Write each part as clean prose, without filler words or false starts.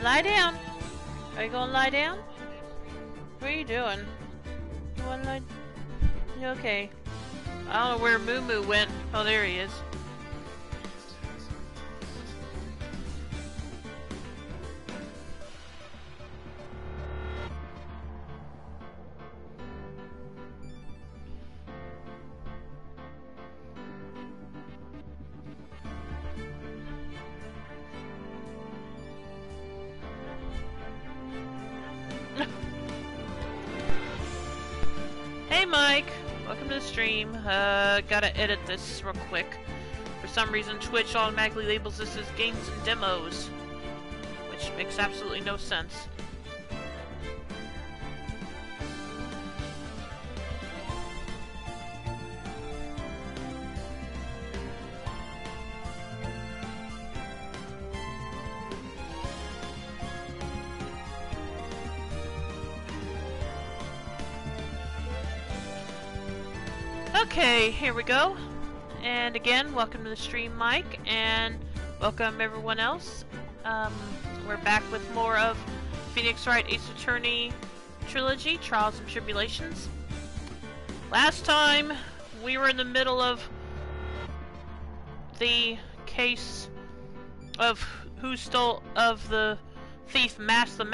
Lie down. Are you gonna lie down? What are you doing? You wanna lie? You okay? I don't know where Moo Moo went. Oh, there he is. Hey Mike! Welcome to the stream. Gotta edit this real quick. For some reason Twitch automatically labels this as games and demos, which makes absolutely no sense. Okay, here we go. And again, welcome to the stream, Mike, and welcome everyone else. We're back with more of Phoenix Wright Ace Attorney Trilogy, Trials and Tribulations. Last time, we were in the middle of the case of who stole, of the thief Master.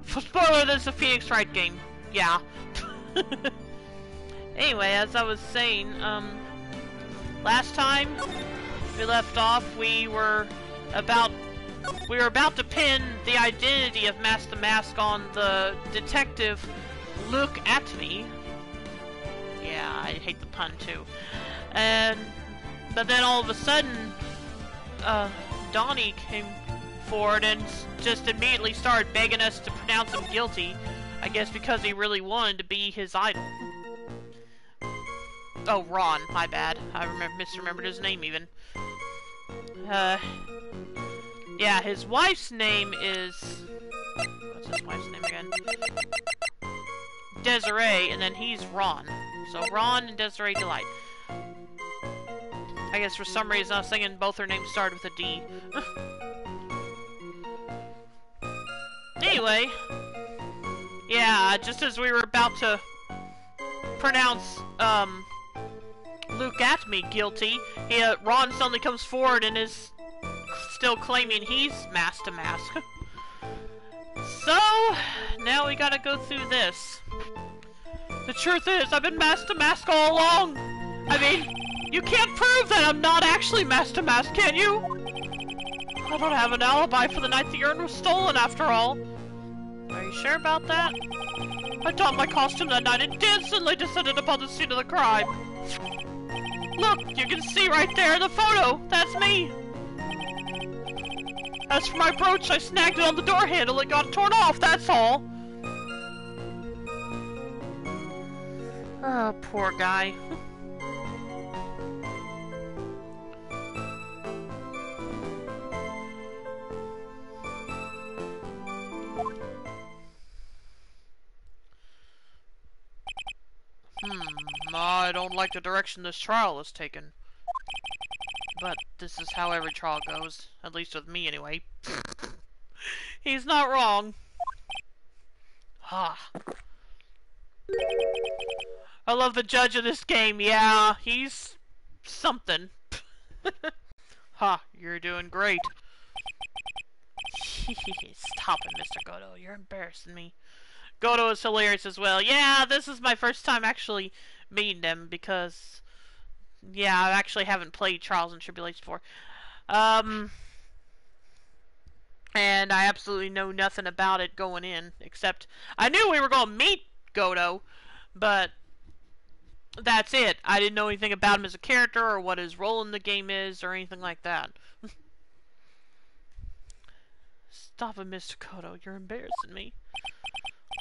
Spoiler, this is a Phoenix Wright game. Yeah. Anyway, as I was saying, last time we left off, we were about to pin the identity of Master Mask on the detective. Look at me. Yeah, I hate the pun too. But then all of a sudden, Donnie came forward and just immediately started begging us to pronounce him guilty. I guess because he really wanted to be his idol. Oh, Ron, my bad. I misremembered his name even. Yeah, his wife's name is... What's his wife's name again? Desiree, and then he's Ron. So Ron and Desiree Delight. I guess for some reason I was thinking both their names started with a D. Anyway. Yeah, just as we were about to pronounce, Luke at me guilty, Ron suddenly comes forward and is still claiming he's Master Mask. So, now we gotta go through this. The truth is, I've been Master Mask all along! I mean, you can't prove that I'm not actually Master Mask, can you? I don't have an alibi for the night the urn was stolen, after all. Are you sure about that? I donned my costume that night and instantly descended upon the scene of the crime. Look, you can see right there in the photo. That's me. As for my brooch, I snagged it on the door handle and got it torn off, that's all. Oh, poor guy. I don't like the direction this trial is taken. But this is how every trial goes. At least with me, anyway. He's not wrong. Ha. I love the judge of this game. Yeah, he's something. Ha, you're doing great. Stop it, Mr. Goto. You're embarrassing me. Goto is hilarious as well. Yeah, this is my first time actually meeting him because, yeah, I actually haven't played Trials and Tribulations before. And I absolutely know nothing about it going in, except I knew we were going to meet Goto, but that's it. I didn't know anything about him as a character or what his role in the game is or anything like that. Stop it, Mr. Goto. You're embarrassing me.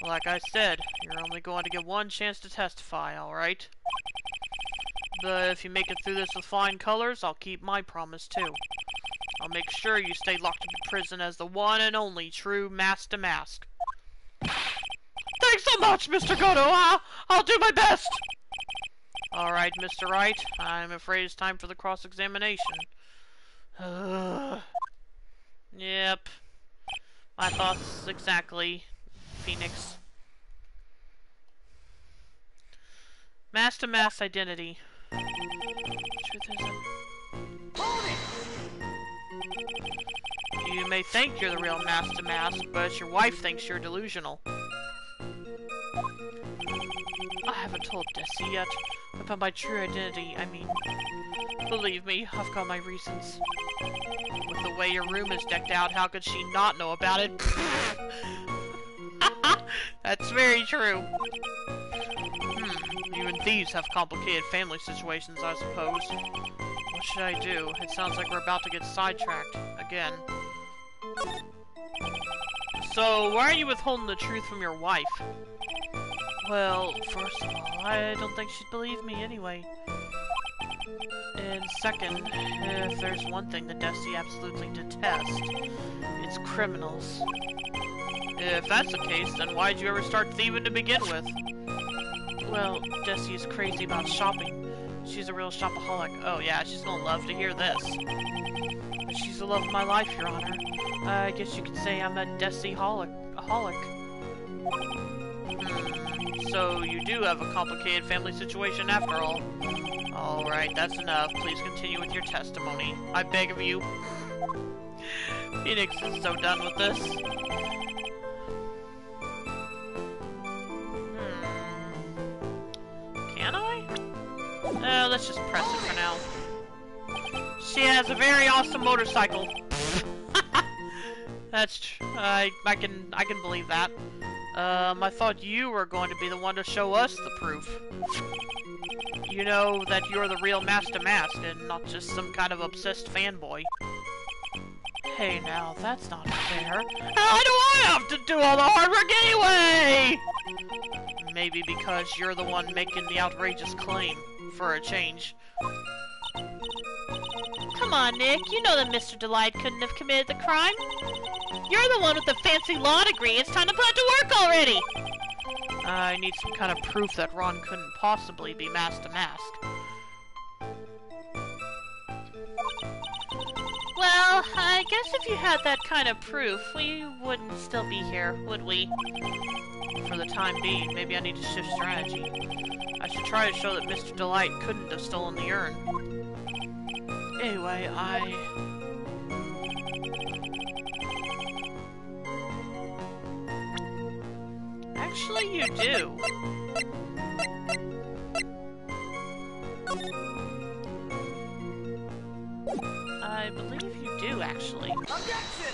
Like I said, you're only going to get one chance to testify, alright? But if you make it through this with flying colors, I'll keep my promise too. I'll make sure you stay locked in prison as the one and only true Master Mask. Thanks so much, Mr. Goto! I'll do my best! Alright, Mr. Wright, I'm afraid it's time for the cross-examination. Yep. My thoughts exactly, Phoenix. Mass-to-mass identity. Truth isn't... You may think you're the real mass-to-mass, but your wife thinks you're delusional. I haven't told Desi yet about my true identity, I mean. Believe me, I've got my reasons. With the way your room is decked out, how could she not know about it? That's very true. Even thieves have complicated family situations, I suppose. What should I do? It sounds like we're about to get sidetracked. Again. So, why are you withholding the truth from your wife? Well, first of all, I don't think she'd believe me anyway. And second, if there's one thing that Desi absolutely detests, it's criminals. If that's the case, then why'd you ever start thieving to begin with? Well, Desi is crazy about shopping. She's a real shopaholic. Oh yeah, she's gonna love to hear this. But she's the love of my life, Your Honor. I guess you could say I'm a Desi-holic. So you do have a complicated family situation after all. Alright, that's enough. Please continue with your testimony. I beg of you. Phoenix is so done with this. Can I? Let's just press it for now. She has a very awesome motorcycle. That's I can believe that. I thought you were going to be the one to show us the proof. You know that you're the real master-mask and not just some kind of obsessed fanboy. Hey now, that's not fair. How do I have to do all the hard work anyway? Maybe because you're the one making the outrageous claim, for a change. Come on, Nick, you know that Mr. Delight couldn't have committed the crime. You're the one with the fancy law degree. It's time to put it to work already! I need some kind of proof that Ron couldn't possibly be mask-to-mask. Well, I guess if you had that kind of proof, we wouldn't still be here, would we? For the time being, maybe I need to shift strategy. I should try to show that Mr. Delight couldn't have stolen the urn. Anyway, Actually, you do. I believe you do, actually. Objection!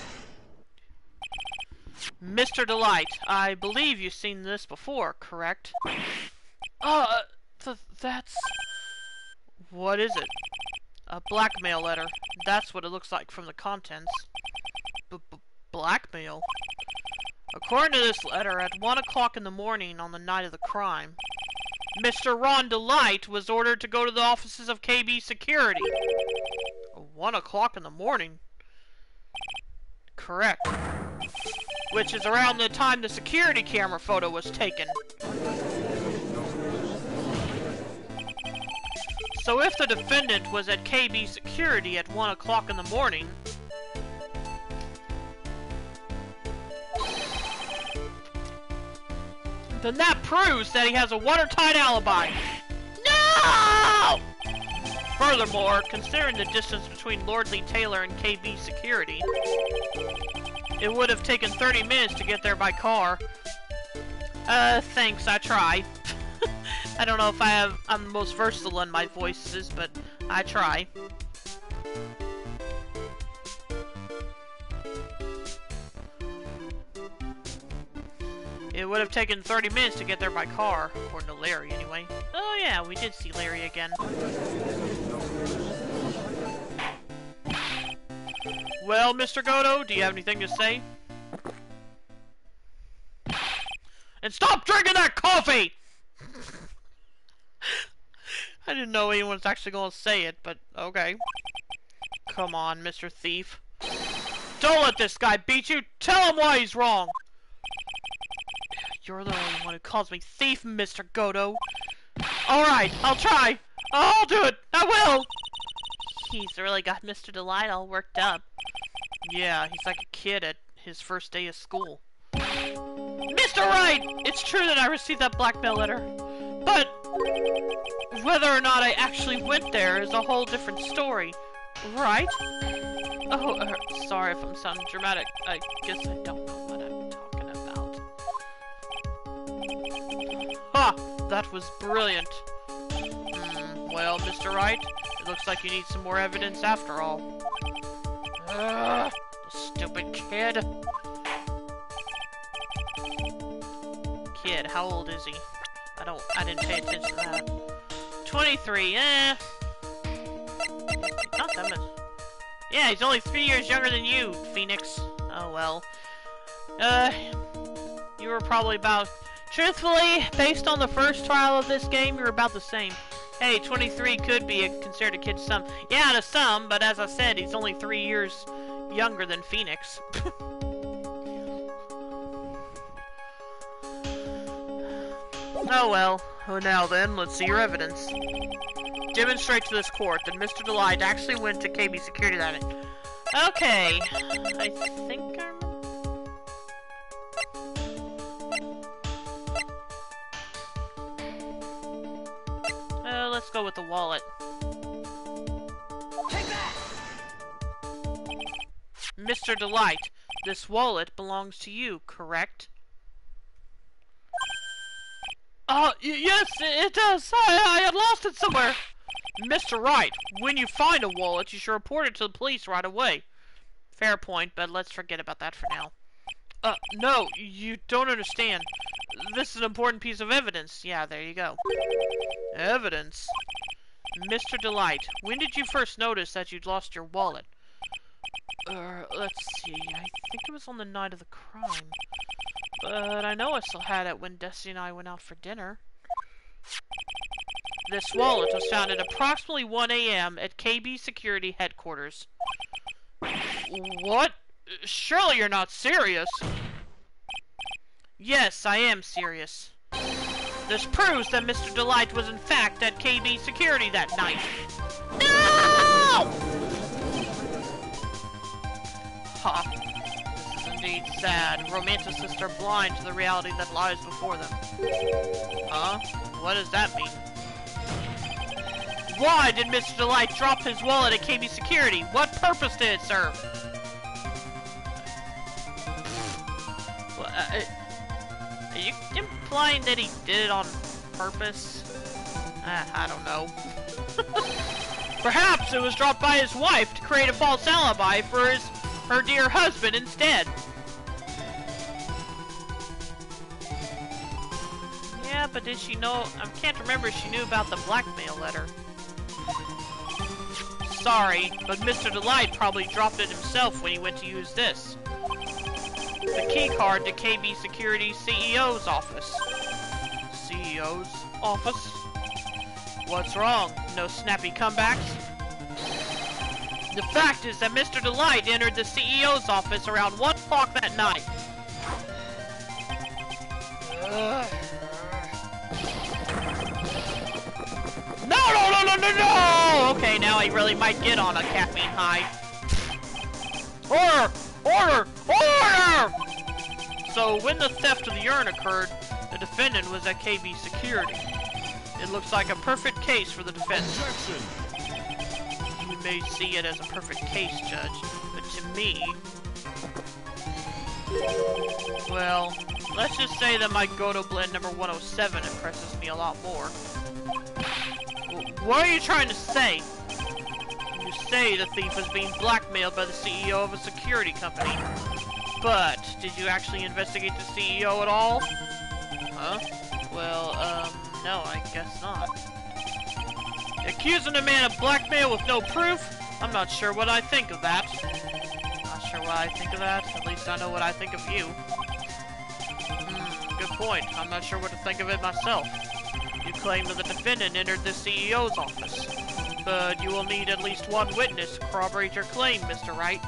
Mr. Delight, I believe you've seen this before, correct? That's... What is it? A blackmail letter. That's what it looks like from the contents. Blackmail? According to this letter, at 1 o'clock in the morning on the night of the crime, Mr. Ron Delight was ordered to go to the offices of KB Security. 1 o'clock in the morning? Correct. Which is around the time the security camera photo was taken. So if the defendant was at KB Security at 1 o'clock in the morning, then that proves that he has a watertight alibi. No! Furthermore, considering the distance between Lordly Taylor and KB Security, it would have taken 30 minutes to get there by car. Thanks, I try. I don't know if I'm the most versatile in my voices, but I try. It would have taken 30 minutes to get there by car, according to Larry anyway. Oh yeah, we did see Larry again. Well, Mr. Godo, do you have anything to say? And stop drinking that coffee! I didn't know anyone was actually going to say it, but okay. Come on, Mr. Thief. Don't let this guy beat you! Tell him why he's wrong! You're the only one who calls me thief, Mr. Godo. Alright, I'll try! I'll do it! I will! He's really got Mr. Delight all worked up. Yeah, he's like a kid at his first day of school. Mr. Wright! It's true that I received that blackmail letter, but whether or not I actually went there is a whole different story, right? Oh, sorry if I'm sounding dramatic. I guess I don't know what I'm talking about. Ha! That was brilliant. Well, Mr. Wright, it looks like you need some more evidence after all. The stupid kid. Kid, how old is he? I didn't pay attention to that. 23, not that much. Yeah, he's only 3 years younger than you, Phoenix. Oh well. You were probably about... Truthfully, based on the first trial of this game, you're about the same. Hey, 23 could be considered a kid to some. Yeah, to some, but as I said, he's only 3 years younger than Phoenix. Oh well. Oh, now then, let's see your evidence. Demonstrate to this court that Mr. Delight actually went to KB security that night. Okay. I think I remember. Let's go with the wallet. Take that! Mr. Delight, this wallet belongs to you, correct? Yes, it does. I had lost it somewhere. Mr. Wright, when you find a wallet, you should report it to the police right away. Fair point, but let's forget about that for now. No, you don't understand. This is an important piece of evidence. Yeah, there you go. Evidence? Mr. Delight, when did you first notice that you'd lost your wallet? Let's see. I think it was on the night of the crime. But I know I still had it when Destiny and I went out for dinner. This wallet was found at approximately 1 a.m. at KB Security Headquarters. What? Surely you're not serious. Yes, I am serious. This proves that Mr. Delight was in fact at KB Security that night. No! Ha. This is indeed sad. Romanticists are blind to the reality that lies before them. Huh? What does that mean? Why did Mr. Delight drop his wallet at KB Security? What purpose did it serve? Well, are you implying that he did it on purpose? I don't know. Perhaps it was dropped by his wife to create a false alibi for her dear husband instead. Yeah, but did she know? I can't remember if she knew about the blackmail letter. Sorry, but Mr. Delight probably dropped it himself when he went to use this. The key card to KB Security's CEO's office. CEO's office? What's wrong? No snappy comebacks? The fact is that Mr. Delight entered the CEO's office around 1 o'clock that night. No! Okay, now he really might get on a caffeine high. Order! Order! Order! So, when the theft of the urn occurred, the defendant was at KB Security. It looks like a perfect case for the defense. You may see it as a perfect case, Judge, but to me... Well, let's just say that my Goto Blend number 107 impresses me a lot more. What are you trying to say? You say the thief is being blackmailed by the CEO of a security company. But, did you actually investigate the CEO at all? Huh? Well, no, I guess not. Accusing a man of blackmail with no proof? I'm not sure what I think of that. Not sure what I think of that. At least I know what I think of you. Good point. I'm not sure what to think of it myself. You claim that the defendant entered the CEO's office. But you will need at least one witness to corroborate your claim, Mr. Wright.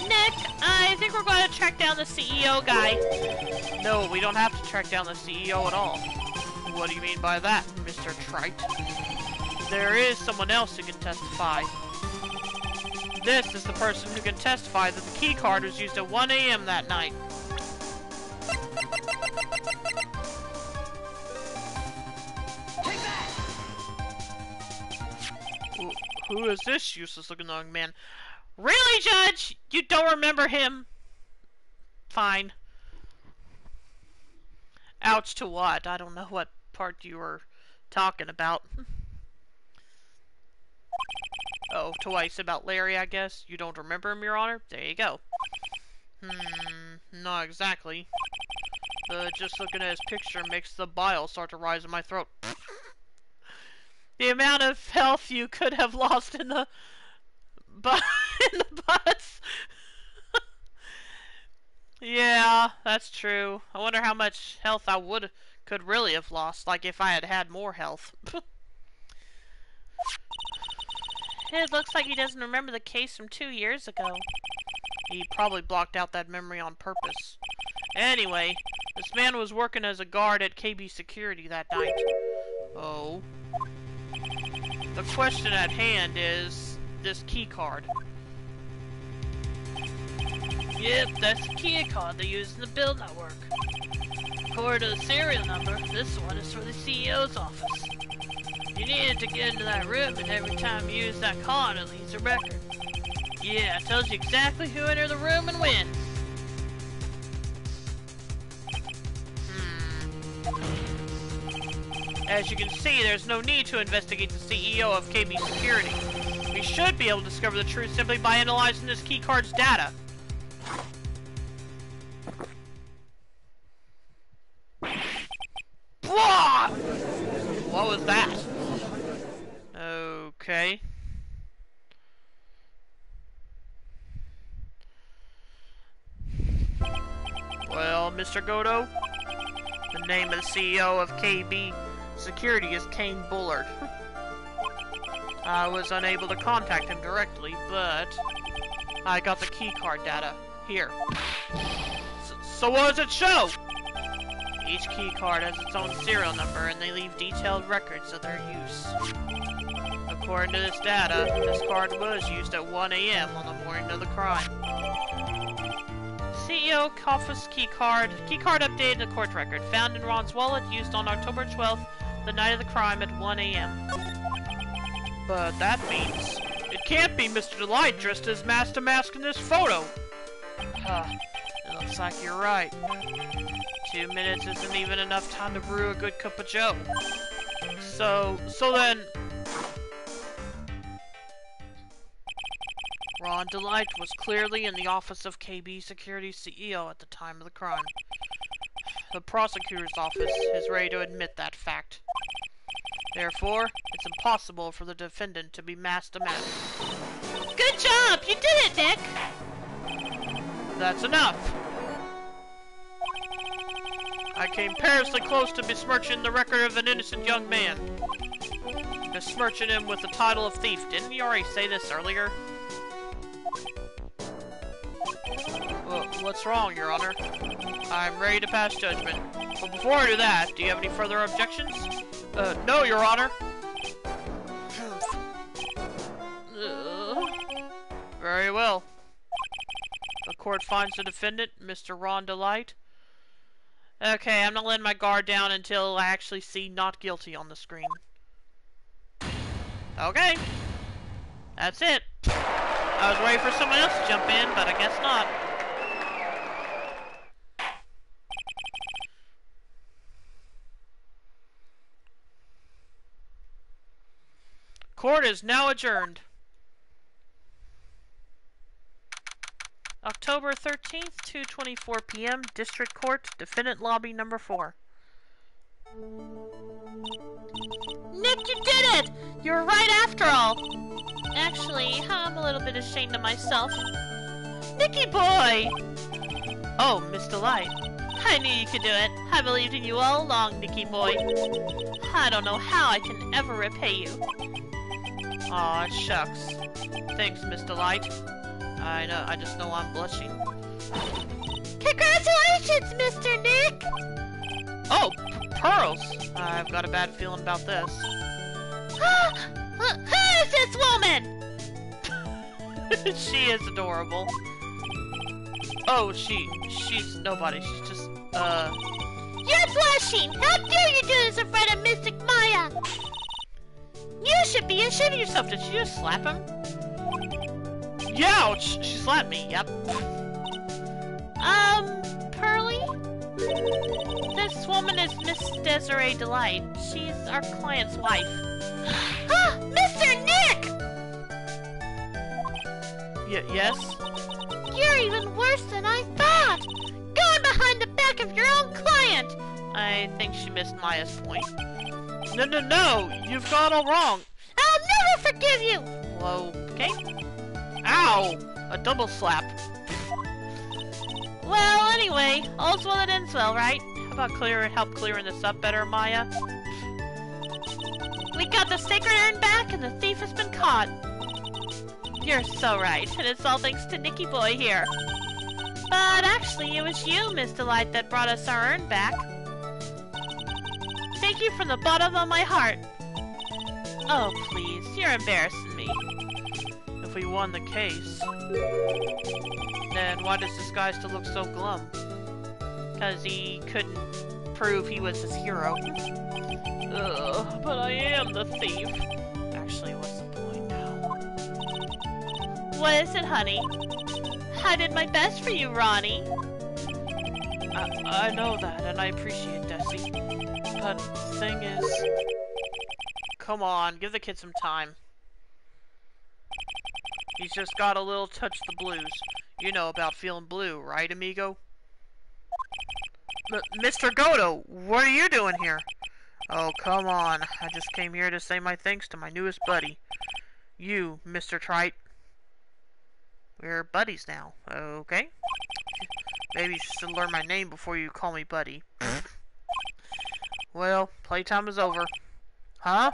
Nick, I think we're going to track down the CEO guy. No, we don't have to track down the CEO at all. What do you mean by that, Mr. Trite? There is someone else who can testify. This is the person who can testify that the key card was used at 1 a.m. that night. Take that! Who is this useless-looking young man? Really, Judge? You don't remember him? Fine. Ouch to what? I don't know what part you were talking about. Oh, twice about Larry, I guess. You don't remember him, Your Honor? There you go. Not exactly. But just looking at his picture makes the bile start to rise in my throat. The amount of health you could have lost in the butts. Yeah, that's true. I wonder how much health I could really have lost, like if I had had more health. It looks like he doesn't remember the case from 2 years ago. He probably blocked out that memory on purpose. Anyway, this man was working as a guard at KB Security that night. Oh. The question at hand is this key card. Yep, that's the key card they use in the build network. According to the serial number, this one is for the CEO's office. You needed to get into that room, and every time you use that card, it leaves a record. Yeah, it tells you exactly who entered the room and when. As you can see, there's no need to investigate the CEO of KB Security. We should be able to discover the truth simply by analyzing this keycard's data. Blah! What was that? Okay. Well, Mr. Godo, the name of the CEO of KB Security is Kane Bullard. I was unable to contact him directly, but I got the keycard data. Here. So what does it show? Each keycard has its own serial number, and they leave detailed records of their use. According to this data, this card was used at 1 a.m. on the morning of the crime. CEO office keycard updated the court record, found in Ron's wallet, used on October 12th, the night of the crime at 1 a.m. But that means it can't be Mr. Delight dressed as Master Mask in this photo. It looks like you're right. 2 minutes isn't even enough time to brew a good cup of joe. So then... Ron Delight was clearly in the office of KB Security CEO at the time of the crime. The prosecutor's office is ready to admit that fact. Therefore, it's impossible for the defendant to be masked. Good job! You did it, Nick! That's enough! I came perilously close to besmirching the record of an innocent young man. Besmirching him with the title of thief. Didn't you already say this earlier? Well, what's wrong, Your Honor? I'm ready to pass judgment. But before I do that, do you have any further objections? No, Your Honor. Very well. The court finds the defendant, Mr. Ron Delight. Okay, I'm not letting my guard down until I actually see not guilty on the screen. Okay. That's it. I was ready for someone else to jump in, but I guess not. Court is now adjourned. October 13th, 2:24 p.m. District Court, Defendant Lobby Number 4. Nick, you did it! You were right after all! Actually, I'm a little bit ashamed of myself. Nicky boy! Oh, Miss Delight. I knew you could do it. I believed in you all along, Nicky boy. I don't know how I can ever repay you. Aw, shucks. Thanks, Miss Delight. I just know I'm blushing. Congratulations, Mr. Nick! Oh, pearls! I've got a bad feeling about this. Who is this woman? She is adorable. Oh, she's nobody. She's just, You're blushing! How dare you do this in front of Mystic Maya? You should be ashamed of yourself. did she just slap him? Youch! She slapped me, yep. Pearly? This woman is Miss Desiree Delight. She's our client's wife. Ah! Mr. Nick! Yes? You're even worse than I thought! Going behind the back of your own client! I think she missed Maya's point. No! You've got it all wrong! I'll never forgive you! Okay. Ow! A double slap. Well, anyway, all's well that ends well, right? How about help clearing this up better, Maya? We got the sacred urn back and the thief has been caught. You're so right, and it's all thanks to Nicky Boy here. But actually, it was you, Miss Delight, that brought us our urn back. Thank you from the bottom of my heart. Oh, please, you're embarrassing me. If we won the case, then why does this guy still look so glum? Because he couldn't prove he was his hero. Ugh, but I am the thief. Actually, what's the point now? What is it, honey? I did my best for you, Ronnie. I know that, and I appreciate Desi. But the thing is... Come on, give the kid some time. He's just got a little touch of the blues. You know about feeling blue, right, amigo? Mr. Goto, what are you doing here? Oh, come on. I just came here to say my thanks to my newest buddy. You, Mr. Trite. We're buddies now, okay? Maybe you should learn my name before you call me buddy. Well, playtime is over. Huh?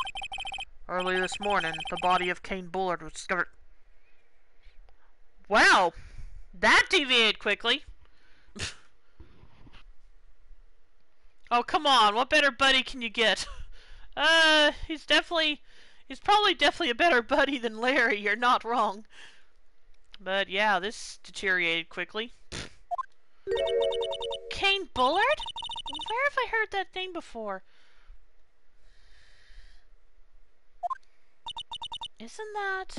Early this morning, the body of Kane Bullard was discovered. Wow! That deviated quickly. Oh, come on. What better buddy can you get? He's probably definitely a better buddy than Larry. You're not wrong. But yeah, this deteriorated quickly. Kane Bullard? Where have I heard that name before? Isn't that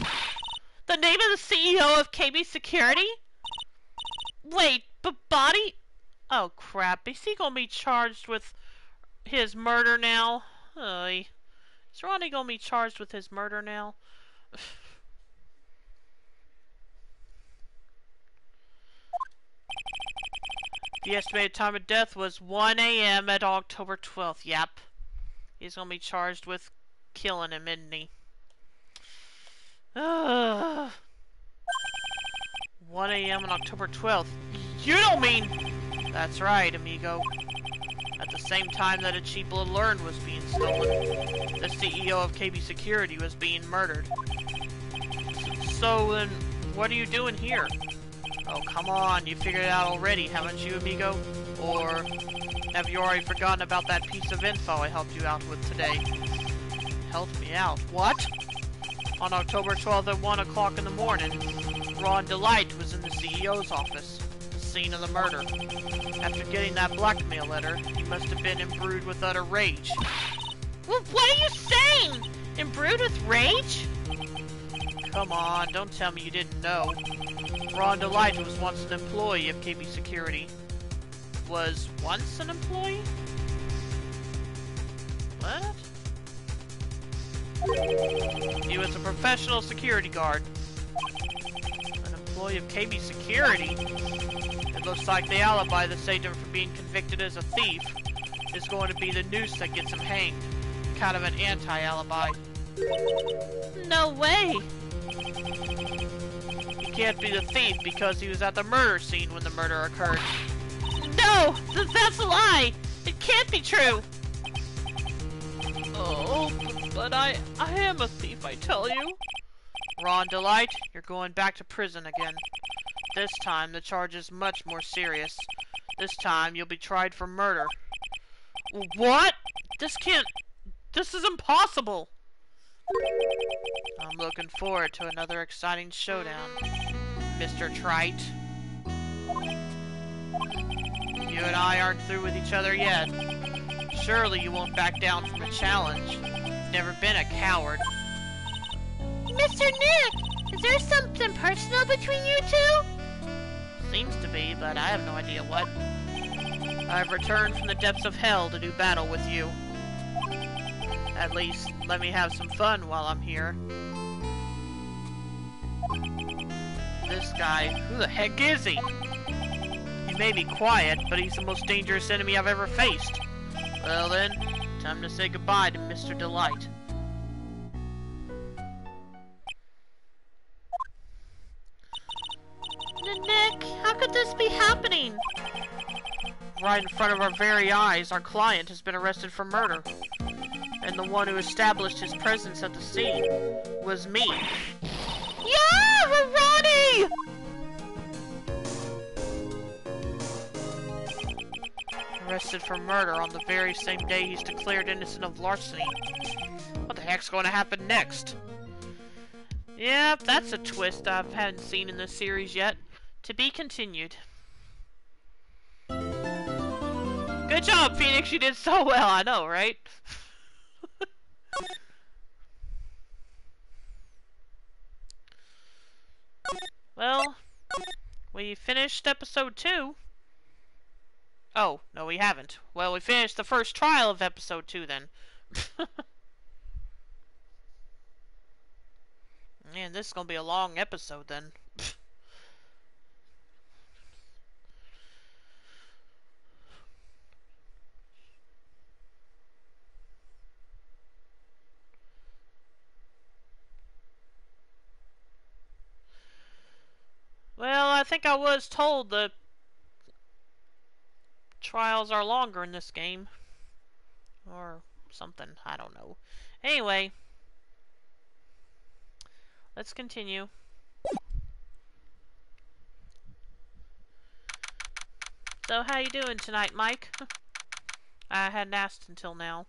the name of the CEO of KB Security? Wait, but Body? Oh crap, is he gonna be charged with his murder now? Is Ronnie gonna be charged with his murder now? The estimated time of death was 1 a.m. at October 12th. Yep. He's gonna be charged with killing him, isn't he? 1 a.m. on October 12th. You don't mean... That's right, amigo. At the same time that a cheap little urn was being stolen, the CEO of KB Security was being murdered. So then, what are you doing here? Oh, come on, you figured it out already, haven't you, amigo? Or have you already forgotten about that piece of info I helped you out with today? Helped me out? What? On October 12th at 1 o'clock in the morning, Ron Delight was in the CEO's office, the scene of the murder. After getting that blackmail letter, he must have been imbrued with utter rage. Well, what are you saying? Imbrued with rage? Come on, don't tell me you didn't know. Ron Delight was once an employee of KB Security. Was once an employee? What? He was a professional security guard. An employee of KB Security? It looks like the alibi that saved him from being convicted as a thief is going to be the noose that gets him hanged. Kind of an anti-alibi. No way! He can't be the thief because he was at the murder scene when the murder occurred. No! That's a lie! It can't be true! Oh, but I am a thief, I tell you. Ron Delight, you're going back to prison again. This time, the charge is much more serious. This time, you'll be tried for murder. What? This is impossible! I'm looking forward to another exciting showdown, Mr. Trite. You and I aren't through with each other yet. Surely you won't back down from a challenge. You've never been a coward. Mr. Nick, is there something personal between you two? Seems to be, but I have no idea what. I've returned from the depths of hell to do battle with you. At least, let me have some fun while I'm here. This guy, who the heck is he? He may be quiet, but he's the most dangerous enemy I've ever faced. Well then, time to say goodbye to Mr. Delight. Nick, how could this be happening? Right in front of our very eyes, our client has been arrested for murder. And the one who established his presence at the scene was me. Yeah, Ronnie! Arrested for murder on the very same day he's declared innocent of larceny. What the heck's going to happen next? Yep, that's a twist I hadn't seen in this series yet. To be continued. Good job, Phoenix, you did so well, I know, right? Well, we finished episode 2. Oh, no we haven't. Well, we finished the first trial of episode 2 then. Man, this is gonna be a long episode then. Well, I think I was told the trials are longer in this game. Or something, I don't know. Anyway, let's continue. So, how you doing tonight, Mike? I hadn't asked until now.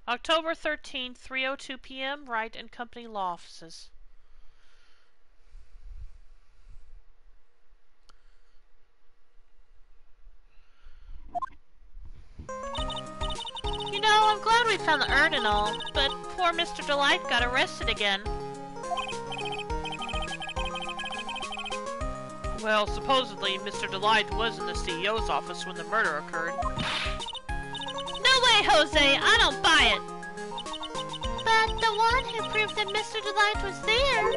October 13th, 3:02 p.m., Wright and Company Law Offices. You know, I'm glad we found the urn and all, but poor Mr. Delight got arrested again. Well, supposedly, Mr. Delight was in the CEO's office when the murder occurred. No way, Jose! I don't buy it! But the one who proved that Mr. Delight was there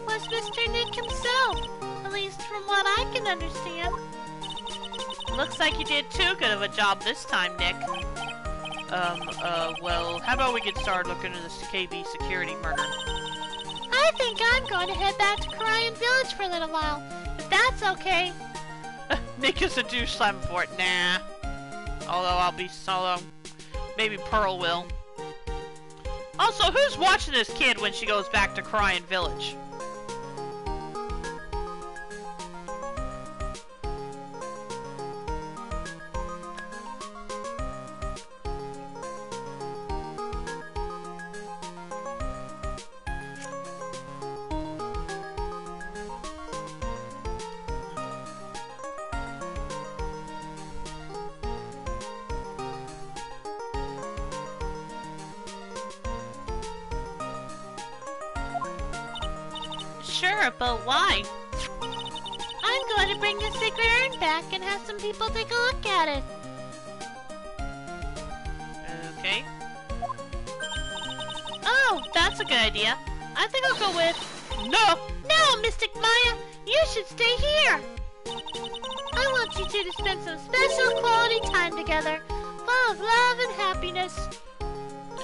was Mr. Nick himself, at least from what I can understand. Looks like you did too good of a job this time, Nick. Well, how about we get started looking into this KB security murder? I think I'm going to head back to Korean Village for a little while, if that's okay. Nick is a douche slam for it, nah. Although I'll be solo. Maybe Pearl will. Also, who's watching this kid when she goes back to Korean Village? Sure, but why? I'm going to bring the sacred urn back and have some people take a look at it. Okay. Oh, that's a good idea. I think I'll go with... No! No, Mystic Maya! You should stay here! I want you two to spend some special quality time together, full of love and happiness.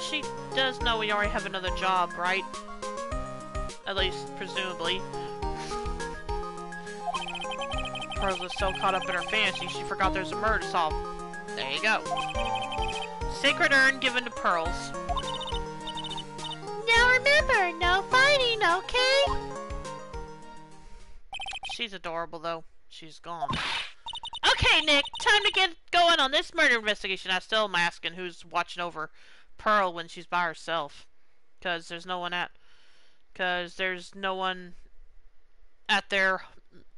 She does know we already have another job, right? At least, presumably. Pearl was so caught up in her fantasy, she forgot there's a murder to solve. There you go. Sacred urn given to Pearls. Now remember, no fighting, okay? She's adorable, though. She's gone. Okay, Nick, time to get going on this murder investigation. I still am asking who's watching over Pearl when she's by herself. Because there's no one at their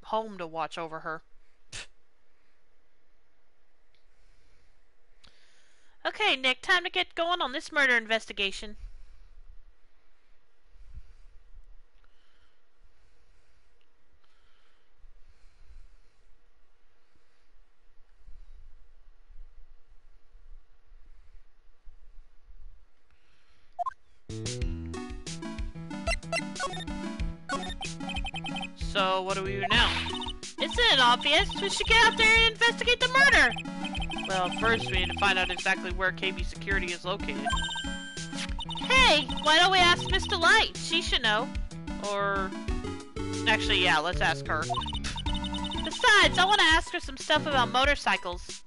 home to watch over her. Okay, Nick, time to get going on this murder investigation. So, what do we do now? Isn't it obvious? We should get out there and investigate the murder! Well, first we need to find out exactly where KB Security is located. Hey, why don't we ask Miss Delight? She should know. Or... Actually, yeah, let's ask her. Besides, I want to ask her some stuff about motorcycles.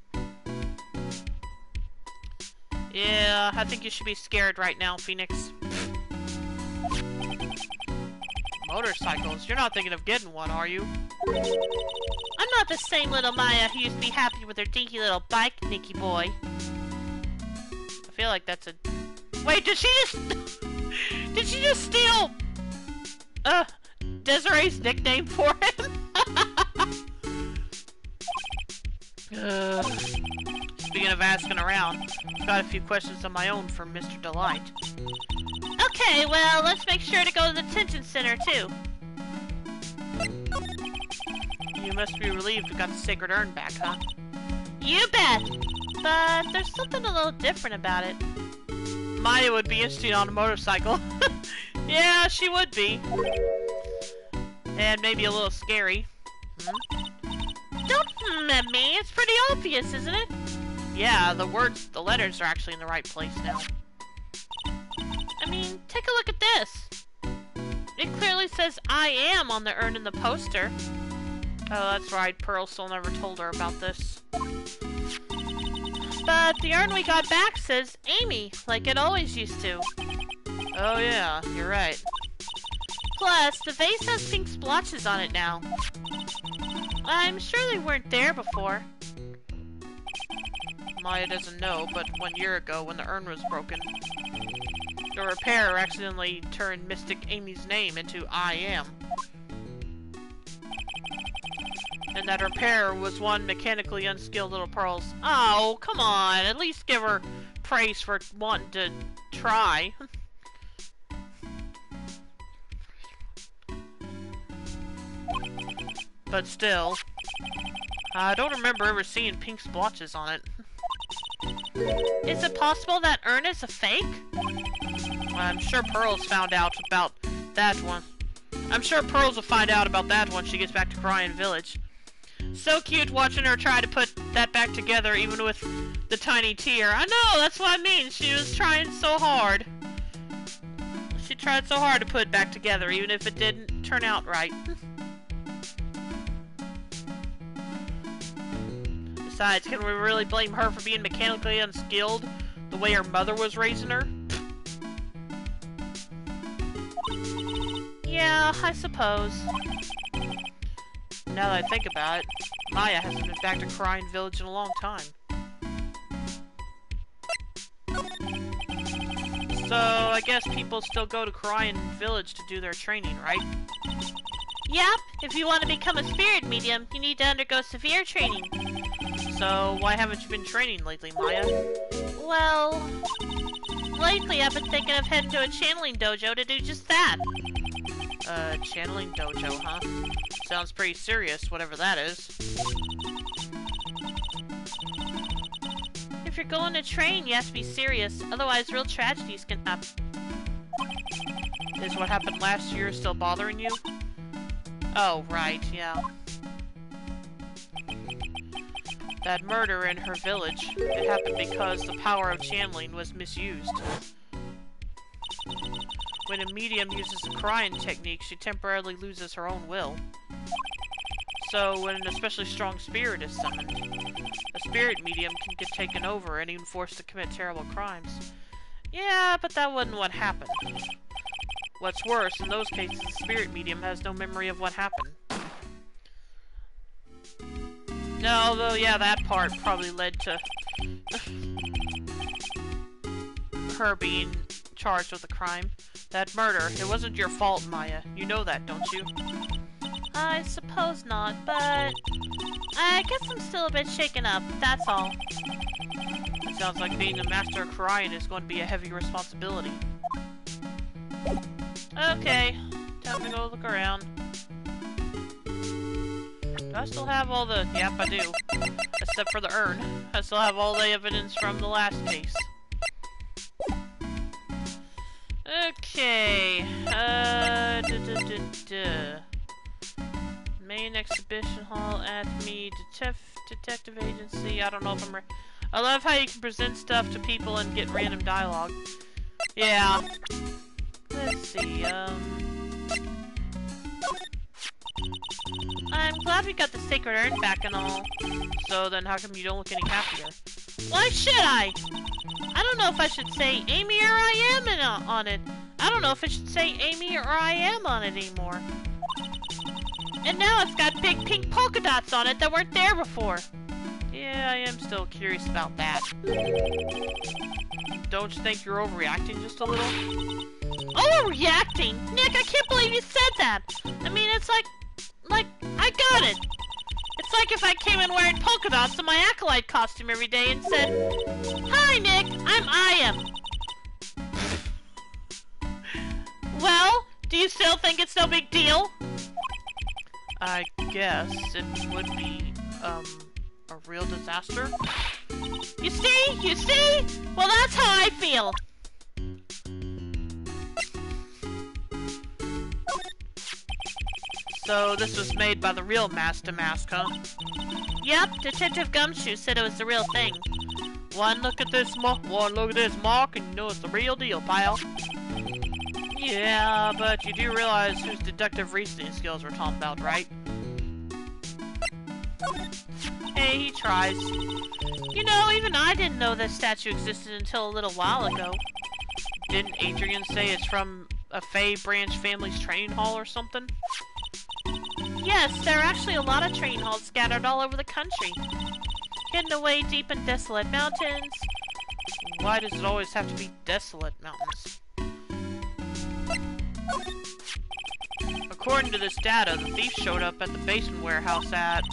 Yeah, I think you should be scared right now, Phoenix. Motorcycles? You're not thinking of getting one, are you? I'm not the same little Maya who used to be happy with her dinky little bike, Nicky boy. I feel like that's a... Wait, did she just... Did she just steal... Desiree's nickname for him? Speaking of asking around, I've got a few questions of my own for Mr. Delight. Okay, well, let's make sure to go to the detention center, too. You must be relieved we got the sacred urn back, huh? You bet! But there's something a little different about it. Maya would be interested on a motorcycle. Yeah, she would be. And maybe a little scary. Don't at me, it's pretty obvious, isn't it? Yeah, the letters are actually in the right place now. I mean, take a look at this. It clearly says I am on the urn in the poster. Oh, that's right. Pearl still never told her about this. But the urn we got back says Amy, like it always used to. Oh yeah, you're right. Plus, the vase has pink splotches on it now. I'm sure they weren't there before. Maya doesn't know, but 1 year ago when the urn was broken, the repairer accidentally turned Mystic Amy's name into I am. And that repairer was one mechanically unskilled little Pearl's. Oh, come on, at least give her praise for wanting to try. But still, I don't remember ever seeing pink splotches on it. Is it possible that urn is a fake? I'm sure Pearl's found out about that one. I'm sure Pearls will find out about that when she gets back to Cryan Village. So cute watching her try to put that back together even with the tiny tear. I know, that's what I mean. She was trying so hard. She tried so hard to put it back together even if it didn't turn out right. Besides, can we really blame her for being mechanically unskilled the way her mother was raising her? Yeah, I suppose. Now that I think about it, Maya hasn't been back to Cryan Village in a long time. So, I guess people still go to Cryan Village to do their training, right? Yep, if you want to become a spirit medium, you need to undergo severe training. So, why haven't you been training lately, Maya? Well, lately I've been thinking of heading to a channeling dojo to do just that. Channeling dojo, huh? Sounds pretty serious, whatever that is. If you're going to train, you have to be serious, otherwise real tragedies can happen. Is what happened last year still bothering you? Oh, right, yeah. That murder in her village, it happened because the power of channeling was misused. When a medium uses the Cryan technique, she temporarily loses her own will. So, when an especially strong spirit is summoned, a spirit medium can get taken over and even forced to commit terrible crimes. Yeah, but that wasn't what happened. What's worse, in those cases, the spirit medium has no memory of what happened. No, although, yeah, that part probably led to her being charged with a crime. That murder, it wasn't your fault, Maya. You know that, don't you? I suppose not, but I guess I'm still a bit shaken up, that's all. It sounds like being the master of crying is going to be a heavy responsibility. Okay, time to go look around. Do I still have all the... Yep, I do. Except for the urn. I still have all the evidence from the last case. Okay, Main exhibition hall, Acme, detective agency. I don't know if I'm... I love how you can present stuff to people and get random dialogue. Yeah. Let's see, I'm glad we got the sacred urn back and all. So then how come you don't look any happier? Why should I? I don't know if I should say Amy or I am on it. I don't know if I should say Amy or I am on it anymore. And now it's got big pink polka dots on it that weren't there before. Yeah, I am still curious about that. Don't you think you're overreacting just a little? Overreacting? Nick, I can't believe you said that! I mean, it's like, I got it! It's like if I came in wearing polka dots in my acolyte costume every day and said, "Hi, Nick, I am." Well, do you still think it's no big deal? I guess it would be, a real disaster. You see? Well, that's how I feel. So this was made by the real Master Mask, huh? Yep, Detective Gumshoe said it was the real thing. One look at this mark, and you know it's the real deal, pal. Yeah, but you do realize whose deductive reasoning skills we're talking about, right? Hey, he tries. You know, even I didn't know this statue existed until a little while ago. Didn't Adrian say it's from a Fey branch family's training hall or something? Yes, there are actually a lot of training halls scattered all over the country. Hidden away deep in desolate mountains. Why does it always have to be desolate mountains? According to this data, the thief showed up at the basement warehouse at...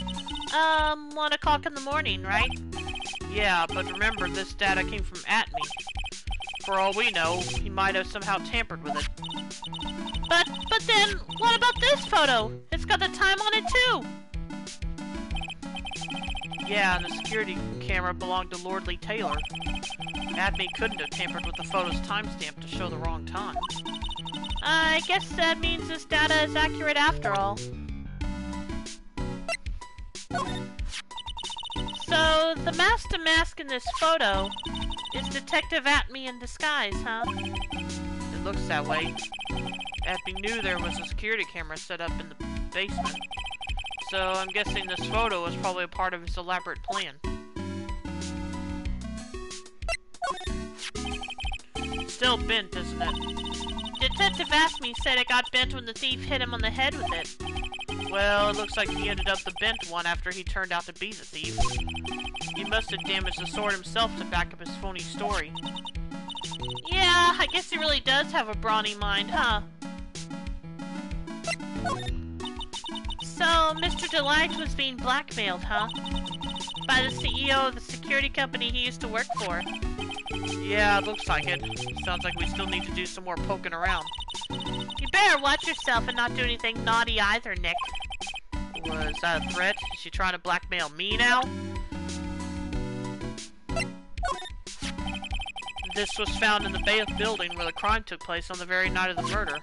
1 o'clock in the morning, right? Yeah, but remember, this data came from Atme. For all we know, he might have somehow tampered with it. But then, what about this photo? It's got the time on it too! Yeah, and the security camera belonged to Lordly Taylor. Atme couldn't have tampered with the photo's timestamp to show the wrong time. I guess that means this data is accurate after all. So, the Master Mask in this photo is Detective Atme in disguise, huh? It looks that way. Atme knew there was a security camera set up in the basement, so I'm guessing this photo was probably a part of his elaborate plan. Still bent, isn't it? Detective Atme said it got bent when the thief hit him on the head with it. Well, it looks like he ended up the bent one after he turned out to be the thief. He must have damaged the sword himself to back up his phony story. Yeah, I guess he really does have a brawny mind, huh? So, Mr. Delight was being blackmailed, huh? By the CEO of the security company he used to work for. Yeah, it looks like it. Sounds like we still need to do some more poking around. You better watch yourself and not do anything naughty either, Nick. Was that a threat? Is she trying to blackmail me now? This was found in the building where the crime took place on the very night of the murder.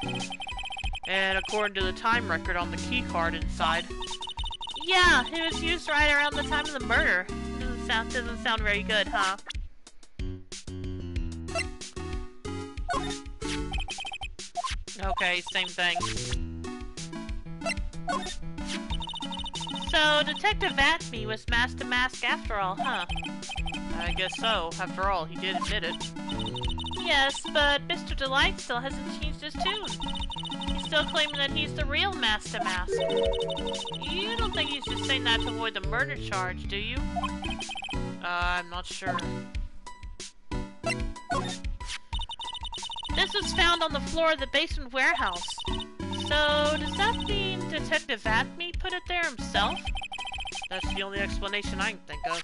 And according to the time record on the key card inside... Yeah, it was used right around the time of the murder. Doesn't sound very good, huh? Okay, same thing. So, Detective Atme was Master Mask after all, huh? I guess so. After all, he did admit it. Yes, but Mr. Delight still hasn't changed his tune. He's still claiming that he's the real Master Mask. You don't think he's just saying that to avoid the murder charge, do you? I'm not sure. This was found on the floor of the basement warehouse. So, does that mean Detective Atme put it there himself? That's the only explanation I can think of.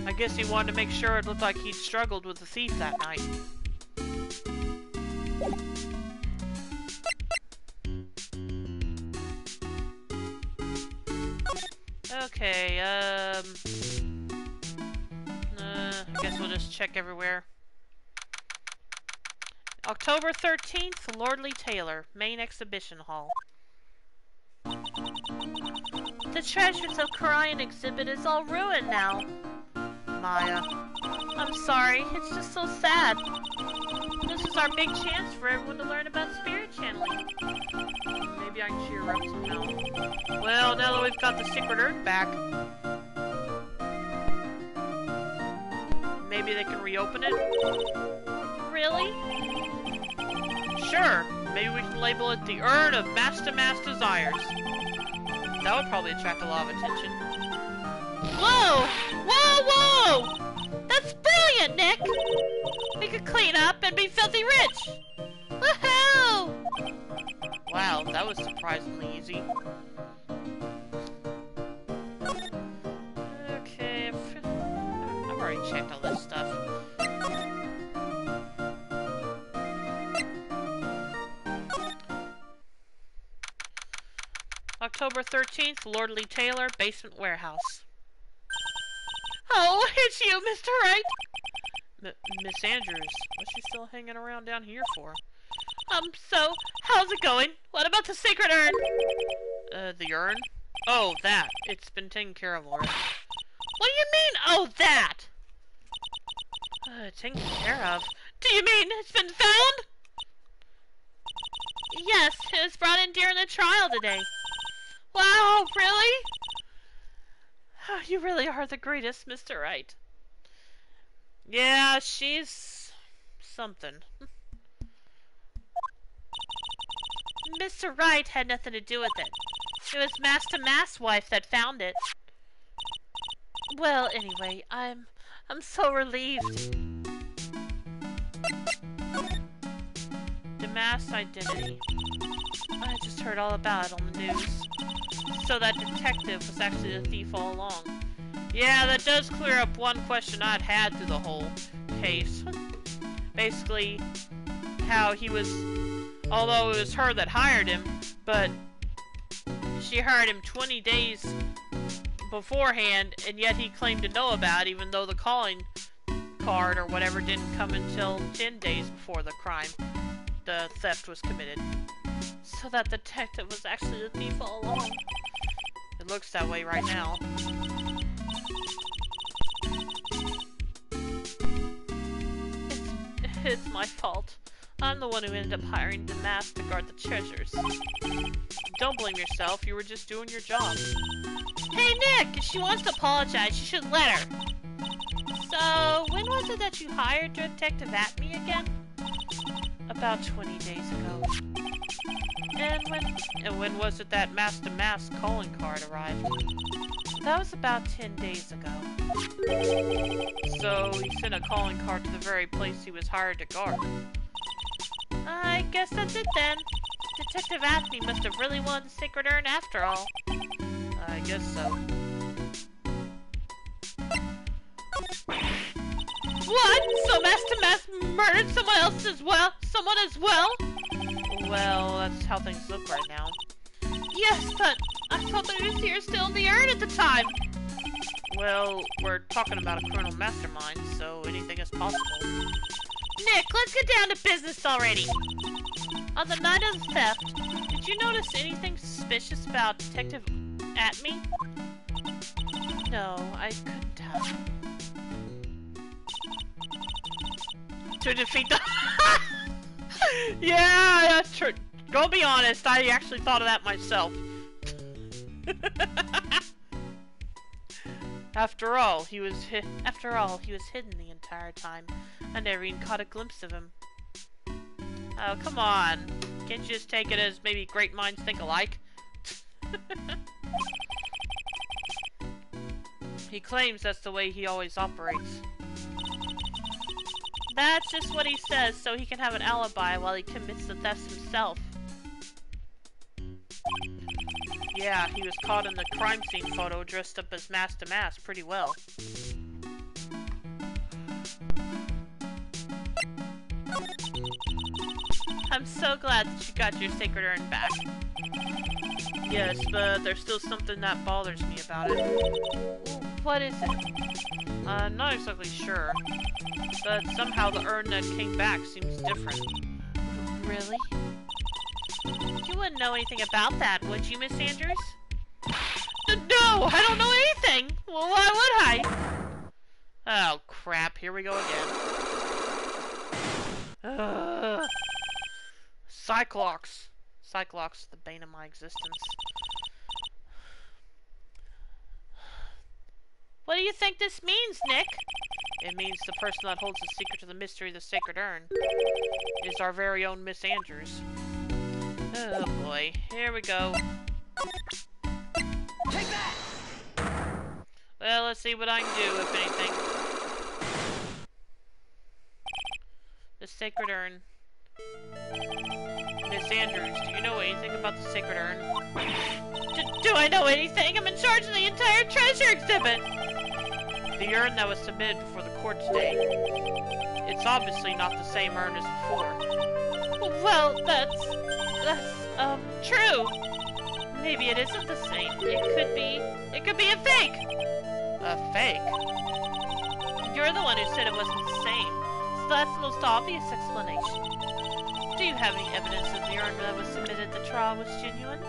I guess he wanted to make sure it looked like he'd struggled with the thief that night. Okay, I guess we'll just check everywhere. October 13th, Lordly Taylor, Main Exhibition Hall. The Treasures of Karayan exhibit is all ruined now. Maya. I'm sorry, it's just so sad. This is our big chance for everyone to learn about spirit channeling. Maybe I can cheer her up somehow. Well, now that we've got the secret Earth back, maybe they can reopen it? Really? Sure, maybe we can label it the Urn of Master Mass Desires. That would probably attract a lot of attention. Whoa! Whoa, whoa! That's brilliant, Nick! We could clean up and be filthy rich! Woohoo! Wow, that was surprisingly easy. Okay, I've already checked all this stuff. October 13th, Lordly Taylor, Basement Warehouse. Oh, it's you, Mr. Wright! Miss Andrews, what's she still hanging around down here for? So, how's it going? What about the secret urn? The urn? Oh, that. It's been taken care of already. What do you mean, oh, that? Taken care of? Do you mean it's been found? Yes, it was brought in during the trial today. Wow, really? Oh, you really are the greatest, Mr. Wright. Yeah, she's something. Mr. Wright had nothing to do with it. It was Master Mass' wife that found it. Well, anyway, I'm so relieved. The Mass identity. I just heard all about it on the news. So that detective was actually the thief all along. Yeah, that does clear up one question I'd had through the whole case. Basically, how he was, although it was her that hired him, but she hired him 20 days beforehand, and yet he claimed to know about it, even though the calling card or whatever didn't come until 10 days before the crime, the theft was committed. So that detective was actually the thief all along. It looks that way right now. It's my fault. I'm the one who ended up hiring the Mass to guard the treasures. Don't blame yourself, you were just doing your job. Hey Nick, if she wants to apologize, you should let her. So, when was it that you hired Detective Atme again? About 20 days ago. And when was it that Master Mass calling card arrived? That was about 10 days ago. So, he sent a calling card to the very place he was hired to guard. I guess that's it then. Detective Atme must have really wanted the secret urn after all. I guess so. What? So Master Mass murdered someone else as well? Someone as well? Well, that's how things look right now. Yes, but I thought that he was here still in the urn at the time. Well, we're talking about a criminal mastermind, so anything is possible. Nick, let's get down to business already. On the night of the theft, did you notice anything suspicious about Detective Atme? No, I couldn't tell. To defeat the... Yeah, that's true. Go be honest, I actually thought of that myself. After all, he was hidden the entire time. I never even caught a glimpse of him. Oh, come on. Can't you just take it as maybe great minds think alike? He claims that's the way he always operates. That's just what he says, so he can have an alibi while he commits the thefts himself. Yeah, he was caught in the crime scene photo dressed up as mask to mask pretty well. I'm so glad that you got your sacred urn back. Yes, but there's still something that bothers me about it. What is it? I'm not exactly sure, but somehow the urn that came back seems different. Really? You wouldn't know anything about that, would you, Miss Andrews? No, I don't know anything! Well, why would I? Oh, crap, here we go again. Cyclops. Cyclops, the bane of my existence. What do you think this means, Nick? It means the person that holds the secret to the mystery of the sacred urn is our very own Miss Andrews. Oh boy, here we go. Take that! Well, let's see what I can do, if anything. The sacred urn. Miss Andrews, do you know anything about the sacred urn? Do I know anything? I'm in charge of the entire treasure exhibit! The urn that was submitted before the court today. It's obviously not the same urn as before. Well, that's true. Maybe it isn't the same. It could be a fake! A fake? You're the one who said it wasn't the same, so that's the most obvious explanation. Do you have any evidence that the urn that was submitted at the trial was genuine?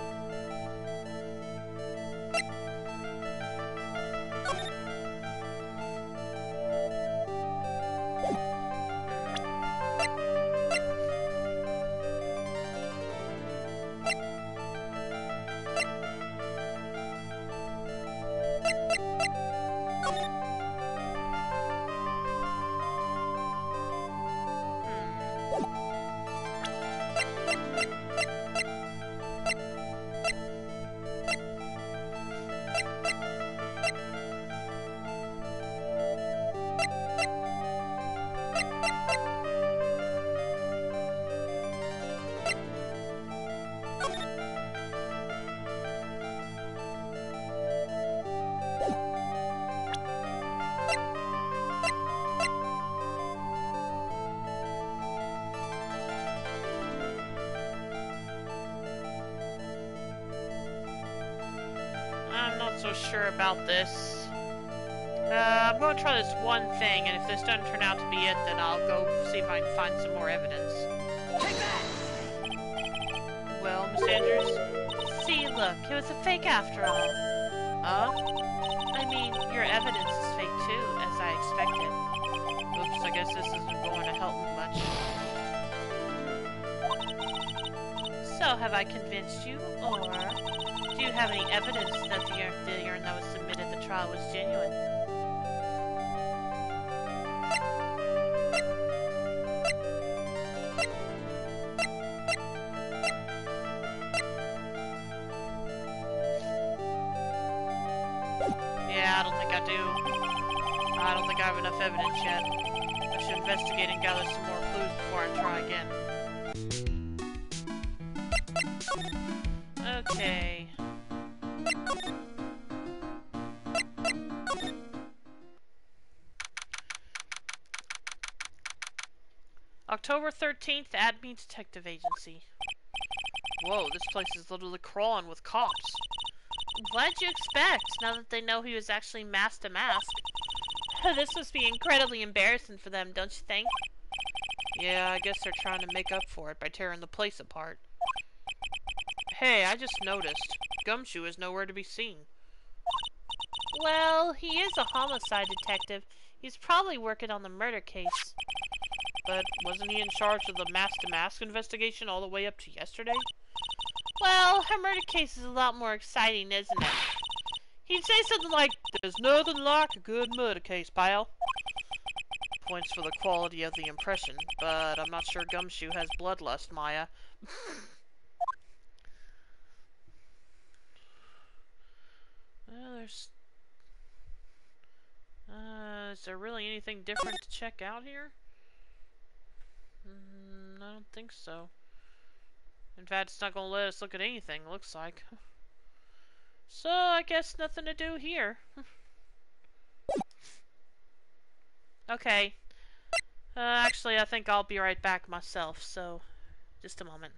I'm not so sure about this. I'm going to try this one thing, and if this doesn't turn out to be it, then I'll go see if I can find some more evidence. Take that! Well, Miss Andrews? See, look, it was a fake after all. Huh? I mean, your evidence is fake too, as I expected. Oops, I guess this isn't going to help me much. So, have I convinced you, or do you have any evidence that the urn that was submitted at the trial was genuine? Yeah, I don't think I do. I don't think I have enough evidence yet. I should investigate and gather some more clues before I try again. Okay. October 13th, Admin Detective Agency. Whoa, this place is literally crawling with cops. What'd you expect, now that they know he was actually mask to mask? This must be incredibly embarrassing for them, don't you think? Yeah, I guess they're trying to make up for it by tearing the place apart. Hey, I just noticed. Gumshoe is nowhere to be seen. Well, he is a homicide detective. He's probably working on the murder case. But wasn't he in charge of the mask-to-mask investigation all the way up to yesterday? Well, her murder case is a lot more exciting, isn't it? He'd say something like, "There's nothing like a good murder case, pal." Points for the quality of the impression, but I'm not sure Gumshoe has bloodlust, Maya. Well, there's... is there really anything different to check out here? I don't think so. In fact, it's not gonna let us look at anything, looks like. So, I guess nothing to do here. Okay. Actually, I think I'll be right back myself, so... just a moment.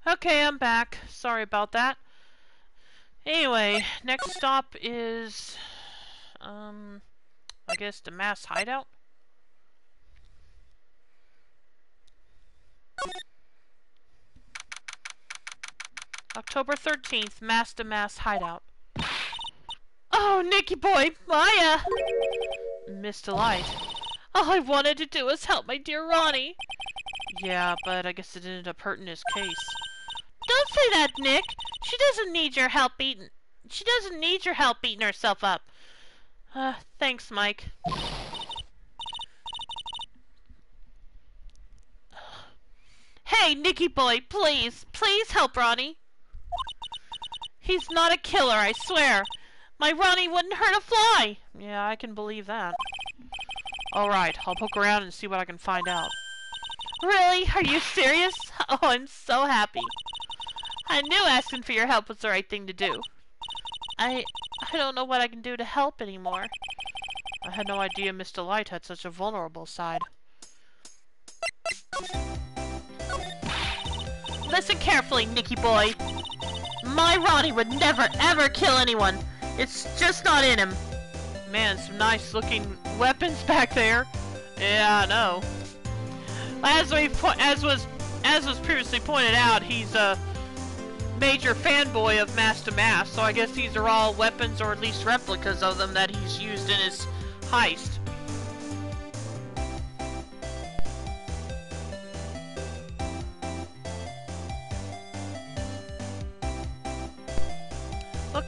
Okay, I'm back. Sorry about that. Anyway, next stop is, I guess the mass hideout? October 13th, mass to mass hideout. Oh, Nicky boy, Maya! Miss Delight. All I wanted to do was help my dear Ronnie. Yeah, but I guess it ended up hurting his case. Don't say that, Nick. She doesn't need your help beating. She doesn't need your help beating herself up. Thanks, Mike. Hey, Nicky boy, please, please help Ronnie. He's not a killer, I swear. My Ronnie wouldn't hurt a fly. Yeah, I can believe that. Alright, I'll poke around and see what I can find out. Really? Are you serious? Oh, I'm so happy. I knew asking for your help was the right thing to do. I don't know what I can do to help anymore. I had no idea Miss Delight had such a vulnerable side. Listen carefully, Nicky boy. My Ronnie would never ever kill anyone. It's just not in him. Man, some nice looking weapons back there. Yeah, I know. As was previously pointed out, he's a major fanboy of Mass to Mass, so I guess these are all weapons or at least replicas of them that he's used in his heist. Look.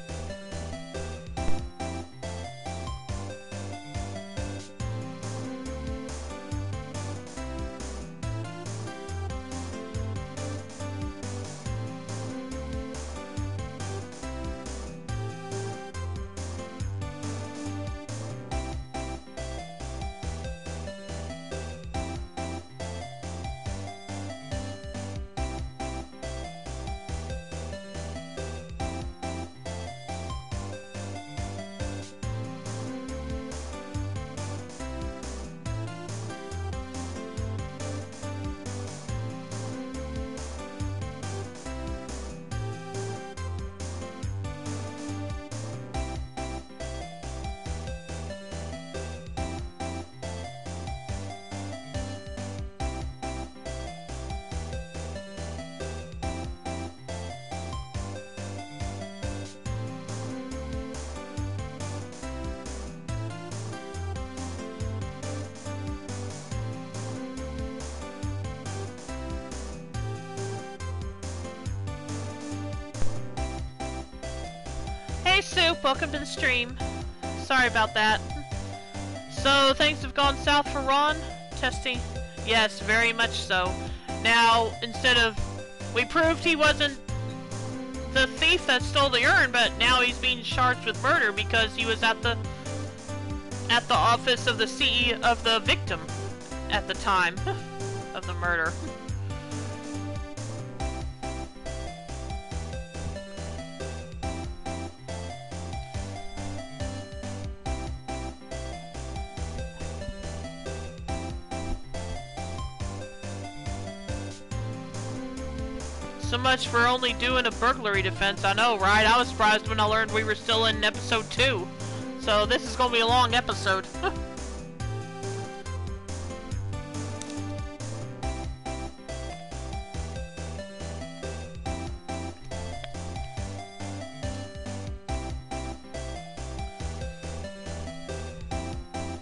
Hey Soup, welcome to the stream. Sorry about that. So, things have gone south for Ron? Testing? Yes, very much so. Now, instead of... We proved he wasn't the thief that stole the urn, but now he's being charged with murder because he was at the office of the CEO of the victim at the time of the murder. So much for only doing a burglary defense. I know, right? I was surprised when I learned we were still in episode 2. So this is gonna be a long episode.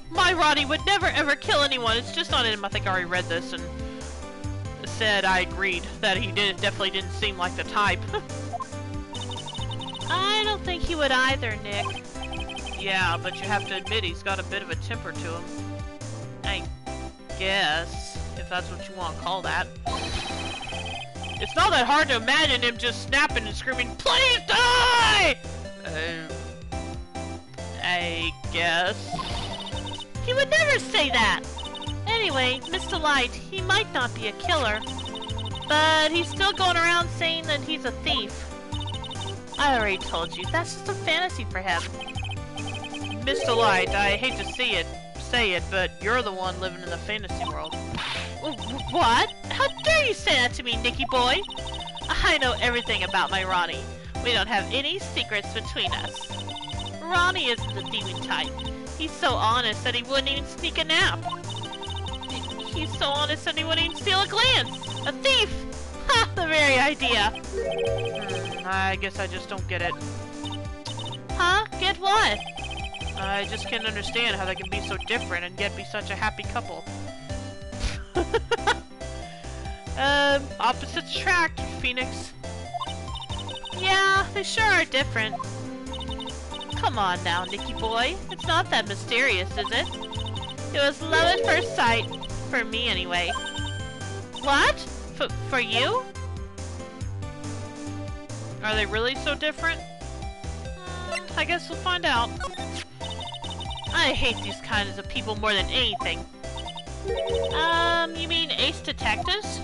My Roddy would never ever kill anyone. It's just not in him. I think I already read this and said I agreed that he definitely didn't seem like the type. I don't think he would either, Nick. Yeah, but you have to admit he's got a bit of a temper to him. I guess, if that's what you want to call that. It's not that hard to imagine him just snapping and screaming, "Please die!" I guess. He would never say that! Anyway, Mr. Light, he might not be a killer, but he's still going around saying that he's a thief. I already told you, that's just a fantasy for him. Mr. Light, I hate to say it, but you're the one living in the fantasy world. What? How dare you say that to me, Nicky boy? I know everything about my Ronnie. We don't have any secrets between us. Ronnie isn't the thieving type. He's so honest that he wouldn't even sneak a nap. He's so honest that he wouldn't even steal a glance. A thief! Ha! The very idea. I guess I just don't get it. Huh? Get what? I just can't understand how they can be so different and yet be such a happy couple. Opposites attract, Phoenix. Yeah, they sure are different. Come on now, Nicky boy. It's not that mysterious, is it? It was love at first sight. For me, anyway. What? For you? Are they really so different? I guess we'll find out. I hate these kinds of people more than anything. You mean ace detectives?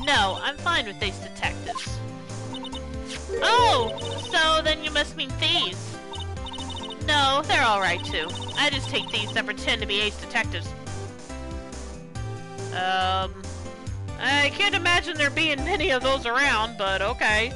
No, I'm fine with ace detectives. Oh, so then you must mean thieves. No, they're alright too. I just hate thieves that pretend to be ace detectives. I can't imagine there being many of those around, but okay.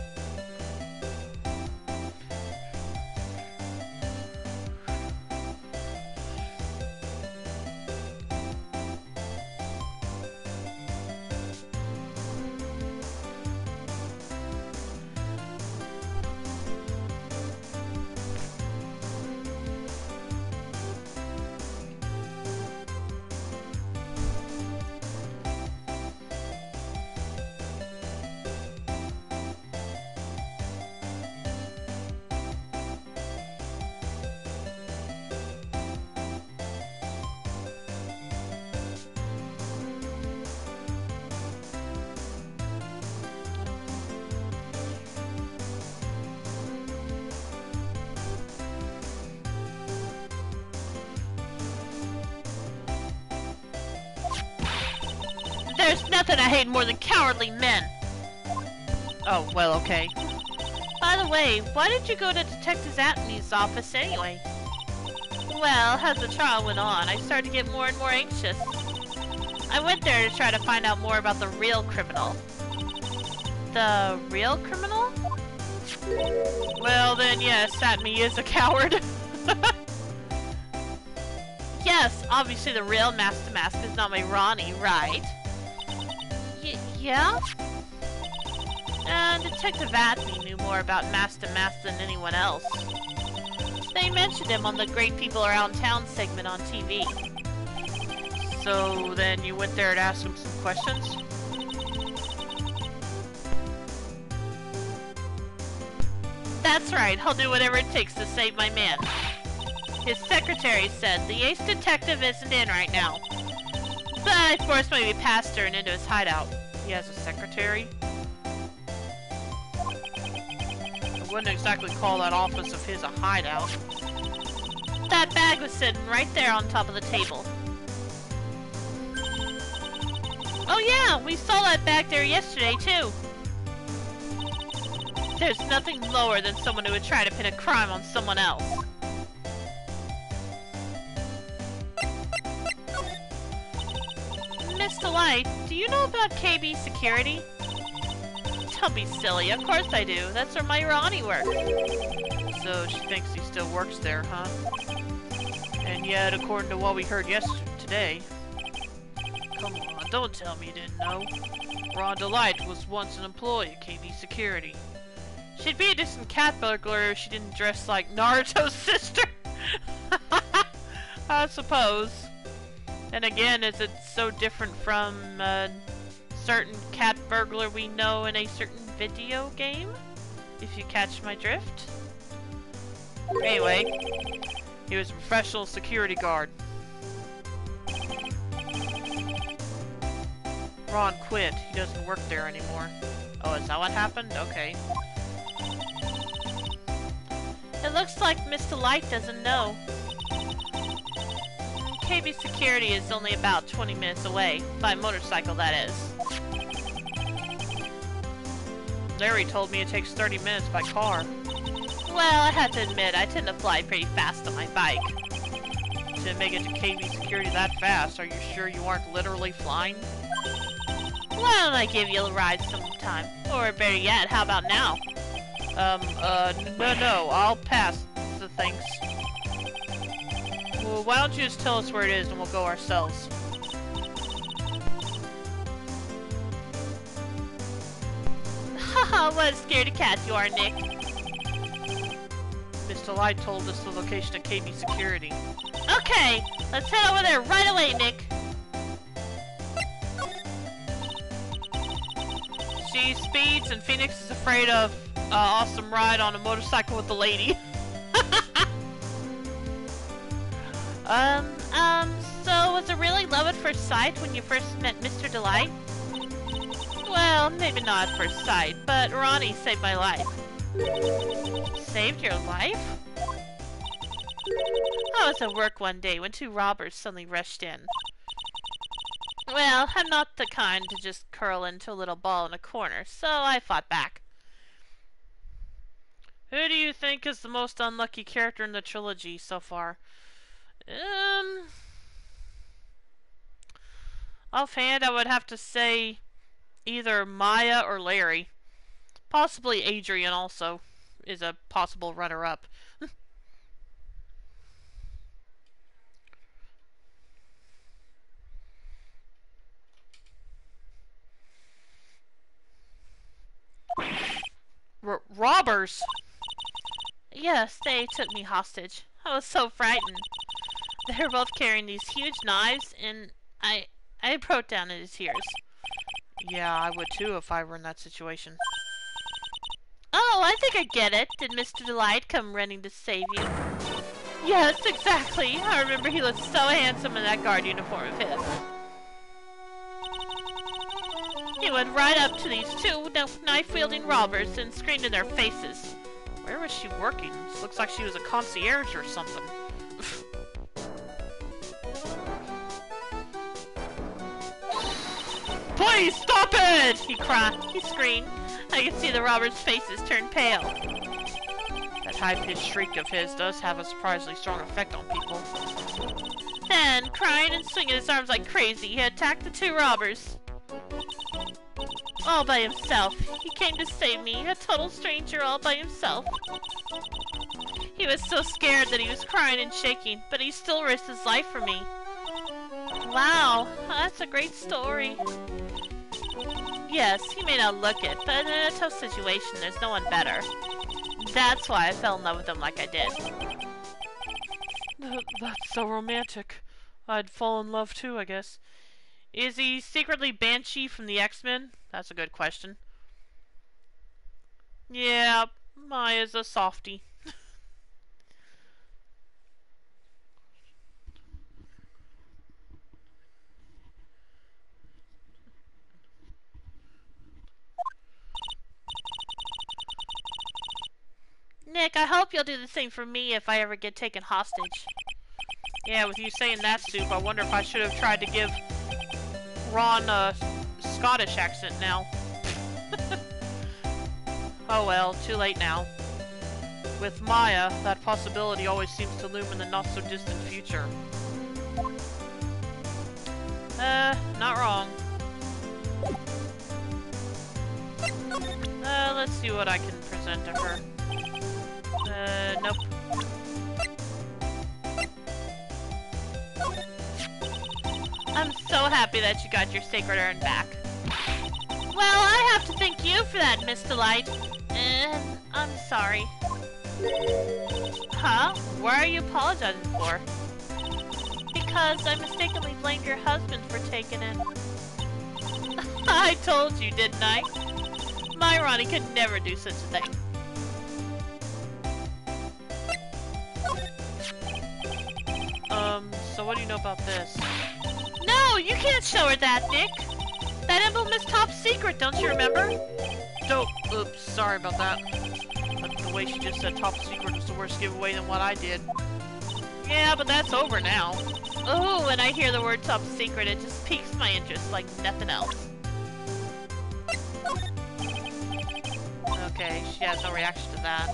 There's nothing I hate more than cowardly men! Oh, well, okay. By the way, why did you go to Detective Atney's office anyway? Well, as the trial went on, I started to get more and more anxious. I went there to try to find out more about the real criminal. The real criminal? Well then, yes, Satme is a coward. Yes, obviously the real Master Mask is not my Ronnie, right? Yeah? Detective Atney knew more about Master Mask than anyone else. They mentioned him on the Great People Around Town segment on TV. So then you went there to ask him some questions? That's right, I'll do whatever it takes to save my man. His secretary said the ace detective isn't in right now. But I forced my way past her and into his hideout. He has a secretary? I wouldn't exactly call that office of his a hideout. That bag was sitting right there on top of the table. Oh yeah, we saw that bag there yesterday too. There's nothing lower than someone who would try to pin a crime on someone else. Mr. White, do you know about KB Security? Don't be silly, of course I do. That's where my Ronnie works. So she thinks he still works there, huh? And yet, according to what we heard today... Come on, don't tell me you didn't know. Rhonda Light was once an employee at KB Security. She'd be a distant cat burglar if she didn't dress like Naruto's sister. I suppose. And again, is it so different from a certain cat burglar we know in a certain video game? If you catch my drift? Anyway, he was a professional security guard. Ron quit. He doesn't work there anymore. Oh, is that what happened? Okay. It looks like Mr. Light doesn't know. KB Security is only about 20 minutes away. By motorcycle, that is. Larry told me it takes 30 minutes by car. Well, I have to admit, I tend to fly pretty fast on my bike. To make it to KB Security that fast, are you sure you aren't literally flying? Why don't I give you a ride sometime? Or better yet, how about now? No, I'll pass the things. Well, why don't you just tell us where it is and we'll go ourselves? Haha, what a scaredy cat you are, Nick. Mr. Light told us the location of KB Security. Okay, let's head over there right away, Nick. She speeds and Phoenix is afraid of awesome ride on a motorcycle with the lady. So was it really love at first sight when you first met Mr. Delight? Well, maybe not at first sight, but Ronnie saved my life. Saved your life? I was at work one day when 2 robbers suddenly rushed in. Well, I'm not the kind to just curl into a little ball in a corner, so I fought back. Who do you think is the most unlucky character in the trilogy so far? Offhand, I would have to say either Maya or Larry. Possibly Adrian also is a possible runner-up. Robbers! Yes, they took me hostage. I was so frightened. They were both carrying these huge knives, and I broke down into tears. Yeah, I would too if I were in that situation. Oh, I think I get it. Did Mr. Delight come running to save you? Yes, exactly. I remember he looked so handsome in that guard uniform of his. He went right up to these 2 knife-wielding robbers and screamed in their faces. Where was she working? This looks like she was a concierge or something. Please stop it! He cried. He screamed. I could see the robbers' faces turn pale. That high-pitched shriek of his does have a surprisingly strong effect on people. Then, crying and swinging his arms like crazy, he attacked the 2 robbers. All by himself. He came to save me, a total stranger all by himself. He was so scared that he was crying and shaking, but he still risked his life for me. Wow, that's a great story. Yes, he may not look it, but in a tough situation, there's no one better. That's why I fell in love with him like I did. That's so romantic. I'd fall in love too, I guess. Is he secretly Banshee from the X-Men? That's a good question. Yeah, Maya's a softie. Nick, I hope you'll do the same for me if I ever get taken hostage. Yeah, with you saying that, Soup, I wonder if I should have tried to give Ron a Scottish accent now. Oh well, too late now. With Maya, that possibility always seems to loom in the not-so-distant future. Not wrong. Let's see what I can present to her. Nope. I'm so happy that you got your sacred urn back. Well, I have to thank you for that, Miss Delight. And I'm sorry. Huh? What are you apologizing for? Because I mistakenly blamed your husband for taking it. I told you, didn't I? My Ronnie could never do such a thing. So what do you know about this? No, you can't show her that, Nick. That emblem is top secret, don't you remember? Oops, sorry about that. But the way she just said top secret was the worst giveaway than what I did. Yeah, but that's over now. Oh, when I hear the word top secret, it just piques my interest like nothing else. Okay, she has no reaction to that.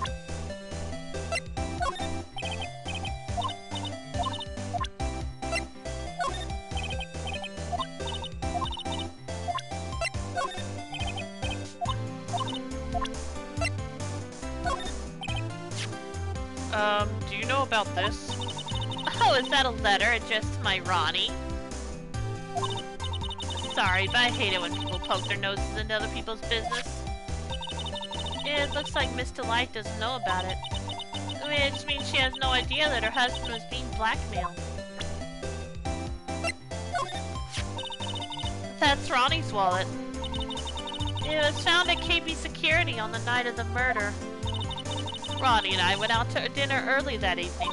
about this? Oh, is that a letter addressed to my Ronnie? Sorry, but I hate it when people poke their noses into other people's business. It looks like Miss Delight doesn't know about it. I mean, it just means she has no idea that her husband was being blackmailed. That's Ronnie's wallet. It was found at KB Security on the night of the murder. Ronnie and I went out to dinner early that evening.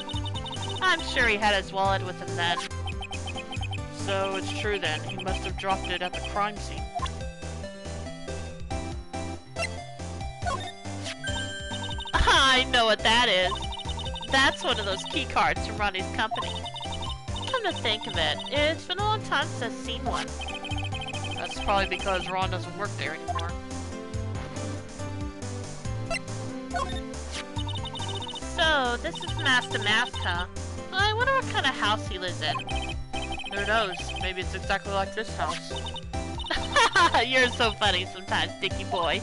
I'm sure he had his wallet with him then. So it's true then, he must have dropped it at the crime scene. I know what that is. That's one of those key cards from Ronnie's company. Come to think of it, it's been a long time since I've seen one. That's probably because Ron doesn't work there anymore. So, this is Master Mask, huh? I wonder what kind of house he lives in. Who knows? Maybe it's exactly like this house. You're so funny sometimes, Dicky boy.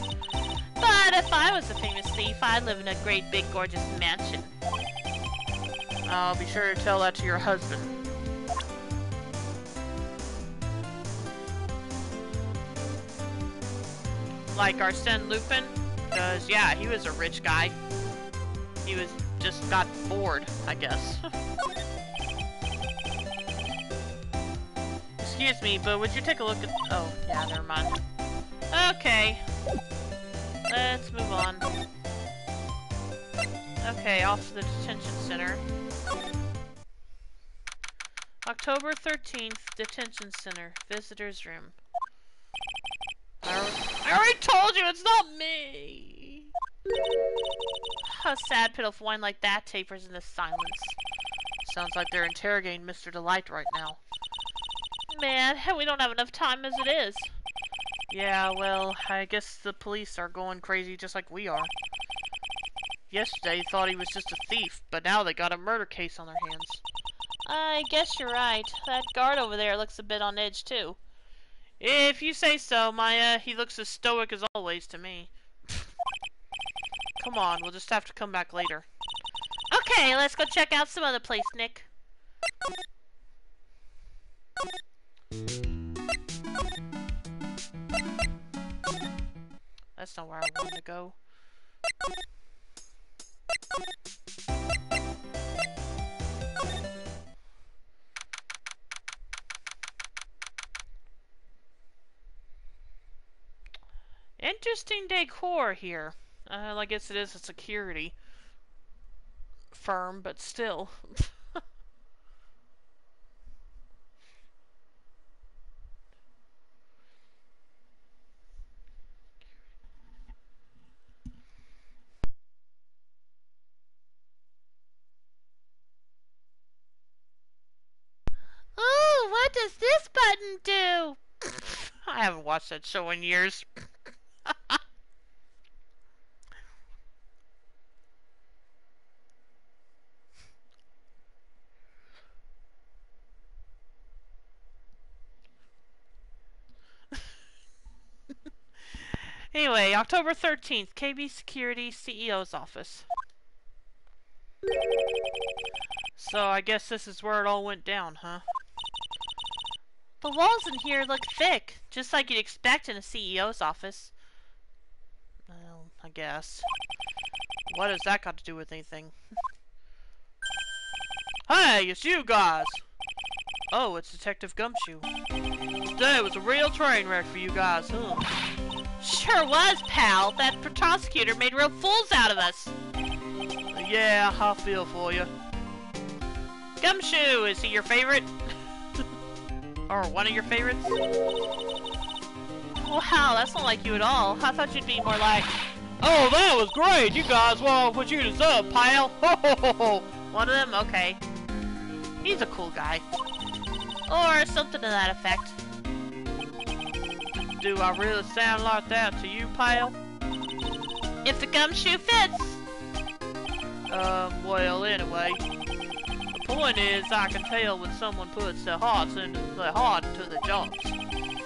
But if I was a famous thief, I'd live in a great big gorgeous mansion. I'll be sure to tell that to your husband. Like Arsène Lupin? Because, yeah, he was a rich guy. He was just got bored, I guess. Excuse me, but would you take a look at... Oh, yeah, never mind. Okay. Let's move on. Okay, off to the detention center. October 13th, detention center, visitor's room. I already told you it's not me! A sad, pitiful whine like that tapers into silence. Sounds like they're interrogating Mr. Delight right now. Man, we don't have enough time as it is. Yeah, well, I guess the police are going crazy just like we are. Yesterday they thought he was just a thief, but now they got a murder case on their hands. I guess you're right. That guard over there looks a bit on edge, too. If you say so, Maya. He looks as stoic as always to me. Come on, we'll just have to come back later. Okay, let's go check out some other place, Nick. That's not where I wanted to go. Interesting decor here. I guess it is a security firm, but still. Ooh, what does this button do? I haven't watched that show in years. Anyway, October 13th, KB Security CEO's office. So I guess this is where it all went down, huh? The walls in here look thick, just like you'd expect in a CEO's office. Well, I guess. What has that got to do with anything? Hey, it's you guys! Oh, it's Detective Gumshoe. Today was a real train wreck for you guys, huh? Sure was, pal. That prosecutor made real fools out of us. Yeah, I feel for you. Gumshoe, is he your favorite? Or one of your favorites? Wow, that's not like you at all. I thought you'd be more like... Oh, that was great! You guys, well, put you to sub, pal! Ho ho ho ho! One of them? Okay. He's a cool guy. Or something to that effect. Do I really sound like that to you, pal? If the gumshoe fits! Well, anyway. The point is, I can tell when someone puts their heart into the jobs.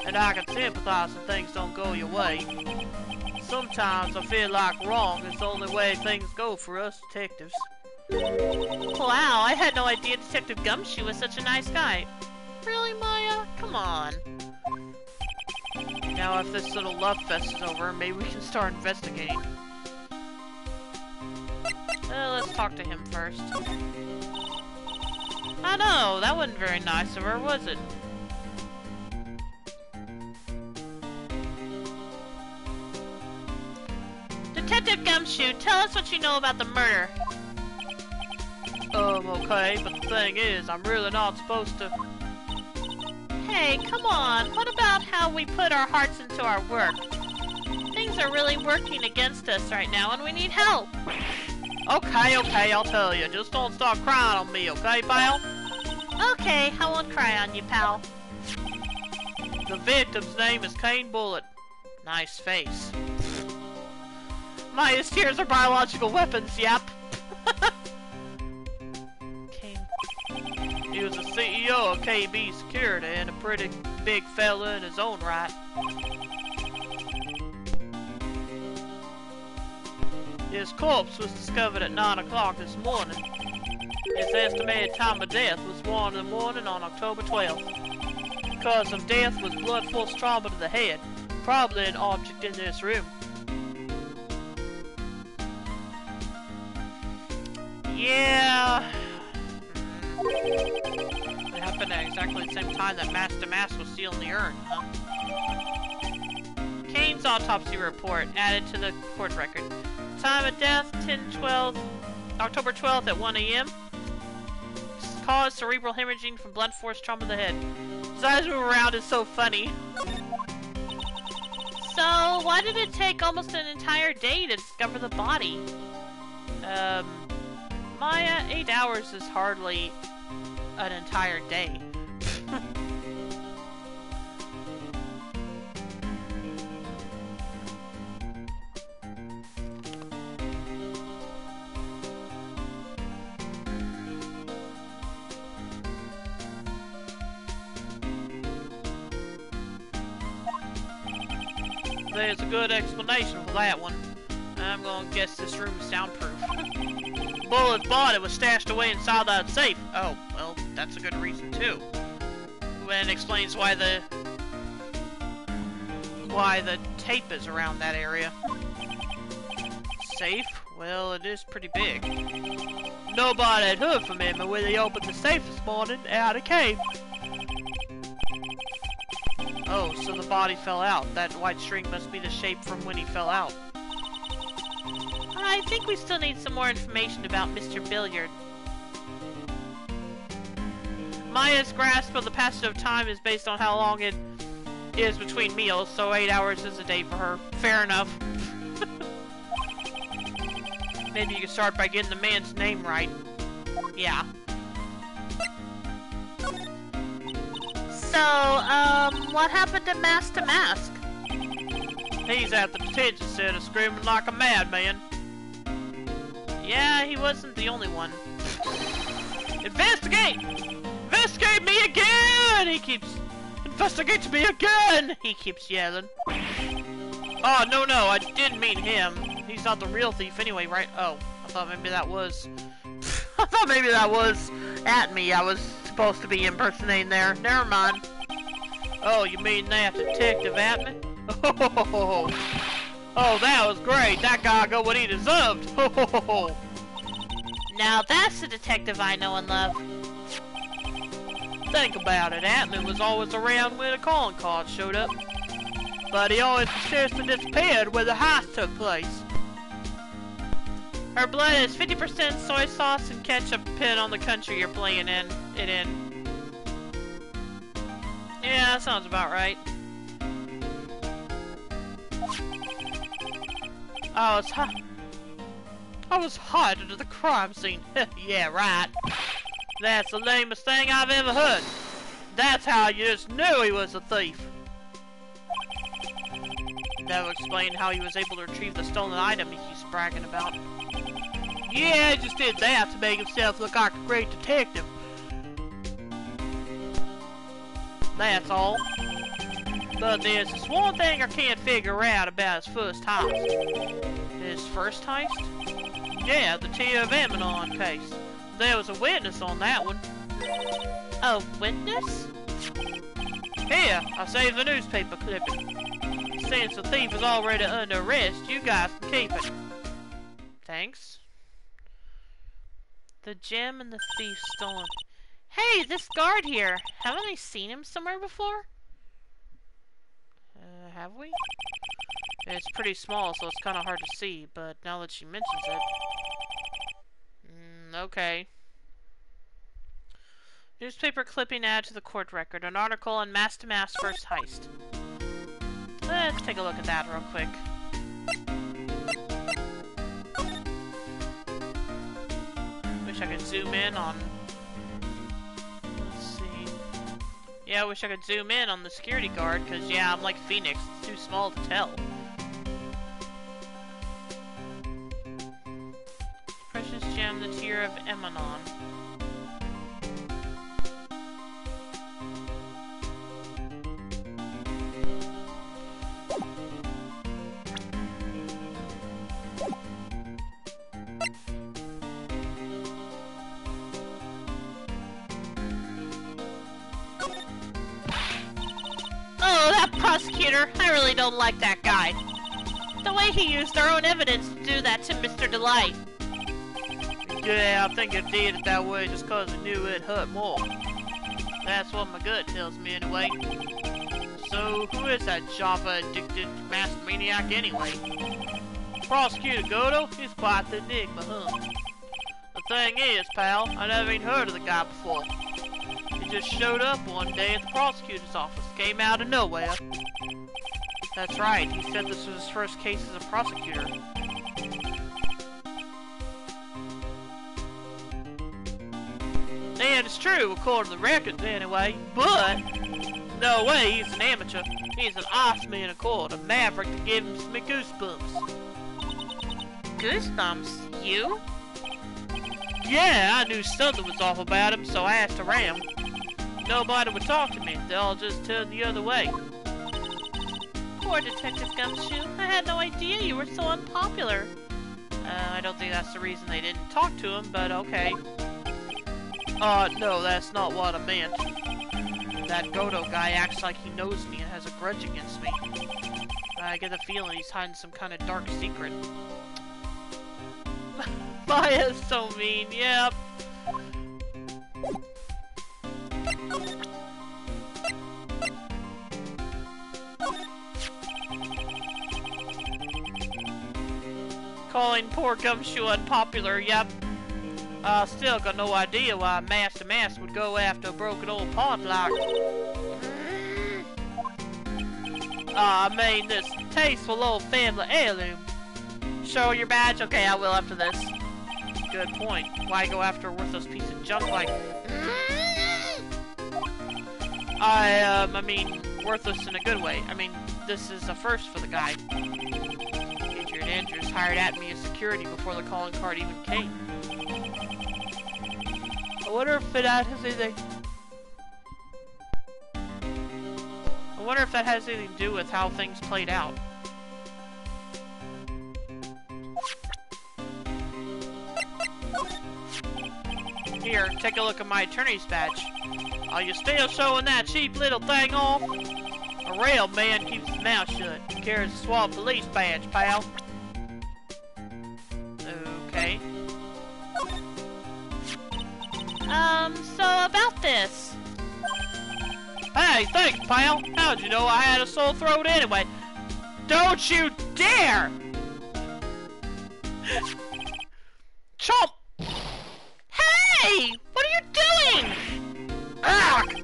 And I can sympathize when things don't go your way. Sometimes I feel like wrong is the only way things go for us detectives. Wow, I had no idea Detective Gumshoe was such a nice guy. Really, Maya? Come on. Now if this little love fest is over, maybe we can start investigating. Let's talk to him first. I know, that wasn't very nice of her, was it? Detective Gumshoe, tell us what you know about the murder. Okay, but the thing is, I'm really not supposed to... Hey, come on, what about how we put our hearts into our work? Things are really working against us right now, and we need help. Okay, I'll tell you. Just don't start crying on me, okay, pal? Okay, I won't cry on you, pal. The victim's name is Kane Bullet. Nice face. Maya's tears are biological weapons, yep. Kane. He was the CEO of KB Security and a pretty big fella in his own right. His corpse was discovered at 9 o'clock this morning. His estimated time of death was 1 in the morning on October 12th. Cause of death was blood force trauma to the head, probably an object in this room. Yeah. It happened at exactly the same time that Master Mask was stealing the urn, huh? Kane's autopsy report added to the court record. Time of death, October 12th at 1 AM. Cause cerebral hemorrhaging from blunt force trauma to the head. His eyes move around is so funny. So, why did it take almost an entire day to discover the body? Maya, 8 hours is hardly an entire day. There's a good explanation for that one. I'm gonna guess this room is soundproof. Bullet's body was stashed away inside that safe. Oh, well, that's a good reason too. And explains why the tape is around that area. Safe? Well, it is pretty big. Nobody had heard from him when they opened the safe this morning out of the cave. Oh, so the body fell out. That white string must be the shape from when he fell out. I think we still need some more information about Mr. Billiard. Maya's grasp of the passage of time is based on how long it is between meals, so 8 hours is a day for her. Fair enough. Maybe you could start by getting the man's name right. Yeah. So, what happened to Master Mask? He's at the detention center screaming like a madman. Yeah, he wasn't the only one. Investigate! Investigate me again! He keeps... Investigate me again! He keeps yelling. Oh, no, I didn't mean him. He's not the real thief anyway, right? Oh, I thought maybe that was... I thought maybe that was at me. I was supposed to be impersonating there. Never mind. Oh, you mean that detective at me? Oh, that was great. That guy got what he deserved. Now that's the detective I know and love. Think about it. Atman was always around when a calling card showed up. But he always mysteriously disappeared where the heist took place. Her blood is 50% soy sauce and ketchup depending on the country you're playing it in. Yeah, that sounds about right. I was hired to the crime scene. Yeah, right. That's the lamest thing I've ever heard. That's how you just knew he was a thief. That would explain how he was able to retrieve the stolen item he's bragging about. Yeah, he just did that to make himself look like a great detective. That's all. But there's this one thing I can't figure out about his first heist. His first heist? Yeah, the Tia of Ammonon case. There was a witness on that one. A witness? Here, I saved the newspaper clipping. Since the thief is already under arrest, you guys can keep it. Thanks. The gem and the thief stolen. Hey, this guard here. Haven't I seen him somewhere before? Have we? It's pretty small, so it's kind of hard to see, but now that she mentions it... okay. Newspaper clipping add to the court record. An article on mass-to-mass first heist. Let's take a look at that real quick. Wish I could zoom in on... Let's see... Yeah, I wish I could zoom in on the security guard, because, yeah, I'm like Phoenix. It's too small to tell. Precious gem, the Tear of Ammonon. Oh, that prosecutor! I really don't like that guy. The way he used our own evidence to do that to Mr. Delight. Yeah, I think it did it that way just cause he knew it hurt more. That's what my gut tells me anyway. So, who is that Java-addicted masked maniac anyway? Prosecutor Godo? He's quite the enigma, huh? The thing is, pal, I never even heard of the guy before. He just showed up one day at the prosecutor's office, came out of nowhere. That's right, he said this was his first case as a prosecutor. And it's true, according to the records anyway, but no way he's an amateur. He's an Iceman of court, a maverick to give him some goosebumps. Goosebumps? You? Yeah, I knew something was off about him, so I asked around. Nobody would talk to me, they all just turned the other way. Poor Detective Gumshoe. I had no idea you were so unpopular. I don't think that's the reason they didn't talk to him, but okay. No, that's not what I meant. That Godo guy acts like he knows me and has a grudge against me. I get the feeling he's hiding some kind of dark secret. Maya's so mean, yep. Calling poor Gumshoe unpopular, yep. Still got no idea why Master Mask would go after a broken old pawn lock. I mean, this tasteful old family heirloom. Show your badge? Okay, I will after this. Good point. Why go after a worthless piece of junk like... I mean, worthless in a good way. I mean, this is a first for the guy. Adrian Andrews hired at me as security before the calling card even came. I wonder if that has anything... I wonder if that has anything to do with how things played out. Here, take a look at my attorney's badge. Are you still showing that cheap little thing off? A real man keeps his mouth shut. Carries a swab police badge, pal. Okay. So about this. Hey, thanks, pal. How'd you know I had a sore throat anyway? Don't you dare! Chomp! Hey! What are you doing? Ark!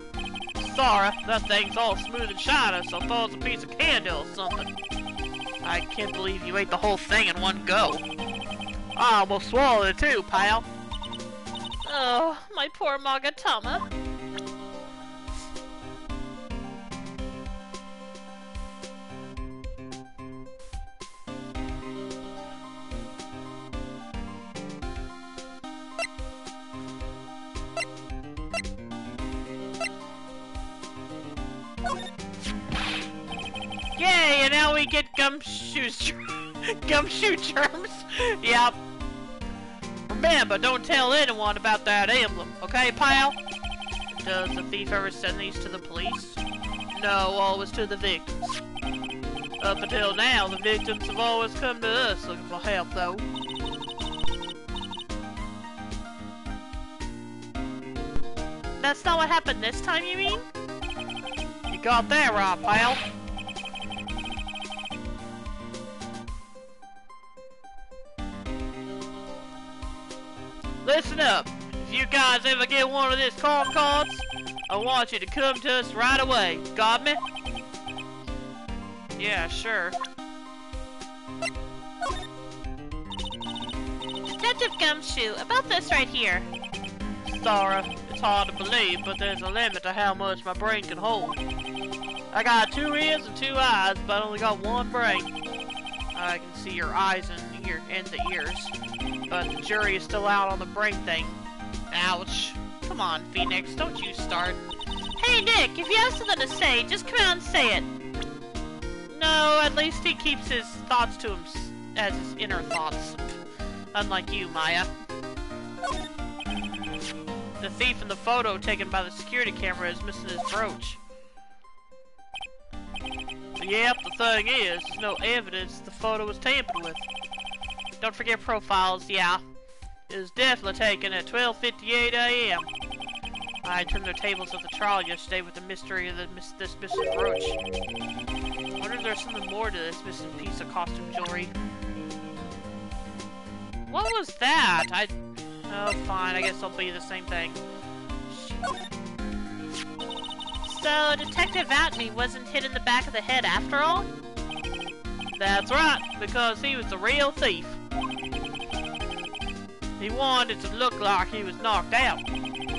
Sorry, that thing's all smooth and shiny, so I thought it was a piece of candy or something. I can't believe you ate the whole thing in one go. I almost swallowed it too, pal. Oh, my poor Magatama. Yay, and now we get gumshoe germs. Yep. remember, don't tell anyone about that emblem, okay, pal? Does the thief ever send these to the police? No, always to the victims. Up until now, the victims have always come to us looking for help, though. That's not what happened this time, you mean? You got that right, pal. Listen up. If you guys ever get one of these call cards, I want you to come to us right away. Got me? Yeah, sure. Detective Gumshoe, about this right here. Sorry, it's hard to believe, but there's a limit to how much my brain can hold. I got 2 ears and 2 eyes, but I only got 1 brain. I can see your eyes and the ears, but the jury is still out on the brain thing. Ouch. Come on, Phoenix, don't you start. Hey, Nick, if you have something to say, just come out and say it. No, at least he keeps his thoughts to him as his inner thoughts. Unlike you, Maya. The thief in the photo taken by the security camera is missing his brooch. Yep, the thing is, there's no evidence the photo was tampered with. Don't forget profiles, yeah. It was definitely taken at 12:58 a.m. I turned the tables of the trial yesterday with the mystery of this missing brooch. I wonder if there's something more to this missing piece of costume jewelry. What was that? Oh, fine, I guess it'll be the same thing. So, Detective Atney wasn't hit in the back of the head after all? That's right, because he was the real thief. He wanted it to look like he was knocked out,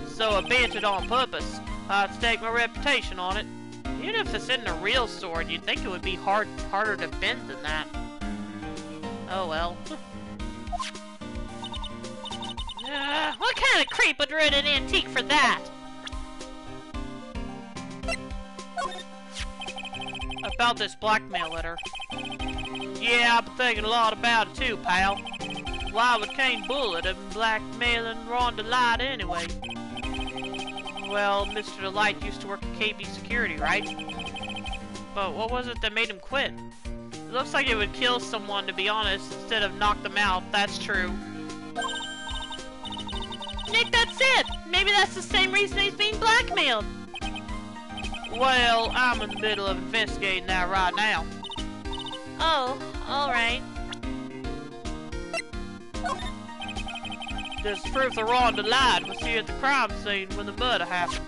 so I bent it on purpose. I'd stake my reputation on it. Even if this isn't a real sword, you'd think it would be harder to bend than that. Oh well. What kind of creep would rent an antique for that? About this blackmail letter. Yeah, I've been thinking a lot about it too, pal. Why would Kane Bullitt have been blackmailing Ron Delight anyway? Well, Mr. Delight used to work at KB Security, right? But what was it that made him quit? It looks like it would kill someone, to be honest, instead of knock them out, that's true. Nick, that's it! Maybe that's the same reason he's being blackmailed! Well, I'm in the middle of investigating that right now. Oh, alright. There's proof that Ron Delight was here at the crime scene when the murder happened.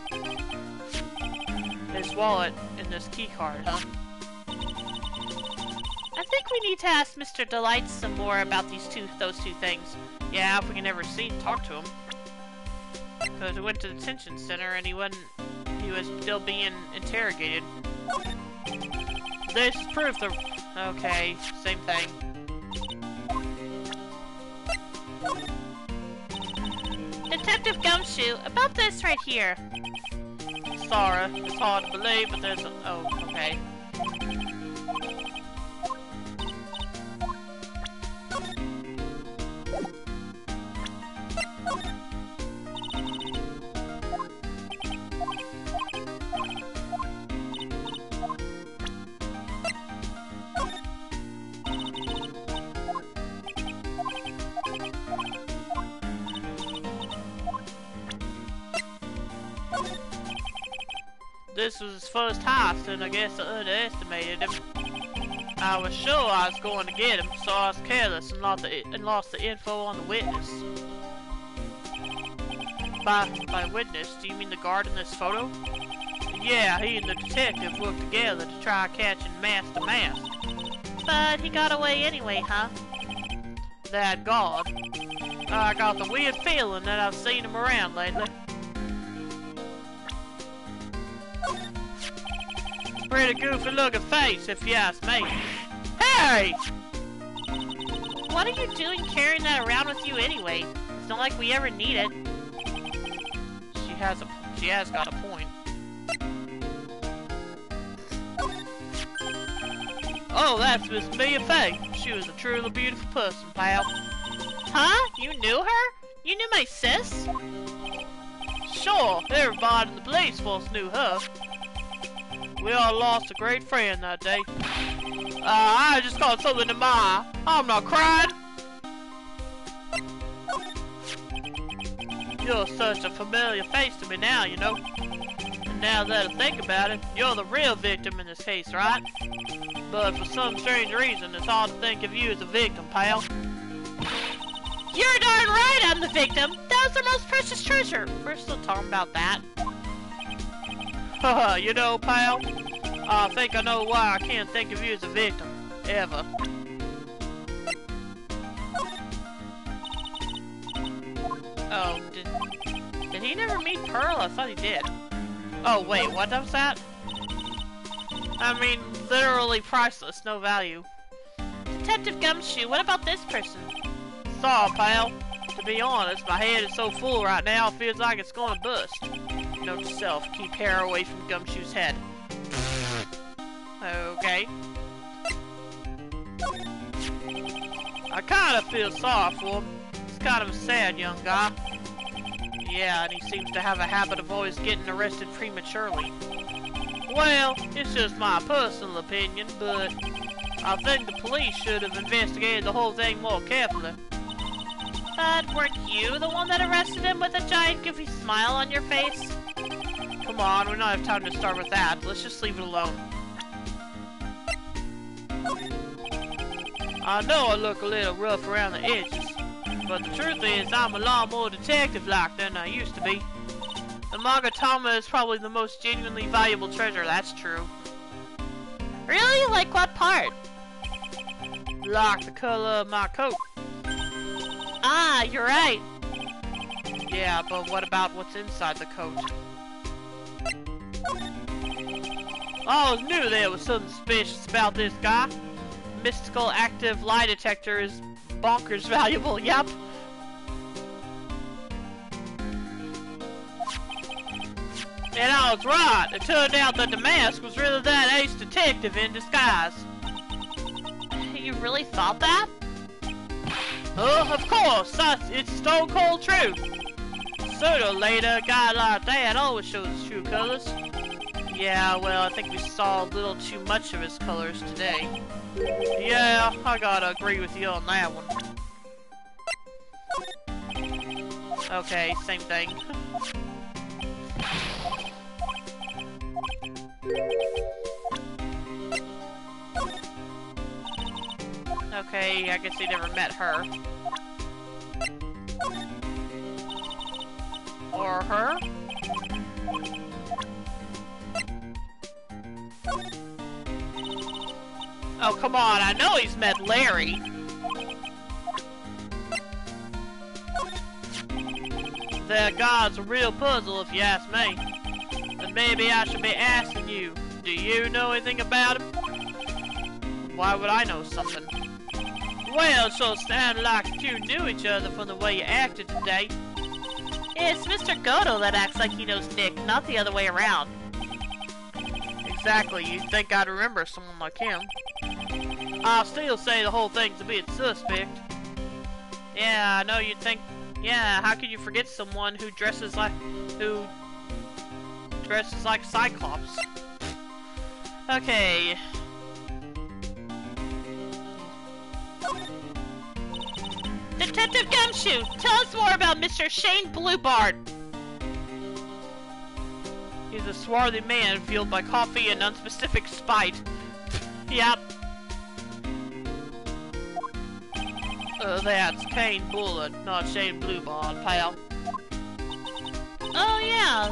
His wallet and this key card, huh? I think we need to ask Mr. Delight some more about those two things. Yeah, if we can ever talk to him. Because we went to the detention center and he was still being interrogated. This is proof that... Okay, same thing. Detective Gumshoe, about this right here. Sorry, it's hard to believe, but there's a... Oh, okay. This was his first heist, and I guess I underestimated him. I was sure I was going to get him, so I was careless and lost the info on the witness. By witness, do you mean the guard in this photo? Yeah, he and the detective worked together to try catching mask to mask. But he got away anyway, huh? That guard. I got the weird feeling that I've seen him around lately. Pretty goofy looking face, if you ask me. Hey! What are you doing carrying that around with you anyway? It's not like we ever need it. She has got a point. Oh, that's Miss Mia Fay. She was a truly beautiful person, pal. Huh? You knew her? You knew my sis? Sure, everybody in the police force knew her. We all lost a great friend that day. I just got something in my eye. I'm not crying. You're such a familiar face to me now, you know. And now that I think about it, you're the real victim in this case, right? But for some strange reason, it's hard to think of you as a victim, pal. You're darn right I'm the victim. That was our most precious treasure. We're still talking about that. Haha, you know, pal, I think I know why I can't think of you as a victim. Ever. Oh, did he never meet Pearl? I thought he did. Oh, wait, what was that? I mean, literally priceless, no value. Detective Gumshoe, what about this person? Sorry, pal. To be honest, my head is so full right now, it feels like it's gonna bust. Note to self, keep hair away from Gumshoe's head. Okay. I kinda feel sorry for him. He's kind of a sad young guy. Yeah, and he seems to have a habit of always getting arrested prematurely. Well, it's just my personal opinion, but I think the police should have investigated the whole thing more carefully. But weren't you the one that arrested him with a giant goofy smile on your face? Come on, we don't have time to start with that. Let's just leave it alone. I know I look a little rough around the edges, but the truth is I'm a lot more detective-like than I used to be. The Magatama is probably the most genuinely valuable treasure, that's true. Really? Like what part? Like the color of my coat. Ah, you're right. Yeah, but what about what's inside the coat? I always knew there was something suspicious about this guy. Mystical active lie detector is bonkers valuable, yep. And I was right. It turned out that the mask was really that ace detective in disguise. You really thought that? Oh, of course. It's stone cold truth. Sooner or later, a guy like that always shows his true colors. Yeah, well, I think we saw a little too much of his colors today. Yeah, I gotta agree with you on that one. Okay, same thing. Okay, I guess he never met her. Or her? Oh, come on, I know he's met Larry. That guy's a real puzzle, if you ask me. And maybe I should be asking you, do you know anything about him? Why would I know something? Well, so it sounded like you knew each other from the way you acted today. It's Mr. Goto that acts like he knows Nick, not the other way around. Exactly, you'd think I'd remember someone like him. I'll still say the whole thing's a bit suspect. Yeah, I know you'd think... Yeah, how could you forget someone who dresses like Cyclops? Okay. Detective Gumshoe, tell us more about Mr. Shane Bluebard. He's a swarthy man fueled by coffee and unspecific spite. Yep. That's Kane Bullard, not Shane Bluebard, pal. Oh yeah,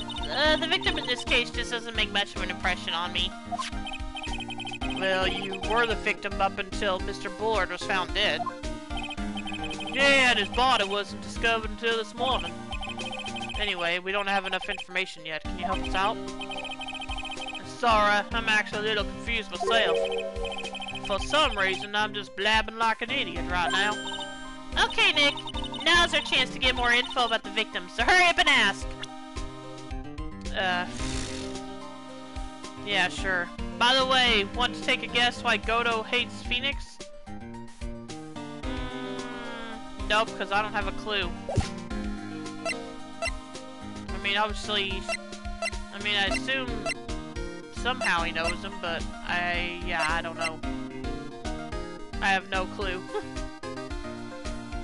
the victim in this case just doesn't make much of an impression on me. Well, you were the victim up until Mr. Bullard was found dead. Yeah, and his body wasn't discovered until this morning. Anyway, we don't have enough information yet. Can you help us out? Sorry, I'm actually a little confused myself. For some reason, I'm just blabbing like an idiot right now. Okay, Nick. Now's our chance to get more info about the victim, so hurry up and ask. Yeah, sure. By the way, want to take a guess why Goto hates Phoenix? Nope, because I don't have a clue. mean, obviously, I assume somehow he knows him, but I don't know. I have no clue.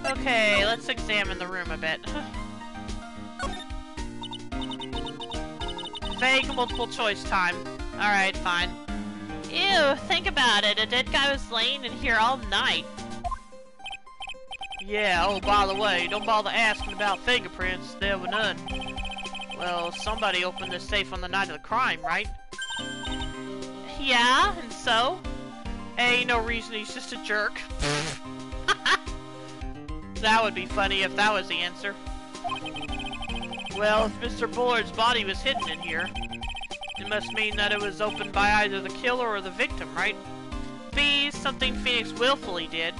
Okay, let's examine the room a bit. Vague multiple choice time. Alright, fine. Ew, think about it. A dead guy was laying in here all night. Yeah, oh, by the way, don't bother asking about fingerprints. There were none. Well, somebody opened this safe on the night of the crime, right? Yeah, and so? Ain't no reason, he's just a jerk. That would be funny if that was the answer. Well, if Mr. Bullard's body was hidden in here, it must mean that it was opened by either the killer or the victim, right? B, something Phoenix willfully did.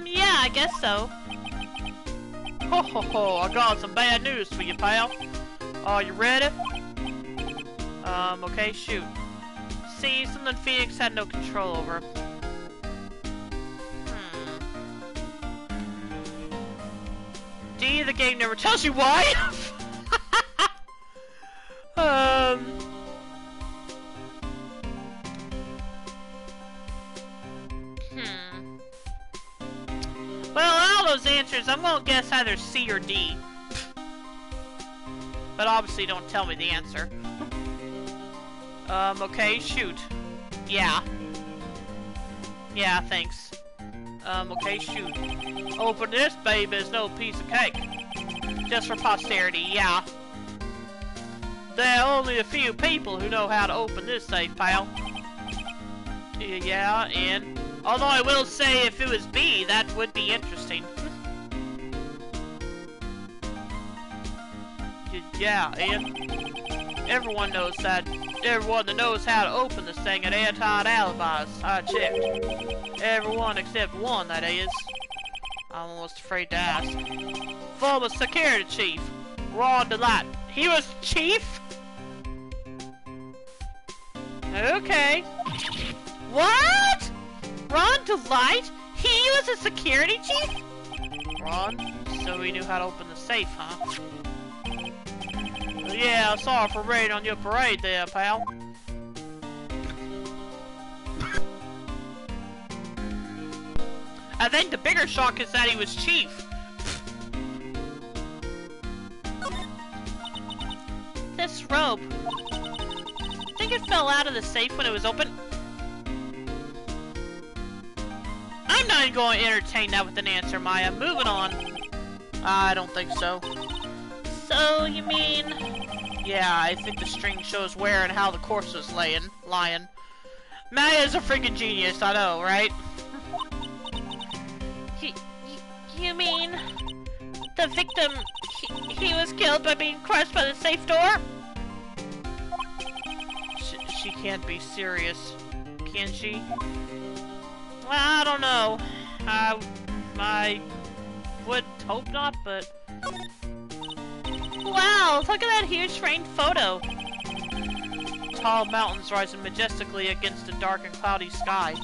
Yeah, I guess so. Ho ho ho, I got some bad news for you, pal. Are you ready? Okay, shoot. See, something Phoenix had no control over. D, the game never tells you why! Well, all those answers, I'm gonna guess either C or D. But obviously don't tell me the answer. Okay, shoot. Yeah. Yeah, thanks. Okay, shoot. Open this, baby, it's no piece of cake. Just for posterity, yeah. There are only a few people who know how to open this safe, pal. Yeah, and... although I will say, if it was B, that would be interesting. Yeah, and... everyone knows that... everyone that knows how to open this thing had airtight alibis. I checked. Everyone except one, that is. I'm almost afraid to ask. Former security chief, Ron DeLight. He was chief? Okay. What? Ron DeLight? He was a security chief? Ron, so he knew how to open the safe, huh? Yeah, sorry for raiding on your parade there, pal. I think the bigger shock is that he was chief. This rope. Think it fell out of the safe when it was open? I'm not even going to entertain that with an answer, Maya. Moving on. I don't think so. So, you mean... yeah, I think the string shows where and how the corpse was lying. Maya's a freaking genius, I know, right? You mean... the victim... he was killed by being crushed by the safe door? She can't be serious. Can she? Well, I don't know. I would hope not, but... wow, look at that huge framed photo. Tall mountains rising majestically against a dark and cloudy sky.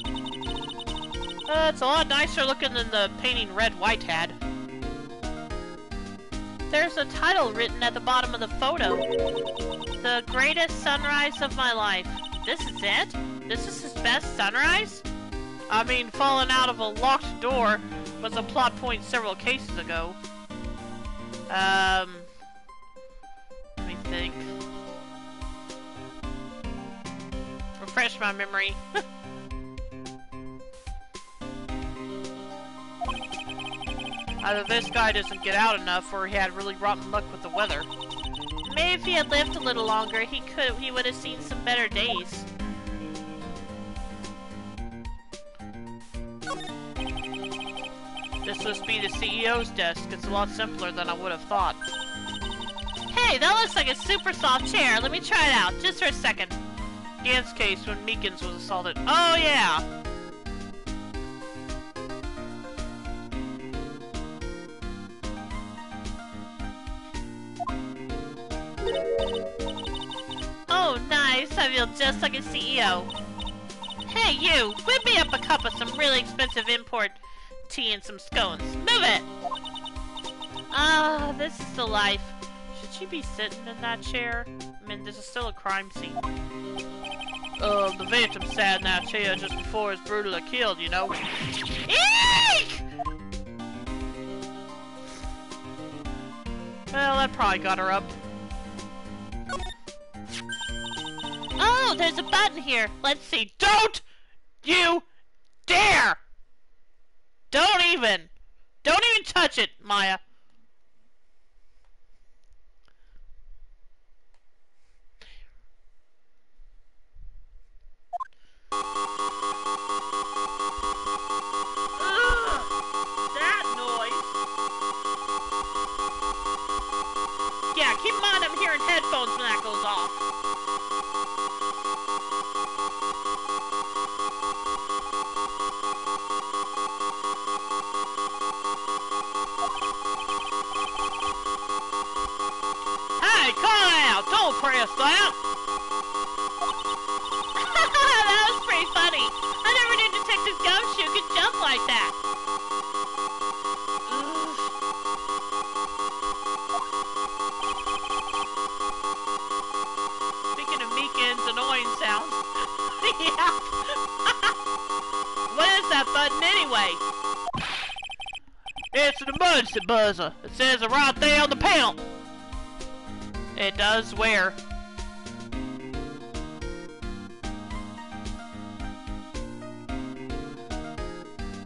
It's a lot nicer looking than the painting Red White had. There's a title written at the bottom of the photo. The greatest sunrise of my life. This is it? This is his best sunrise? I mean, falling out of a locked door was a plot point several cases ago. Let me think. Refresh my memory. Either this guy doesn't get out enough, or he had really rotten luck with the weather. Maybe if he had lived a little longer, he would have seen some better days. This must be the CEO's desk. It's a lot simpler than I would have thought. Hey, that looks like a super soft chair. Let me try it out, just for a second. Gant's case when Meekins was assaulted. Oh, yeah! Oh, nice. I feel just like a CEO. Hey, you! Whip me up a cup of some really expensive import tea and some scones. Move it! Ah, this is the life. Should she be sitting in that chair? I mean, this is still a crime scene. The victim sat in that chair just before his brutally killed, you know. Eek! Well, that probably got her up. Oh, there's a button here. Let's see. Don't you dare! Don't even touch it, Maya. That noise. Yeah, keep in mind I'm hearing headphones when that goes off. Hey, call out! Don't press that! That was pretty funny. I never knew Detective Gumshoe could jump like that. Speaking of Meekin's annoying sounds. Yeah. What is that button anyway? It's an emergency buzzer. It says it right there on the panel. It does where?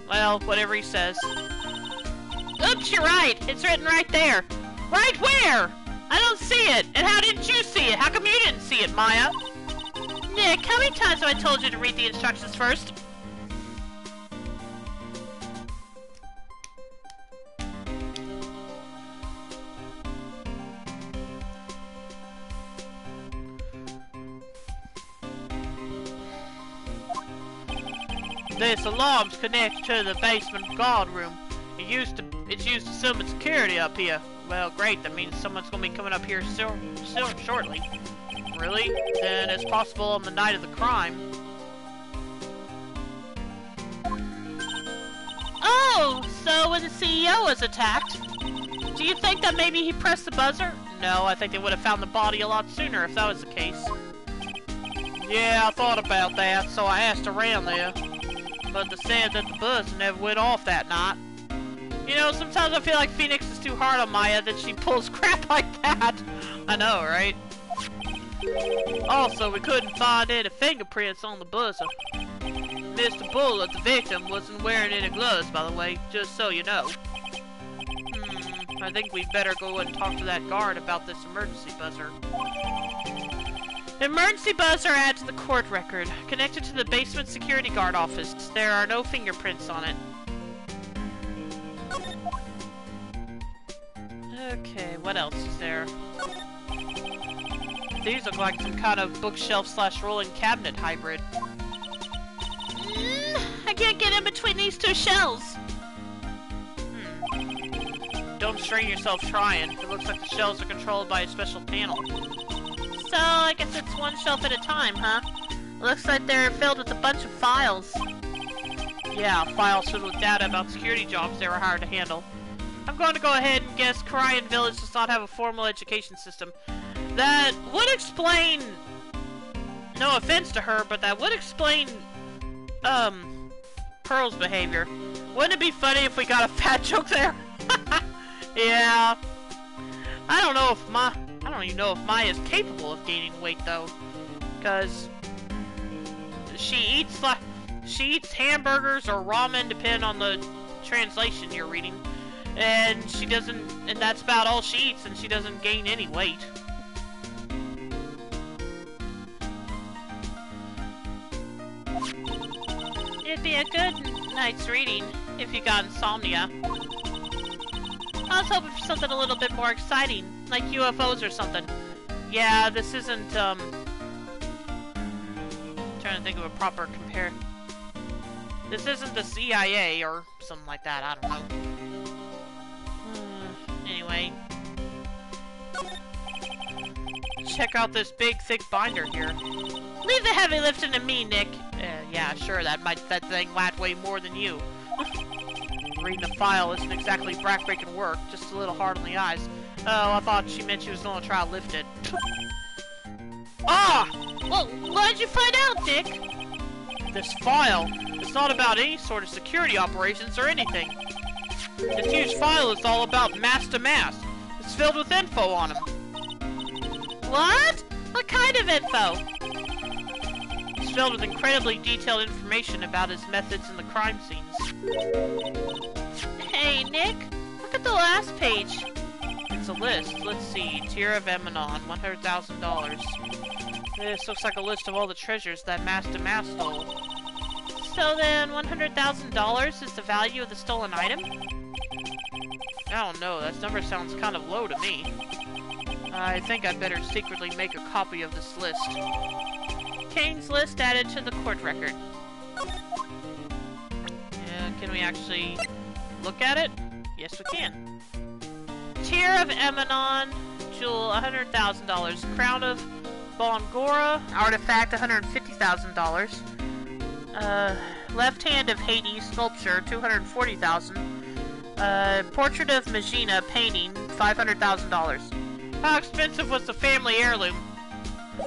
Well, whatever he says. Oops, you're right. It's written right there. Right where? I don't see it. And how didn't you see it? How come you didn't see it, Maya? Nick, how many times have I told you to read the instructions first? This alarm's connected to the basement guard room. It's used to summon security up here. Well, great. That means someone's gonna be coming up here shortly. Really? Then it's possible on the night of the crime. Oh, so when the CEO was attacked, do you think that maybe he pressed the buzzer? No, I think they would have found the body a lot sooner if that was the case. Yeah, I thought about that, so I asked around there. But they said that the buzzer never went off that night. You know, sometimes I feel like Phoenix is too hard on Maya that she pulls crap like that. I know, right? Also, we couldn't find any fingerprints on the buzzer. Mr. Bullet, the victim, wasn't wearing any gloves, by the way, just so you know. I think we'd better go and talk to that guard about this emergency buzzer. Emergency buzzer added to the court record. Connected to the basement security guard office. There are no fingerprints on it. Okay, what else is there? These look like some kind of bookshelf/rolling cabinet hybrid. I can't get in between these two shelves. Don't strain yourself trying. It looks like the shelves are controlled by a special panel. So, I guess it's one shelf at a time, huh? Looks like they're filled with a bunch of files. Yeah, files filled with data about security jobs they were hired to handle. I'm going to go ahead and guess Karayan Village does not have a formal education system. That would explain... No offense to her, but that would explain... Pearl's behavior. Wouldn't it be funny if we got a fat joke there? Yeah. I don't even know if Maya's capable of gaining weight though, because she eats hamburgers or ramen, depending on the translation you're reading, and that's about all she eats, and she doesn't gain any weight. It'd be a good night's reading if you got insomnia. I was hoping for something a little bit more exciting, like UFOs or something. Yeah, this isn't, trying to think of a proper compare. This isn't the CIA or something like that, I don't know. Anyway. Check out this big, thick binder here. Leave the heavy lifting to me, Nick. Yeah, sure, that thing might weigh more than you. Reading a file isn't exactly backbreaking work, just a little hard on the eyes. Oh, I thought she meant she was gonna try to lift it. Ah! Well, what'd you find out, Dick? This file, it's not about any sort of security operations or anything. This huge file is all about mass to mass. It's filled with info on him. What? What kind of info? It's filled with incredibly detailed information about his methods in the crime scenes. Hey, Nick, look at the last page. It's a list. Let's see. Tier of Emanon, $100,000. This looks like a list of all the treasures that Mass to Mass stole. So then, $100,000 is the value of the stolen item? I don't know. That number sounds kind of low to me. I think I'd better secretly make a copy of this list. Kane's list added to the court record. Can we actually look at it? Yes, we can. Tier of Emanon, jewel, $100,000. Crown of Bongora, Artifact, $150,000. left hand of Hades, sculpture, $240,000. Portrait of Magina, painting, $500,000. How expensive was the family heirloom?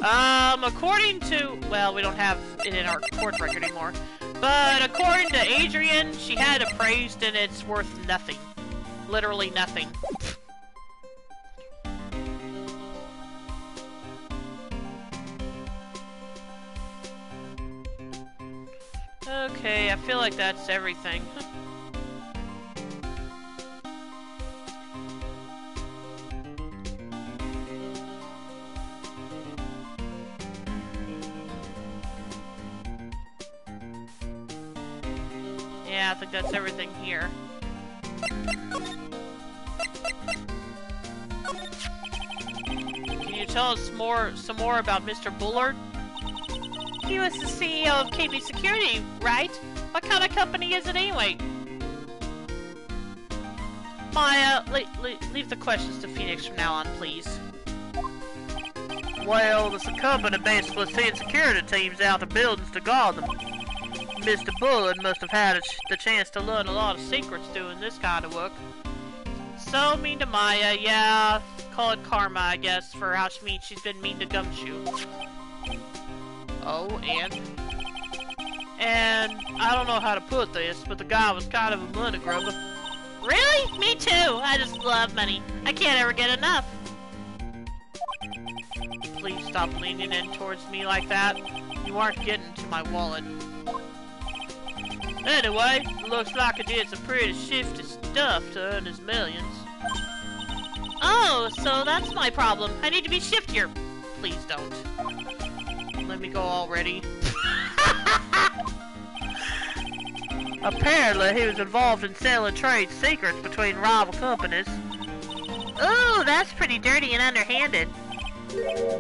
According to... Well, we don't have it in our court record anymore. But according to Adrian, she had it appraised and it's worth nothing. Literally nothing. Okay, I feel like that's everything. Yeah, I think that's everything here. Can you tell us some more about Mr. Bullard? He was the CEO of KB Security, right? What kind of company is it anyway? Maya, leave the questions to Phoenix from now on, please. Well, it's a company basically sends security teams out to buildings to guard them. Mr. Bullard must have had the chance to learn a lot of secrets doing this kind of work. So mean to Maya, yeah, call it karma, I guess, for how she's been mean to Gumshoe. Oh, and I don't know how to put this, but the guy was kind of a money grubber. Really? Me too! I just love money. I can't ever get enough. Please stop leaning in towards me like that. You aren't getting to my wallet. Anyway, looks like he did some pretty shifty stuff to earn his millions. Oh, so that's my problem. I need to be shiftier. Please don't. Let me go already. Apparently, he was involved in selling trade secrets between rival companies. Ooh, that's pretty dirty and underhanded.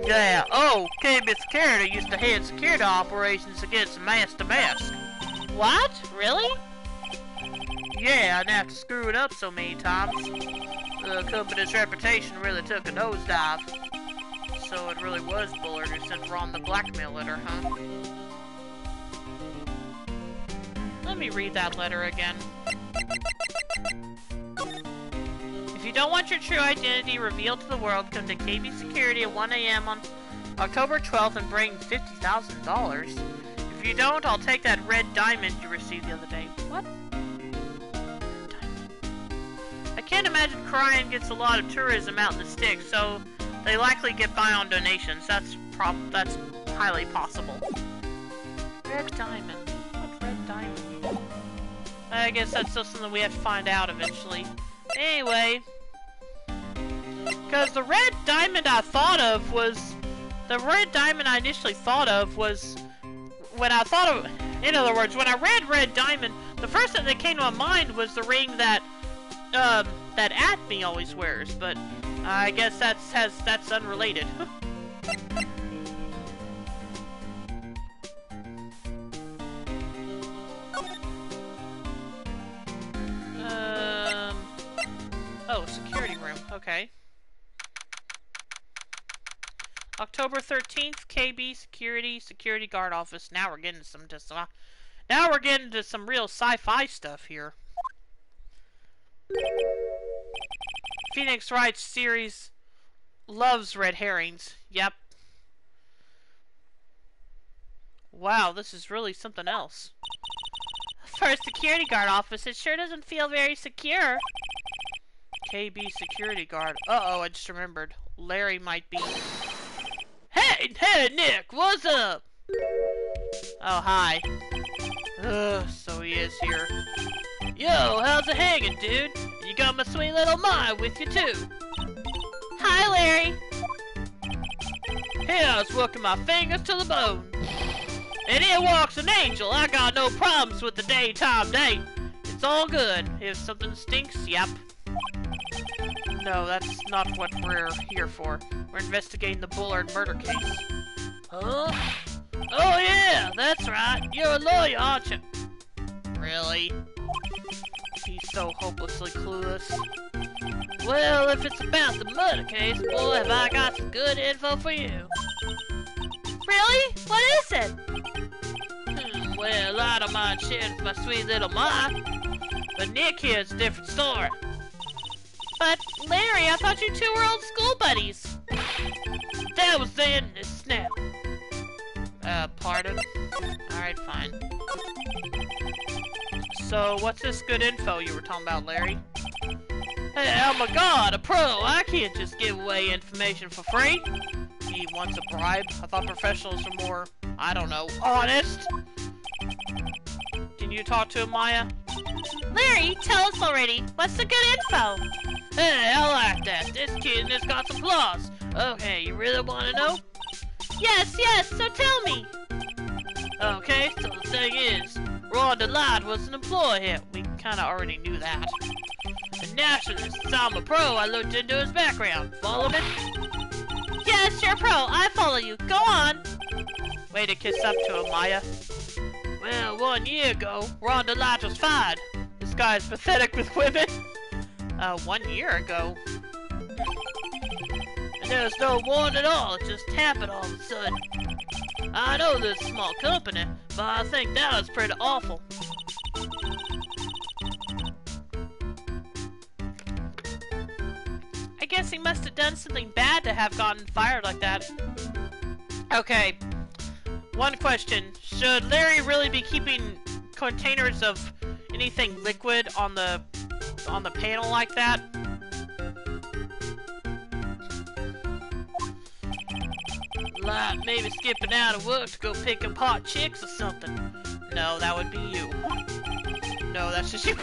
Yeah, oh, KB Security used to head security operations against Mass to Mask. What? Really? Yeah, and after screwing up so many times, the company's reputation really took a nosedive. So it really was Bullard who sent Ron the blackmail letter, huh? Let me read that letter again. If you don't want your true identity revealed to the world, come to KB Security at 1 a.m. on October 12th and bring $50,000. If you don't, I'll take that red diamond you received the other day. What? Red diamond. I can't imagine Cryan gets a lot of tourism out in the sticks, so they likely get by on donations. That's highly possible. Red diamond. What red diamond? I guess that's still something we have to find out eventually. Anyway, because the red diamond I thought of was the red diamond I initially thought of was when I thought of. In other words, when I read red diamond, the first thing that came to my mind was the ring that that Acme always wears. But I guess that's unrelated. Oh, security room. Okay. October 13th, KB Security Guard Office. Now we're getting to some real sci-fi stuff here. Phoenix Wright series loves red herrings. Yep. Wow, this is really something else. For a security guard office, it sure doesn't feel very secure. KB security guard. Uh-oh, I just remembered. Larry might be... Hey, Nick, what's up? Oh, hi. Ugh, so he is here. Yo, how's it hanging, dude? You got my sweet little Maya with you, too. Hi, Larry. Here, I was working my fingers to the bone. And here walks an angel. I got no problems with the daytime date. It's all good. If something stinks, yep. No, that's not what we're here for. We're investigating the Bullard murder case. Huh? Oh yeah, that's right. You're a lawyer, aren't you? Really? He's so hopelessly clueless. Well, if it's about the murder case, boy, have I got some good info for you. Really? What is it? Well, I don't mind sharing with my sweet little Ma. But Nick here's a different story. But, Larry, I thought you two were old school buddies. That was then, it snapped. Pardon? Alright, fine. So, what's this good info you were talking about, Larry? Hey, oh my god, a pro! I can't just give away information for free! He wants a bribe? I thought professionals are more, I don't know, honest! Can you talk to him, Maya? Larry, tell us already. What's the good info? Hey, I like that. This kid has got some claws. Okay, you really want to know? Yes, so tell me. Okay, so the thing is, Ron Delight was an employee here. We kinda already knew that. And naturally, since I'm a pro, I looked into his background. Follow me? Yes, you're a pro. I follow you. Go on. Way to kiss up to him, Maya. Well, 1 year ago, Ron Delight was fired. This guy's pathetic with women. 1 year ago. And there was no warning at all. It just happened all of a sudden. I know this is a small company, but I think that was pretty awful. I guess he must have done something bad to have gotten fired like that. Okay. One question. Should Larry really be keeping containers of anything liquid on the panel like that? Like maybe skipping out of work to go pick up hot chicks or something. No, that would be you. No, that's just you.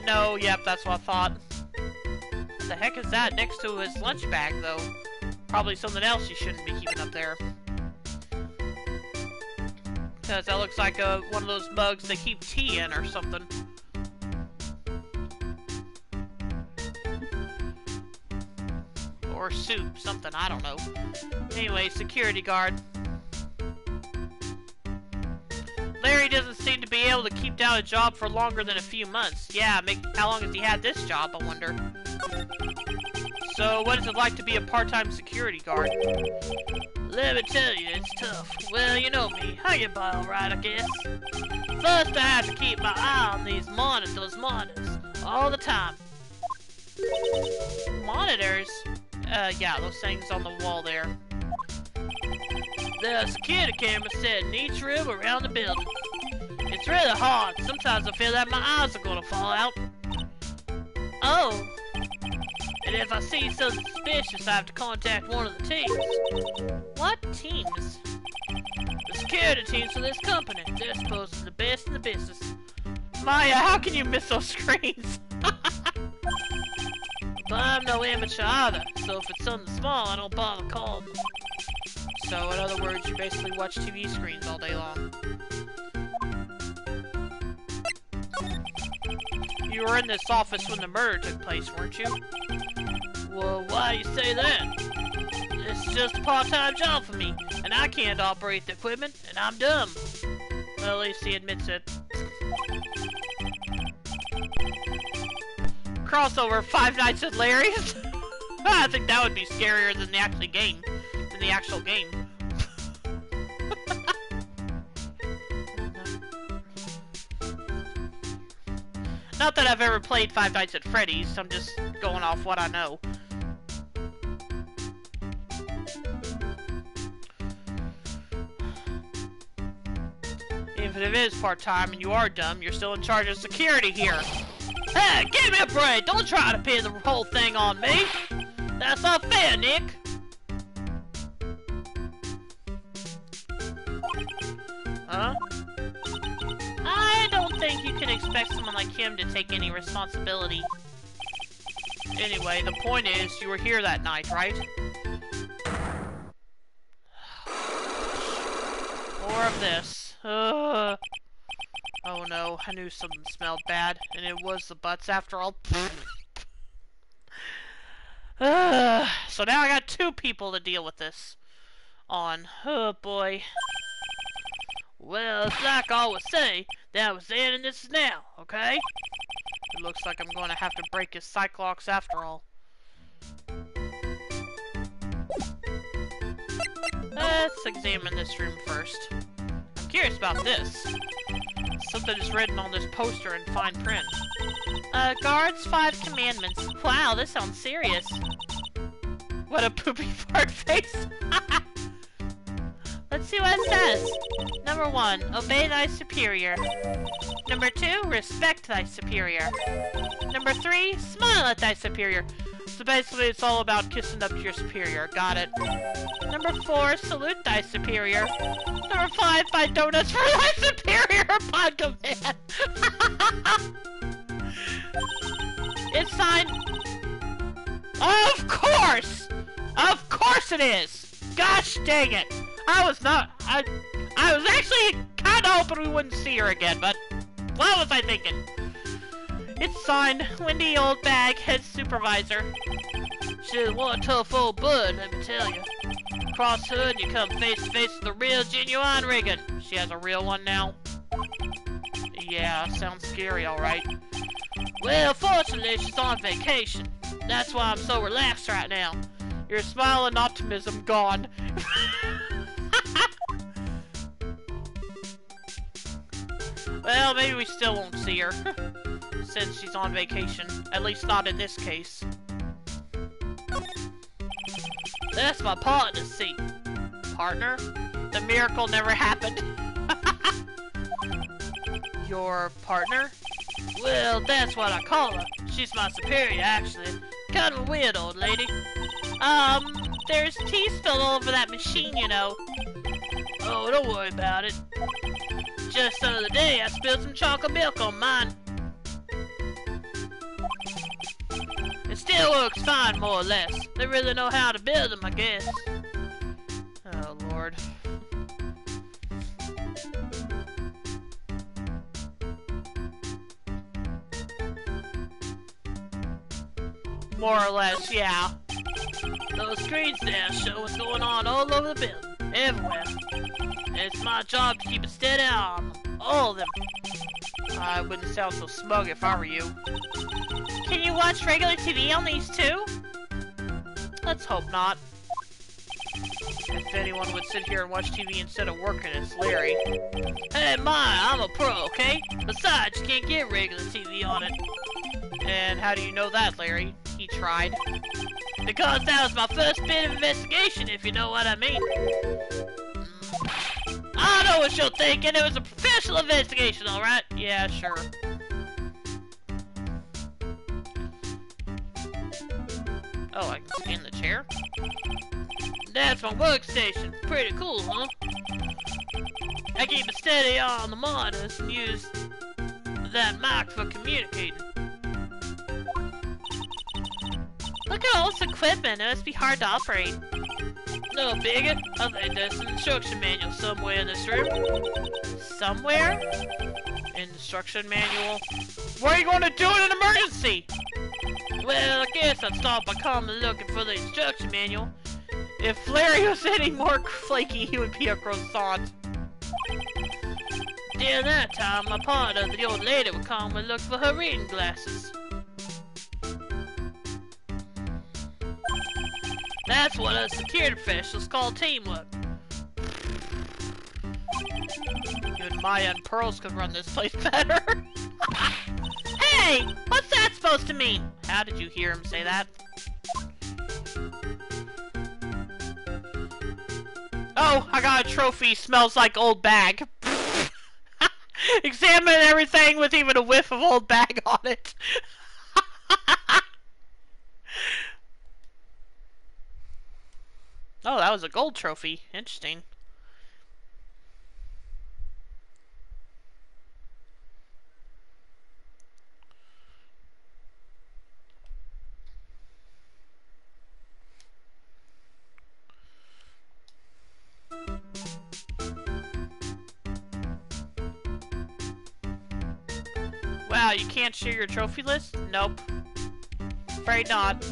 No, yep, that's what I thought. What the heck is that next to his lunch bag, though? Probably something else you shouldn't be keeping up there. Because that looks like one of those mugs they keep tea in or something. Or soup, something, I don't know. Anyway, security guard. Larry doesn't seem to be able to keep down a job for longer than a few months. Yeah, how long has he had this job, I wonder? So, what is it like to be a part-time security guard? Let me tell you, it's tough. Well, you know me. I get by alright, I guess. First, I have to keep my eye on these monitors, all the time. Monitors? Yeah, those things on the wall there. There's security cameras set in each room around the building. It's really hard. Sometimes I feel like my eyes are gonna fall out. Oh. And if I see something suspicious, I have to contact one of the teams. What teams? The security teams for this company. They're supposed to be the best in the business. Maya, how can you miss those screens? But I'm no amateur either, so if it's something small, I don't bother calling them. So, in other words, you basically watch TV screens all day long. You were in this office when the murder took place, weren't you? Well, why do you say that? It's just a part-time job for me, and I can't operate the equipment, and I'm dumb. Well, at least he admits it. Crossover, Five Nights at Larry's? I think that would be scarier than the actual game. Not that I've ever played Five Nights at Freddy's, I'm just going off what I know. Even if it is part-time and you are dumb, you're still in charge of security here. Hey, give me a break! Don't try to pin the whole thing on me! That's not fair, Nick! Huh? I don't think you can expect someone like him to take any responsibility. Anyway, the point is, you were here that night, right? More of this. Oh no, I knew something smelled bad, and it was the butts after all. So now I got 2 people to deal with this on. Oh boy. Well, it's like I always say, that was then and this is now, okay? It looks like I'm going to have to break his Cyclops after all. Let's examine this room first. I'm curious about this. Something is written on this poster in fine print. Guards 5 commandments. Wow, this sounds serious. What a poopy fart face. Let's see what it says. Number 1, obey thy superior. Number 2, respect thy superior. Number 3, smile at thy superior. So basically it's all about kissing up to your superior. Got it. Number 4, salute thy superior. Number 5, buy donuts for thy superior upon command. It's signed. Of course! Of course it is! Gosh dang it! I was actually kinda hoping we wouldn't see her again, but what was I thinking? It's signed, Wendy Old Bag, head supervisor. She's one tough old bud, let me tell you. Cross hood, you come face to face with the real genuine Regan. She has a real one now. Yeah, sounds scary, alright. Well, fortunately, she's on vacation. That's why I'm so relaxed right now. Your smile and optimism gone. Well, maybe we still won't see her. Since she's on vacation. At least not in this case. That's my partner's seat. Partner? The miracle never happened. Your partner? Well, that's what I call her. She's my superior, actually. Kind of a weird old lady. There's tea spilled all over that machine, you know. Oh, don't worry about it. Just the other day, I spilled some chocolate milk on mine. It still works fine, more or less. They really know how to build them, I guess. Oh, Lord. More or less, yeah. Those screens there show what's going on all over the building, everywhere. And it's my job to keep a steady eye on them, all of them. I wouldn't sound so smug if I were you. Can you watch regular TV on these too? Let's hope not. If anyone would sit here and watch TV instead of working, it's Larry. Hey, I'm a pro, okay? Besides, you can't get regular TV on it. And how do you know that, Larry? He tried. Because that was my first bit of investigation, if you know what I mean. I know what you're thinking. It was a professional investigation, alright? Yeah, sure. Oh, I can scan the chair? That's my workstation. Pretty cool, huh? I keep a steady eye on the monitors and use that mic for communicating. Look at all this equipment. It must be hard to operate. No bigot. I think there's an instruction manual somewhere in this room. Somewhere? Instruction manual? What are you going to do in an emergency? Well, I guess I'd start by coming looking for the instruction manual. If Larry was any more flaky, he would be a croissant. During that time, my partner, the old lady, would come and look for her reading glasses. That's what us security professionals call teamwork. You and Maya and Pearls could run this place better. Hey, what's that supposed to mean? How did you hear him say that? Oh, I got a trophy. Smells like old bag. Examine everything with even a whiff of old bag on it. Oh, that was a gold trophy. Interesting. Wow, you can't share your trophy list? Nope. Afraid not.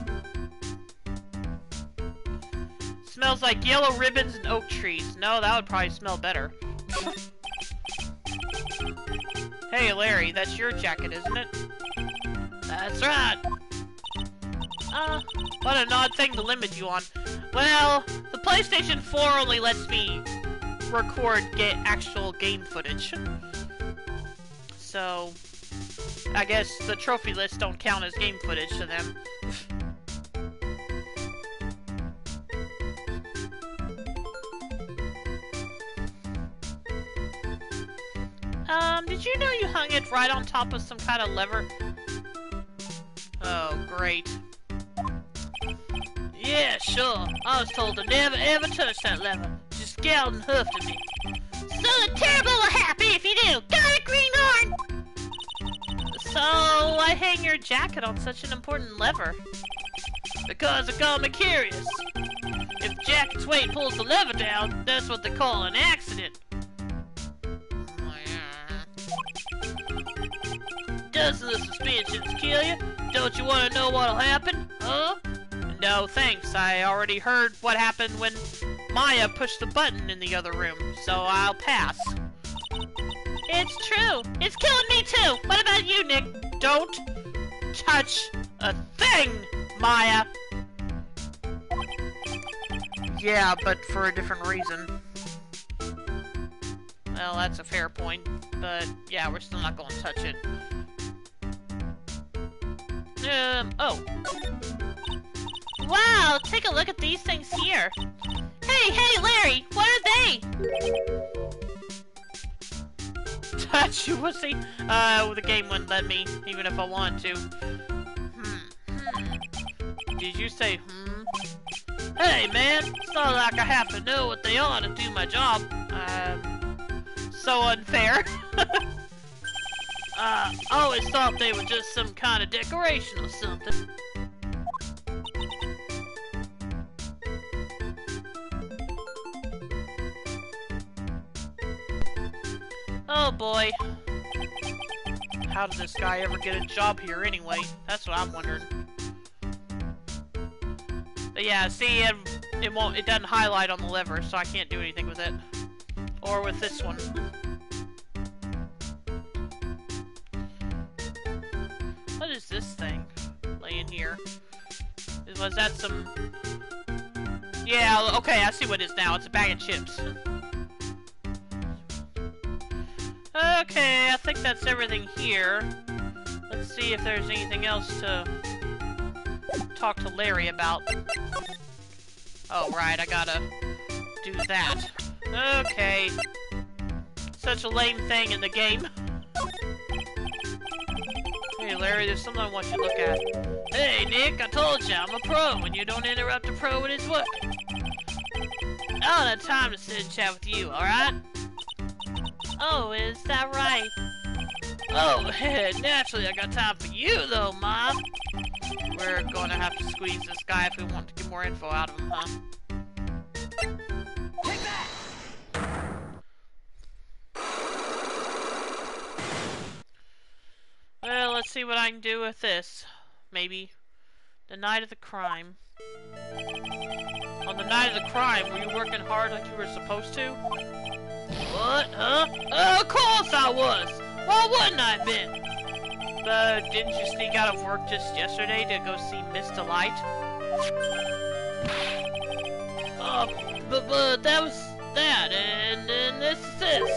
Smells like yellow ribbons and oak trees. No, that would probably smell better. Hey, Larry, that's your jacket, isn't it? That's right. What an odd thing to limit you on. Well, the PlayStation 4 only lets me record actual game footage. So, I guess the trophy lists don't count as game footage to them. Did you know you hung it right on top of some kind of lever? Oh, great. Yeah, sure. I was told to never ever touch that lever. She scowled and huffed at me. So the terrible or happy if you do. Got it, greenhorn! So, why hang your jacket on such an important lever? Because it got me curious. If jacket's weight pulls the lever down, that's what they call an accident. Doesn't the suspensions kill you? Don't you want to know what'll happen? Huh? No, thanks. I already heard what happened when Maya pushed the button in the other room, so I'll pass. It's true. It's killing me too. What about you, Nick? Don't touch a thing, Maya. Yeah, but for a different reason. Well, that's a fair point, but yeah, we're still not going to touch it. Oh. Wow, take a look at these things here. Hey, Larry, what are they? Touch you, wussy. The game wouldn't let me, even if I wanted to. Did you say, Hey, man, it's not like I have to know what they are to do my job. So unfair. I always thought they were just some kind of decoration or something. Oh boy. How did this guy ever get a job here anyway? That's what I'm wondering. But yeah, see, it doesn't highlight on the lever, so I can't do anything with it. Or with this one. What is this thing laying here? Was that some... Yeah, okay, I see what it is now. It's a bag of chips. Okay, I think that's everything here. Let's see if there's anything else to talk to Larry about. Oh, right, I gotta do that. Okay. Such a lame thing in the game. Hey, Larry, there's something I want you to look at. Hey, Nick, I told you, I'm a pro, and you don't interrupt a pro when it's working. I don't have time to sit and chat with you, alright? Oh, is that right? Oh, naturally I got time for you, though, Mom. We're gonna have to squeeze this guy if we want to get more info out of him, huh? Take that! Well, let's see what I can do with this. Maybe. The night of the crime. On the night of the crime, were you working hard like you were supposed to? What? Huh? Oh, of course I was! Why wouldn't I have been? Didn't you sneak out of work just yesterday to go see Miss Delight? But that was that, and this is this.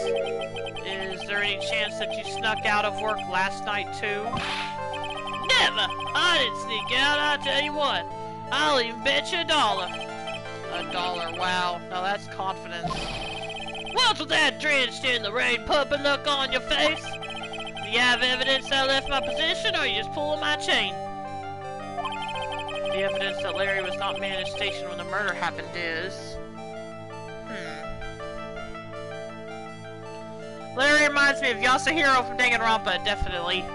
Is there any chance that you snuck out of work last night too? Never! I didn't sneak out, I tell you what. I'll even bet you $1. $1, wow. Now that's confidence. What's with that drenched in the rain puppet look on your face? Do you have evidence that I left my position, or are you just pulling my chain? The evidence that Larry was not man at station when the murder happened is... Larry reminds me of Yasuhiro from Danganronpa, definitely.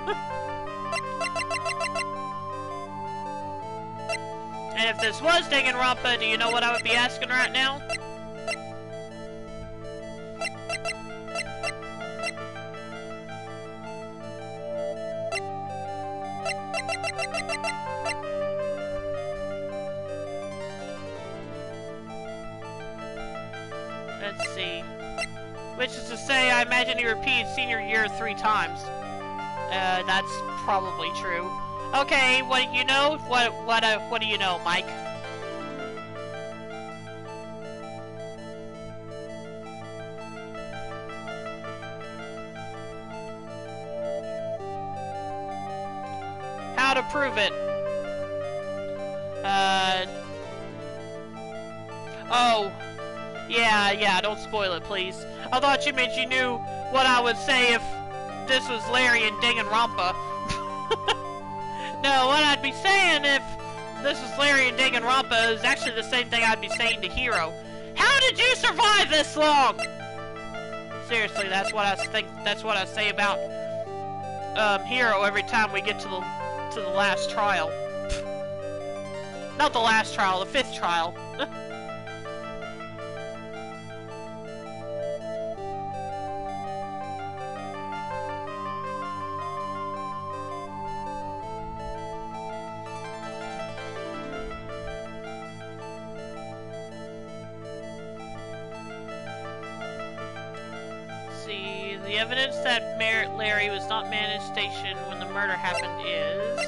And if this was Danganronpa, do you know what I would be asking right now? Let's see. Which is to say, I imagine he repeated senior year 3 times. That's probably true. Okay, what do you know? What do you know, Mike? How to prove it? Oh. Yeah, don't spoil it, please. I thought you meant you knew what I would say if this was Larry and Danganronpa. No, what I'd be saying if this was Larry and Danganronpa is actually the same thing I'd be saying to Hiro. How did you survive this long? Seriously, that's what I think. That's what I say about Hiro every time we get to the last trial. Not the last trial, the 5th trial. See, the evidence that Larry was not man at station when the murder happened is...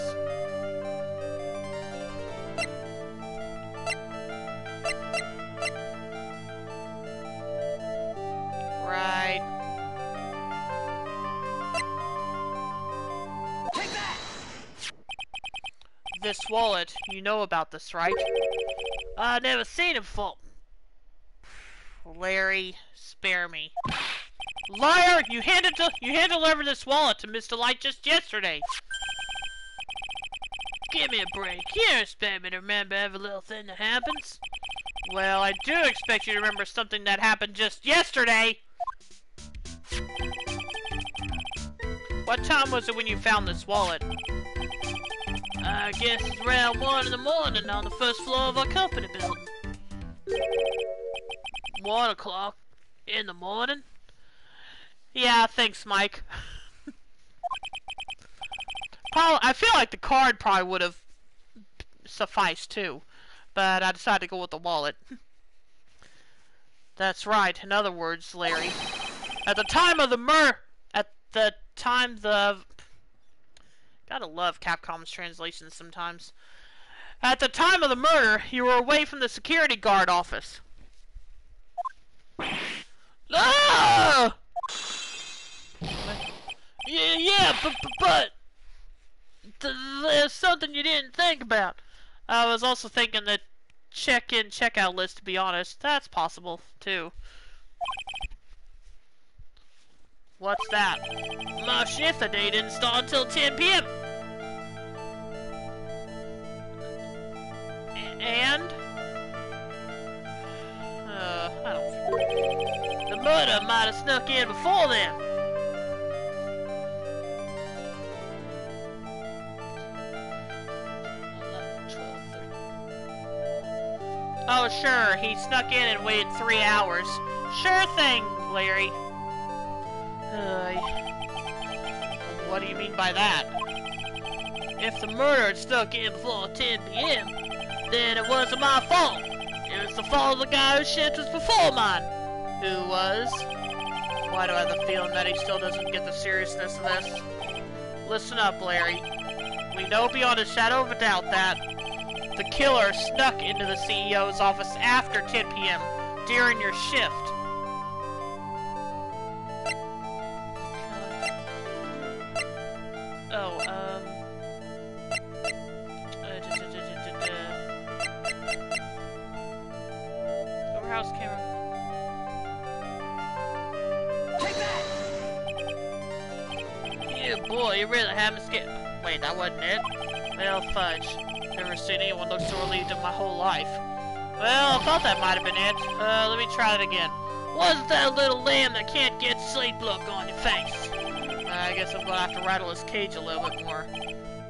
Right. Take that! This wallet, you know about this, right? I never seen it before. Larry, spare me. Liar! You hand-delivered this wallet to Mr. Light just yesterday. Give me a break. You don't expect me to remember every little thing that happens. Well, I do expect you to remember something that happened just yesterday. What time was it when you found this wallet? I guess it's around 1 in the morning on the 1st floor of our company building. 1 o'clock in the morning? Yeah, thanks, Mike. I feel like the card probably would have sufficed too, but I decided to go with the wallet. That's right. In other words, Larry, at the time of the gotta love Capcom's translations sometimes. At the time of the murder, you were away from the security guard office. Ah! Yeah, but there's something you didn't think about. I was also thinking the check-in, check-out list, to be honest. That's possible, too. What's that? My shift today didn't start until 10 p.m. And? I don't... The murder might have snuck in before then. Oh, sure, he snuck in and waited 3 hours. Sure thing, Larry. What do you mean by that? If the murder had snuck in before 10 p.m., then it wasn't my fault. It was the fault of the guy whose shift was before mine. Who was? Why do I have the feeling that he still doesn't get the seriousness of this? Listen up, Larry. We know beyond a shadow of a doubt that the killer snuck into the CEO's office after 10 p.m. during your shift. Good boy, you really haven't scared. Wait, that wasn't it? Well, fudge. Never seen anyone look so relieved in my whole life. Well, I thought that might have been it. Let me try it again. What's that little lamb that can't get sleep look on your face? I guess I'm gonna have to rattle his cage a little bit more.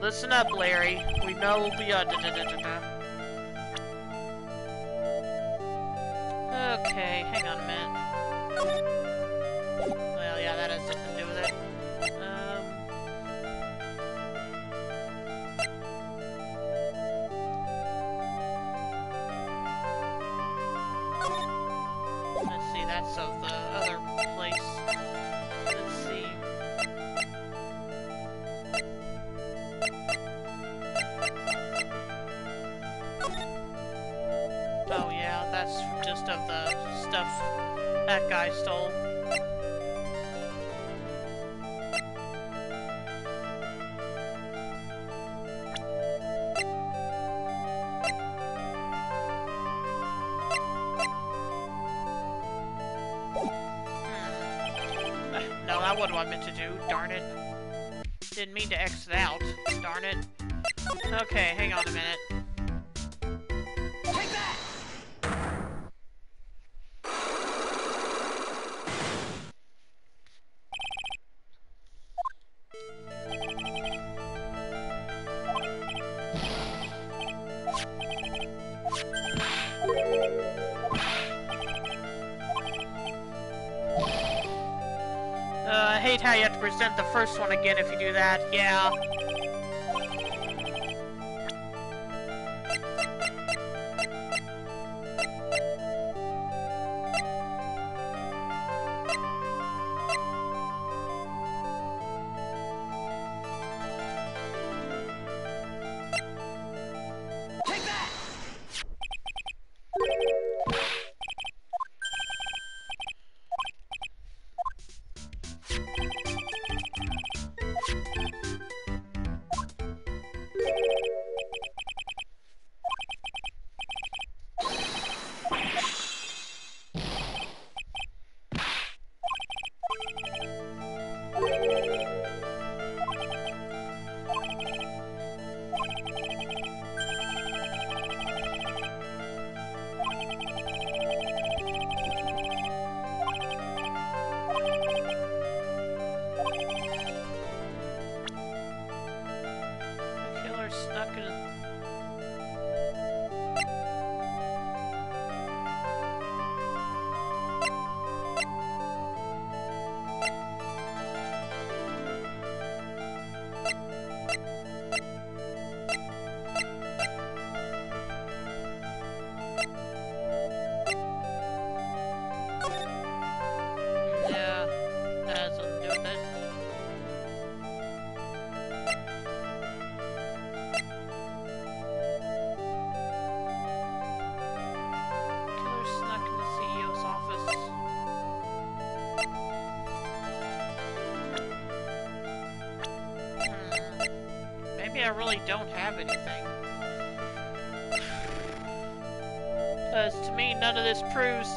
Listen up, Larry. We know we'll be Okay, hang on a minute. Well, yeah, that has something to do with it. Let's see, that's of the other place. Let's see. Oh yeah, that's just of the stuff that guy stole. No, that wasn't what I meant to do, darn it. Didn't mean to exit out, darn it. Okay, hang on a minute. Take that! I hate how you have to present the first one again if you do that, yeah. Take that! The killer's snuck in. Yeah, that has something to do with it. Killer snuck in the CEO's office. Maybe I really don't have anything. Because to me, none of this proves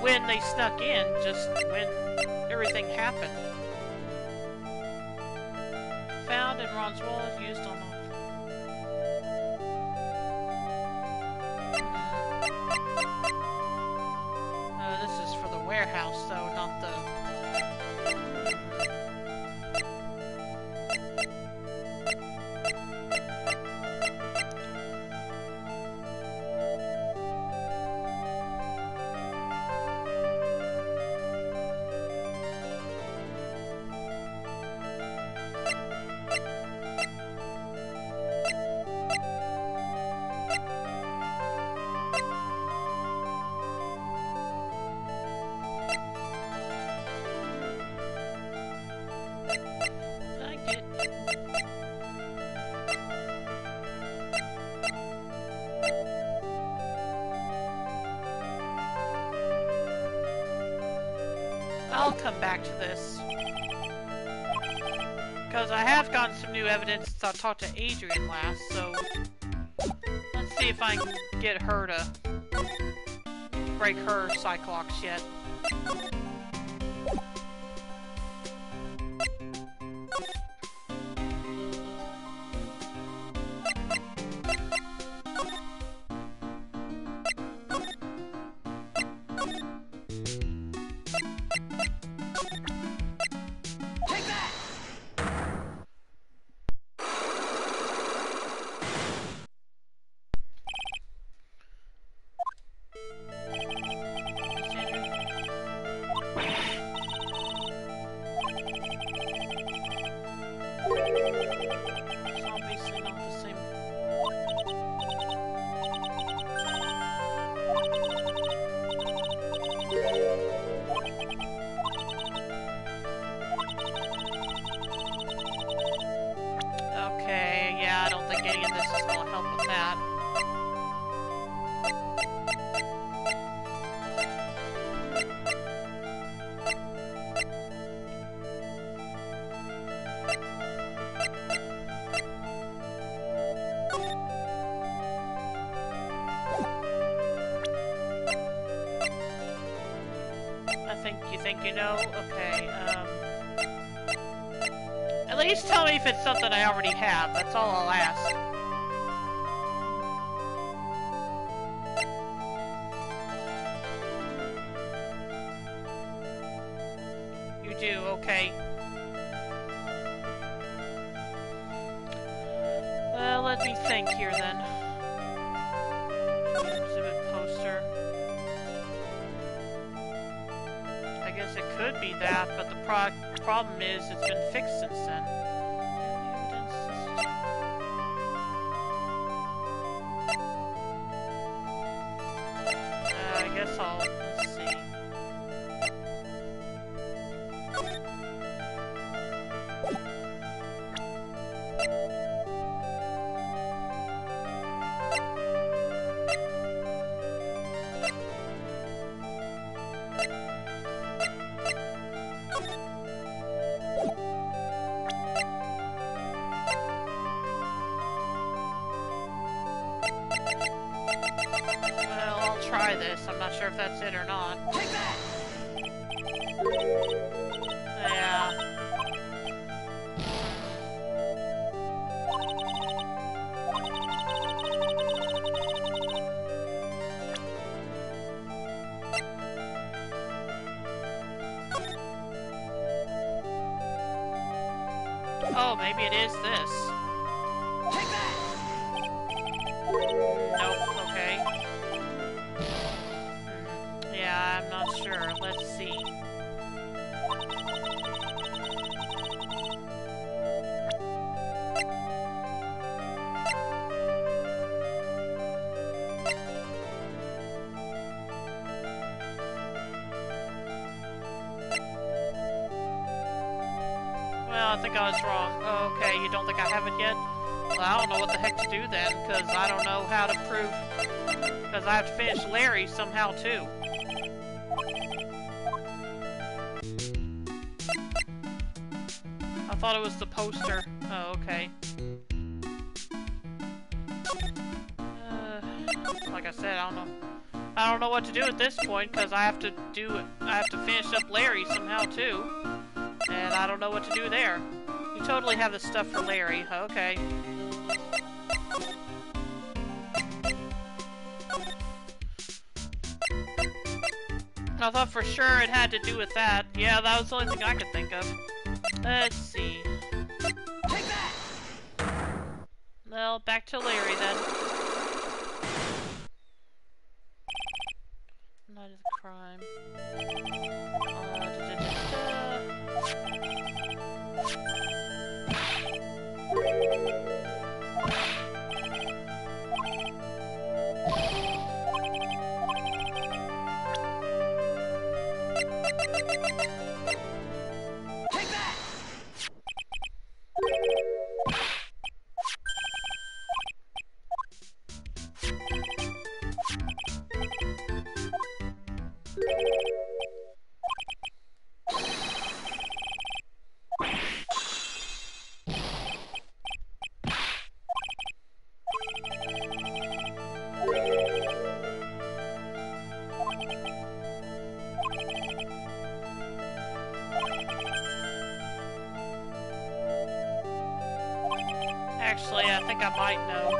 when they snuck in, just when everything happened. Found in Ron's wallet, used on this is for the warehouse, though, not the... I get... I'll come back to this. Because I have gotten some new evidence since I talked to Adrian last, so... Let's see if I can get her to break her Cyclops yet. You think you know? Okay, at least tell me if it's something I already have. That's all I'll ask. You do, okay. Well, let me think here then. Exhibit poster. I guess it could be that, but the problem is it's been fixed since then. I guess let's see. Try this. I'm not sure if that's it or not. Yeah. Oh, maybe it is this. Nope, okay. Yeah, I'm not sure. Let's see. Well, I think I was wrong. Oh, okay, you don't think I have it yet? Well, I don't know what the heck to do then, because I don't know how to prove... Because I have to finish Larry somehow, too. I thought it was the poster. Oh, okay. Like I said, I don't know. I don't know what to do at this point because I have to finish up Larry somehow too, and I don't know what to do there. You totally have the stuff for Larry. Okay. I thought for sure it had to do with that. Yeah, that was the only thing I could think of. Let's see. Take that! Well, back to Larry then. Night of the crime. Take that! Actually, I think I might know.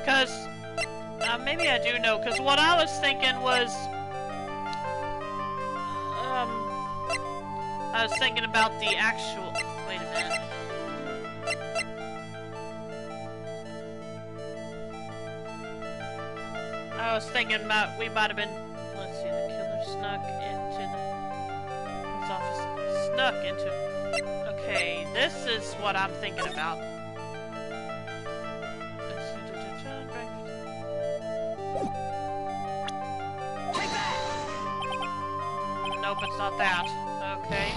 Because, maybe I do know, because what I was thinking was, I was thinking about the actual, wait a minute. I was thinking about, we might have been, let's see, the killer snuck into his office, snuck into, okay, this is what I'm thinking about. Nope, it's not that. Okay.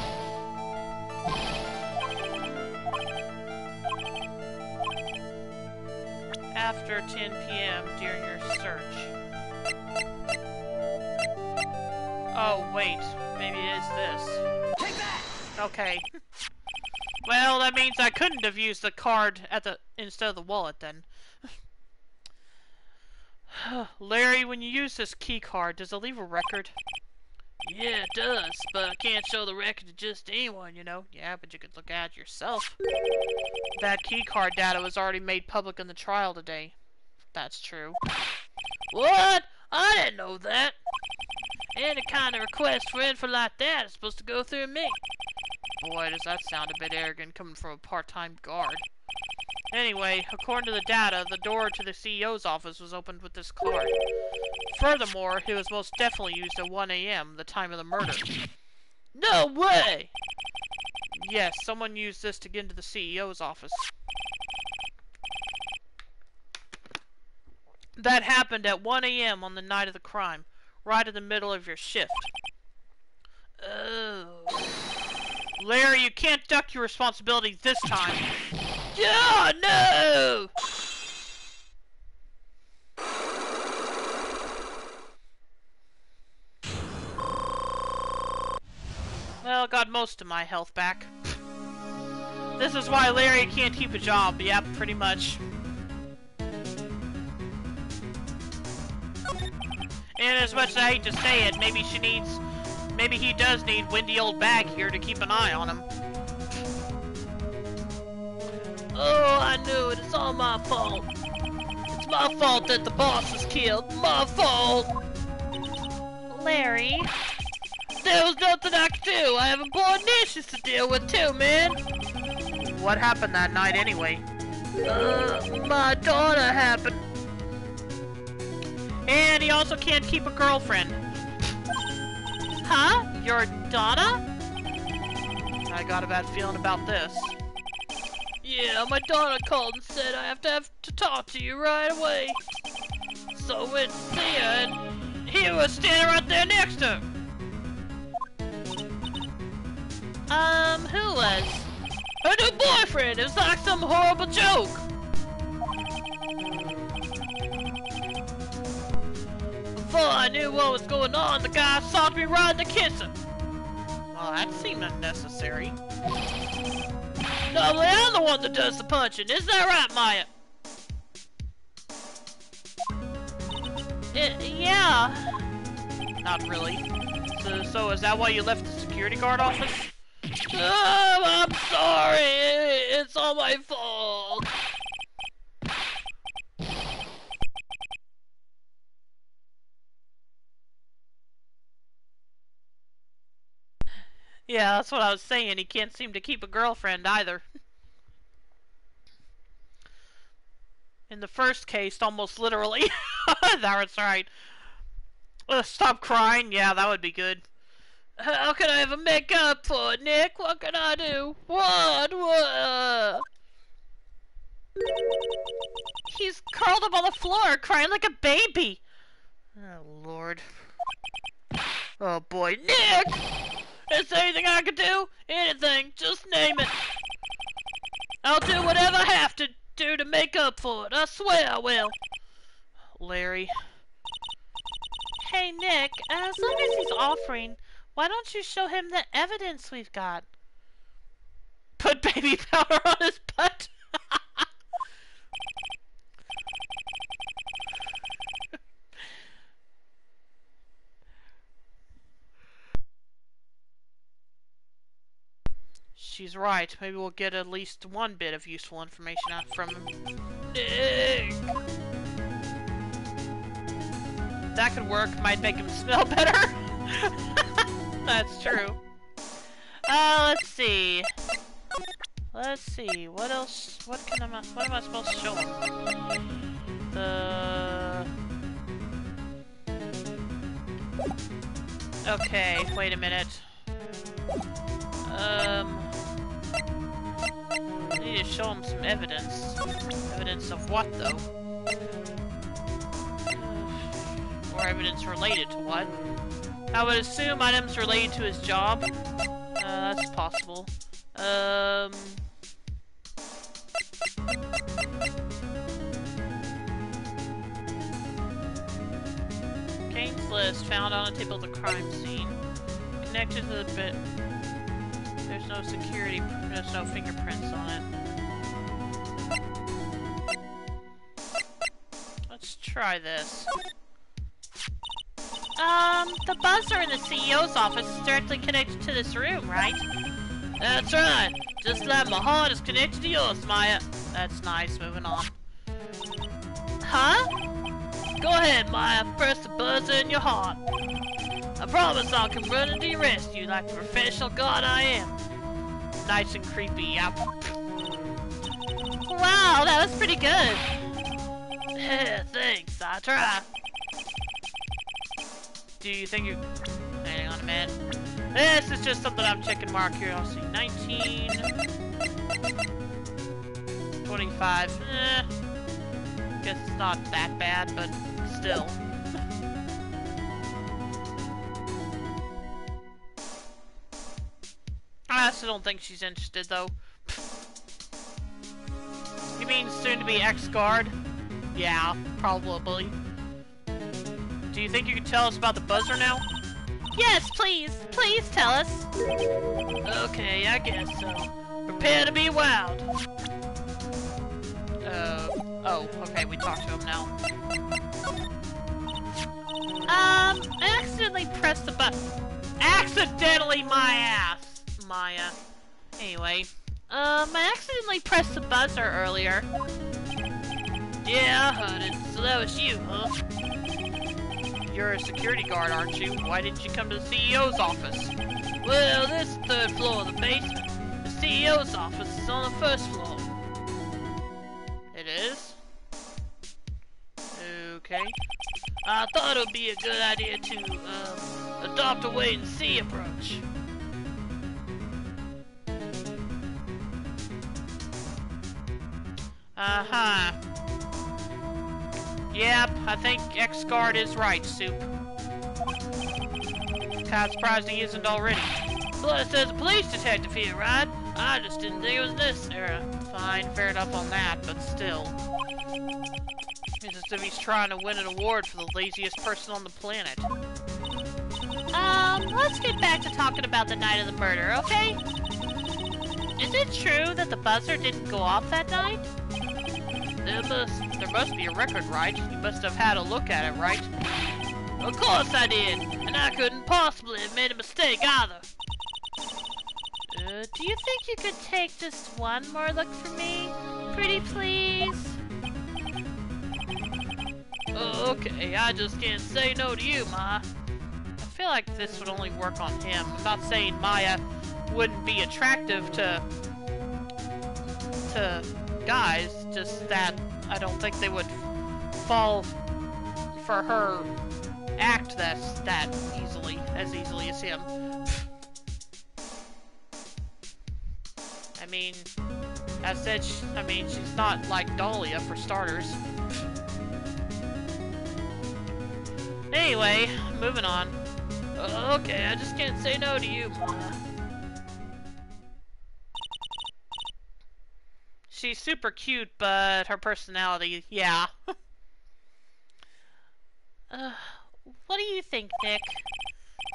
After 10 p.m. during your search. Oh, wait. Maybe it is this. Take that! Okay. Well, that means I couldn't have used the card at the instead of the wallet then. Larry, when you use this key card, does it leave a record? Yeah, it does, but I can't show the record to just anyone, you know? Yeah, but you could look at it yourself. That key card data was already made public in the trial today. That's true. What? I didn't know that. Any kind of request for info like that is supposed to go through me. Boy, does that sound a bit arrogant coming from a part-time guard. Anyway, according to the data, the door to the CEO's office was opened with this card. Furthermore, it was most definitely used at 1 a.m., the time of the murder. No way! Yes, someone used this to get into the CEO's office. That happened at 1 a.m. on the night of the crime, right in the middle of your shift. Oh. Larry, you can't duck your responsibility this time. Oh, no! Well, got most of my health back. This is why Larry can't keep a job. Yep, pretty much. And as much as I hate to say it, maybe he does need windy old bag here to keep an eye on him. Oh, I knew it. It's all my fault. It's my fault that the boss was killed. My fault. Larry. There was nothing I could do. I have important issues to deal with too, man. What happened that night anyway? My daughter happened. And he also can't keep a girlfriend. Huh? Your daughter? I got a bad feeling about this. Yeah, my daughter called and said I have to talk to you right away. So I went to see her, and he was standing right there next to her. Who was? Her new boyfriend. It was like some horrible joke. Before I knew what was going on, the guy sought me right to kiss him. Well, that seemed unnecessary. Normally I'm the one that does the punching. Isn't that right, Maya? Yeah. Not really. So is that why you left the security guard office? Oh, I'm sorry. It's all my fault. Yeah, that's what I was saying. He can't seem to keep a girlfriend either. In the first case, almost literally. That's right. Stop crying. Yeah, that would be good. How can I ever make up for it, Nick? What can I do? What? He's curled up on the floor, crying like a baby. Oh, Lord. Oh, boy. Nick! Is there anything I can do? Anything. Just name it. I'll do whatever I have to do to make up for it. I swear I will. Larry. Hey, Nick, as long as he's offering, why don't you show him the evidence we've got? Put baby powder on his butt? She's right. Maybe we'll get at least one bit of useful information out from him. Nick! That could work. Might make him smell better. That's true. Let's see. Let's see. What else? What am I supposed to show him? Okay, wait a minute. I need to show him some evidence. Evidence of what, though? Or evidence related to what? I would assume items related to his job. That's possible. Kane's list found on a table of the crime scene. Connected to the bit. There's no security, there's no fingerprints on it. That's try this. The buzzer in the CEO's office is directly connected to this room, right? That's right. Just like my heart is connected to yours, Maya. That's nice. Moving on. Huh? Go ahead, Maya. Press the buzzer in your heart. I promise I can run into your rescue like the professional god I am. Nice and creepy, yep. Wow, that was pretty good. Thanks, I try. Do you think you... Hang on a minute. This is just something I'm checking mark here. I'll see. 19... 25. Guess it's not that bad, but still. I still don't think she's interested, though. You mean soon-to-be ex-guard? Yeah, probably. Do you think you can tell us about the buzzer now? Yes, please. Please tell us. Okay, I guess so. Prepare to be wowed. Oh, okay, we talked to him now. I accidentally pressed the button. Accidentally, my ass! Maya. Anyway. I accidentally pressed the buzzer earlier. Yeah, I heard it. So that was you, huh? You're a security guard, aren't you? Why didn't you come to the CEO's office? Well, this is the third floor of the basement. The CEO's office is on the first floor. It is? Okay. I thought it would be a good idea to, adopt a wait-and-see approach. Uh-huh. Yep, I think X-Guard is right, Soup. Kinda surprised he isn't already. Plus, there's a police detective here, right? I just didn't think it was necessary. Fine, fair enough on that, but still. It's as if he's trying to win an award for the laziest person on the planet. Let's get back to talking about the night of the murder, okay? Is it true that the buzzer didn't go off that night? There must be a record, right? You must have had a look at it, right? Of course I did, and I couldn't possibly have made a mistake either. Do you think you could take just one more look for me? Pretty please? Okay, I just can't say no to you, Ma. I feel like this would only work on him. I'm not saying Maya wouldn't be attractive to guys, just that I don't think they would fall for her act that easily as him. I mean, I said, she's not like Dahlia for starters. Anyway, moving on. Okay, I just can't say no to you, Ma. She's super cute, but her personality, yeah. What do you think, Nick?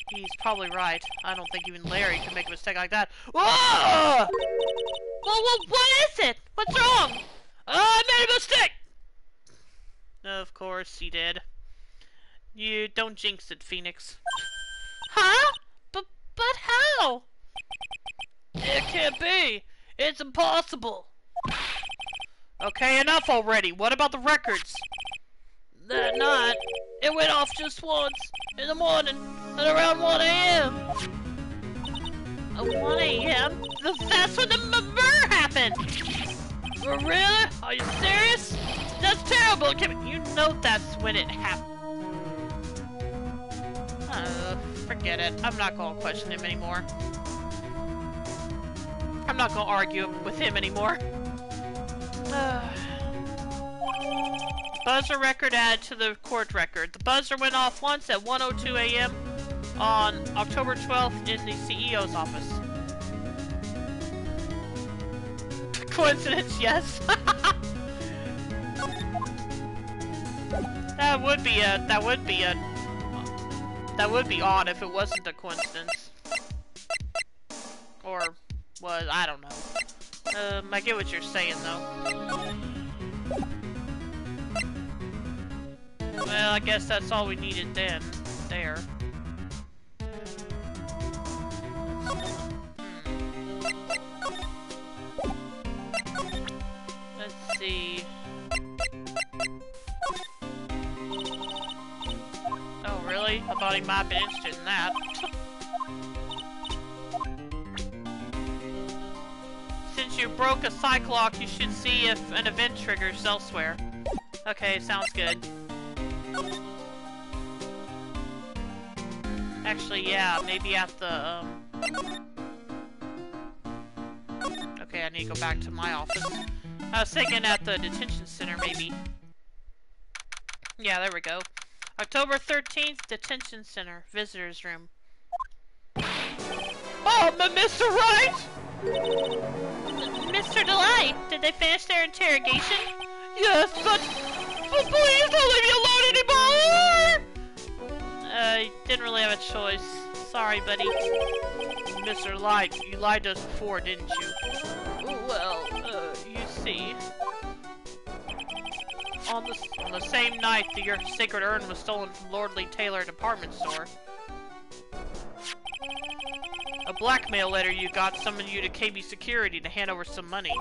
He's probably right. I don't think even Larry could make a mistake like that. Whoa! Well, what is it? What's wrong? I made a mistake! Of course he did. You don't jinx it, Phoenix. Huh? But how? It can't be. It's impossible. Okay, enough already. What about the records? That night, it went off just once, in the morning, at around 1 a.m. 1 a.m.? That's when the murder happened! Oh, really? Are you serious? That's terrible, Kim. You know that's when it happened. Forget it. I'm not gonna question him anymore. I'm not gonna argue with him anymore. Buzzer record added to the court record. The buzzer went off once at 1:02 a.m. on October 12th in the CEO's office. Coincidence, yes. That would be odd if it wasn't a coincidence. Or was, I don't know. I get what you're saying though. Well, I guess that's all we needed then. There. Let's see. Oh, really? I thought he might have been interested in that. Since you broke a cyclock, you should see if an event triggers elsewhere. Okay, sounds good. Actually, yeah, maybe at the, Okay, I need to go back to my office. I was thinking at the detention center, maybe. Yeah, there we go. October 13th, detention center, visitors room. Oh, Mr. Wright! Mr. Delight, did they finish their interrogation? Yes, but please don't leave me alone anymore! I didn't really have a choice. Sorry, buddy. Mr. Light, you lied to us before, didn't you? Well, you see. On the same night that your sacred urn was stolen from Lordly Taylor department store, a blackmail letter you got summoned you to KB Security to hand over some money.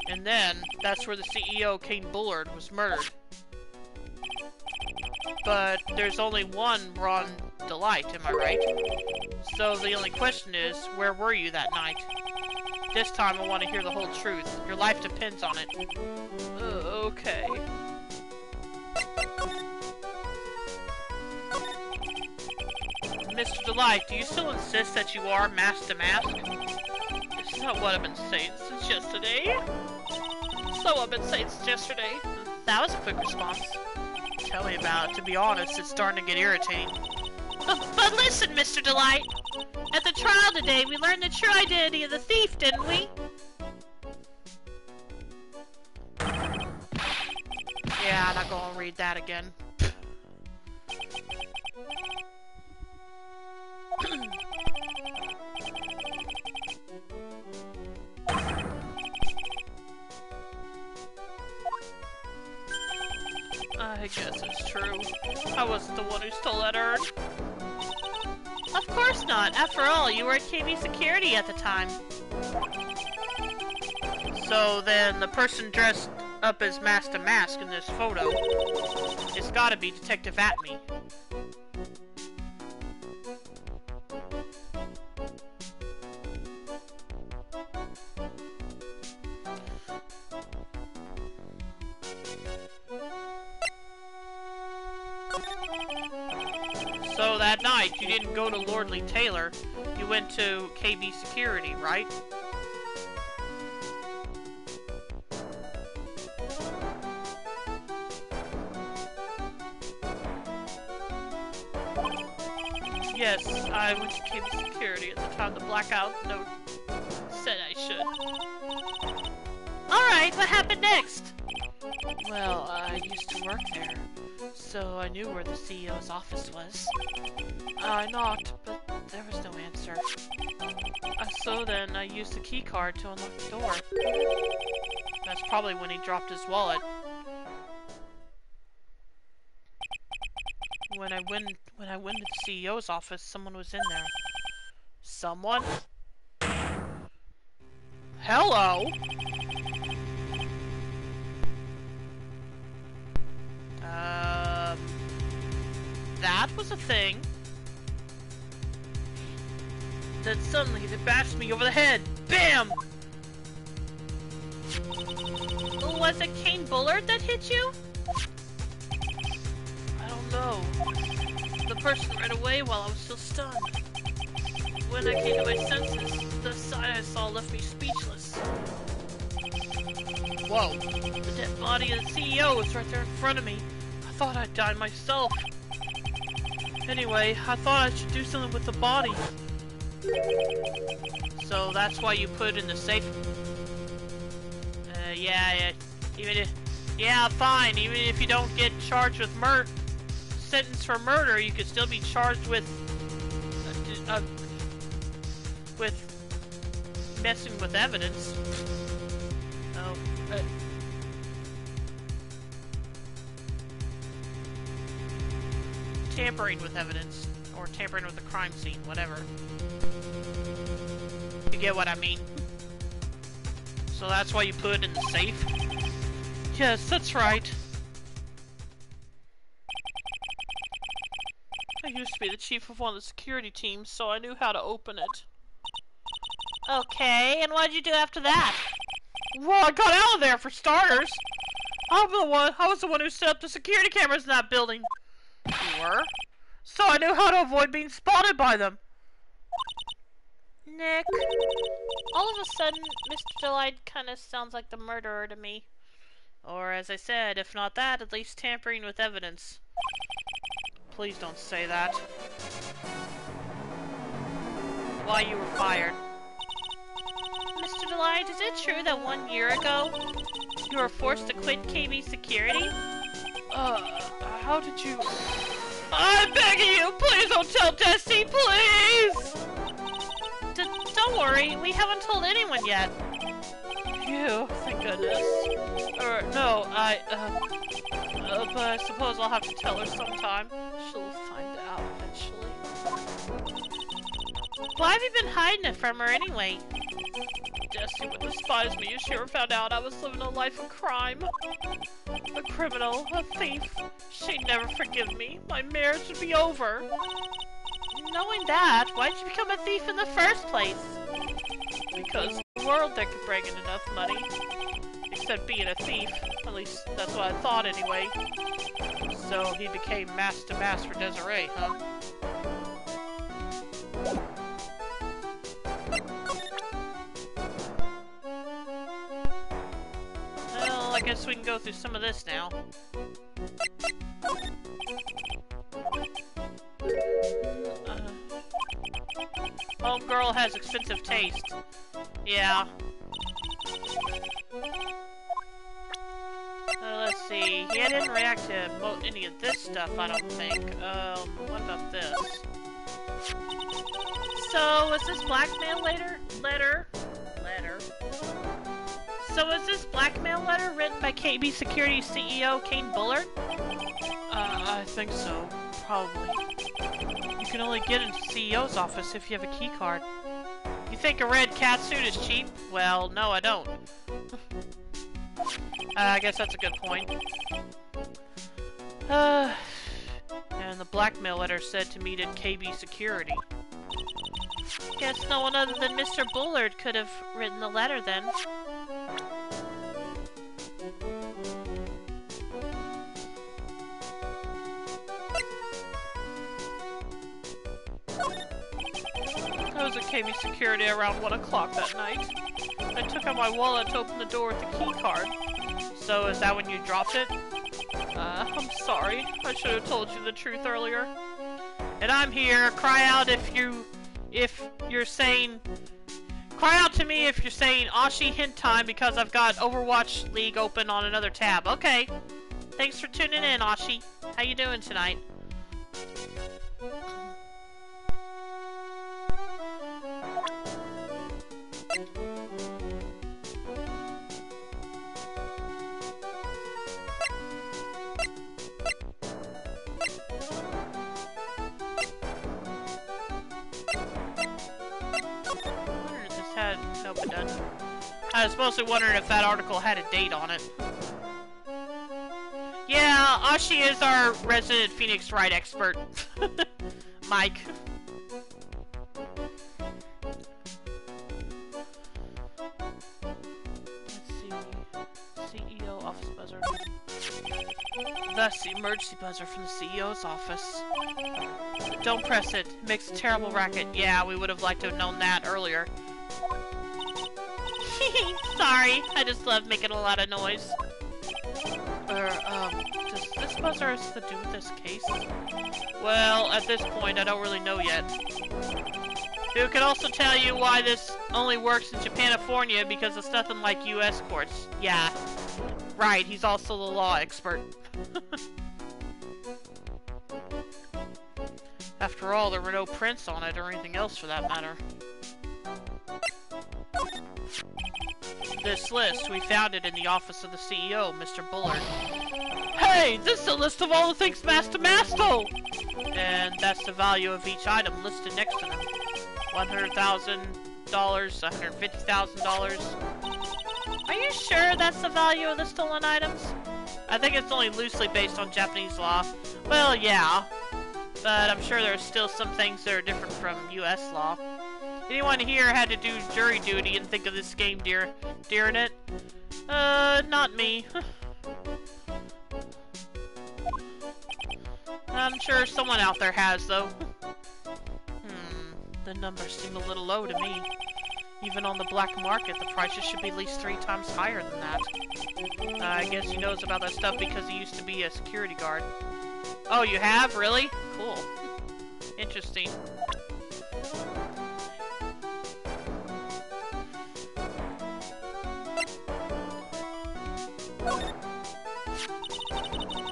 And then, that's where the CEO, Kane Bullard, was murdered. But there's only one Ron Delight, am I right? So the only question is, where were you that night? This time I want to hear the whole truth. Your life depends on it. Okay. Mr. Delight, do you still insist that you are mask to mask? This is not what I've been saying since yesterday. So I've been saying since yesterday. That was a quick response. Tell me about it. To be honest, it's starting to get irritating. But listen, Mr. Delight. At the trial today, we learned the true identity of the thief, didn't we? Yeah, I'm not gonna read that again. I guess it's true. I wasn't the one who stole that urn. Of course not. After all, you were at KB Security at the time. So then, the person dressed up as mask to mask in this photo, it's gotta be Detective Atme. So that night, you didn't go to Lordly Taylor, you went to KB Security, right? Yes, I went to KB Security at the time the blackout note said I should. Alright, what happened next? Well, I used to work there, so I knew where the CEO's office was. I knocked, but there was no answer. So then I used the key card to unlock the door. That's probably when he dropped his wallet. When I went to the CEO's office, someone was in there. Someone? Hello? That was a thing. Then suddenly they bashed me over the head. BAM! Was it Kane Bullard that hit you? I don't know. The person ran away while I was still stunned. When I came to my senses, the sight I saw left me speechless. Whoa. The dead body of the CEO was right there in front of me. I thought I'd died myself. Anyway, I thought I should do something with the body. So that's why you put it in the safe? Yeah, fine. Even if you don't get charged with sentence for murder, you could still be charged with messing with evidence. Oh, tampering with evidence. Or tampering with the crime scene, whatever. You get what I mean. So that's why you put it in the safe? Yes, that's right. I used to be the chief of one of the security teams, so I knew how to open it. Okay, and what did you do after that? Well, I got out of there for starters. I was the one who set up the security cameras in that building. You were? So I knew how to avoid being spotted by them. Nick, all of a sudden, Mr. Delight kind of sounds like the murderer to me. Or, as I said, if not that, at least tampering with evidence. Please don't say that. Why you were fired. Mr. Delight, is it true that 1 year ago, you were forced to quit KB Security? How did you... I'm begging you, please don't tell Destiny, please! Don't worry, we haven't told anyone yet. Phew, thank goodness. No, but I suppose I'll have to tell her sometime. She'll find out eventually. Why have you been hiding it from her anyway? Destiny would despise me if she ever found out I was living a life of crime. A criminal, a thief. She'd never forgive me. My marriage would be over. Knowing that, why did you become a thief in the first place? Because the world that could bring in enough money. Except being a thief. At least that's what I thought anyway. So he became mass for Desiree, huh? Well, I guess we can go through some of this now. Homegirl has expensive taste. Yeah. Let's see. He didn't react to any of this stuff, I don't think. What about this? So, was this Blackmail Letter? So, was this Blackmail Letter written by KB Security CEO Kane Bullard? I think so. Probably. You can only get into CEO's office if you have a key card. You think a red catsuit is cheap? Well, no, I don't. I guess that's a good point. And the blackmail letter said to meet at KB Security. Guess no one other than Mr. Bullard could have written the letter then. I was at KB Security around 1 o'clock that night. I took out my wallet to open the door with the key card. So, is that when you dropped it? I'm sorry. I should have told you the truth earlier. And I'm here. Cry out if you're saying... Cry out to me if you're saying Ashi hint time because I've got Overwatch League open on another tab. Okay. Thanks for tuning in, Ashi. How you doing tonight? I was mostly wondering if that article had a date on it. Yeah, Ashi is our resident Phoenix Wright expert. Mike. Let's see. CEO office buzzer. Thus, the emergency buzzer from the CEO's office. Don't press it. It makes a terrible racket. Yeah, we would have liked to have known that earlier. Sorry, I just love making a lot of noise. Does this buzzer have to do with this case? Well, at this point, I don't really know yet. Who can also tell you why this only works in Japanifornia because it's nothing like US courts. Yeah, right, he's also the law expert. After all, there were no prints on it or anything else for that matter. This list, we found it in the office of the CEO, Mr. Bullard. Hey, this is a list of all the things Master stole! And that's the value of each item listed next to them. $100,000, $150,000. Are you sure that's the value of the stolen items? I think it's only loosely based on Japanese law. Well, yeah. But I'm sure there's still some things that are different from US law. Anyone here had to do jury duty and think of this game during it? Not me. I'm sure someone out there has, though. The numbers seem a little low to me. Even on the black market, the prices should be at least 3 times higher than that. I guess he knows about that stuff because he used to be a security guard. Oh, you have? Really? Cool. Interesting.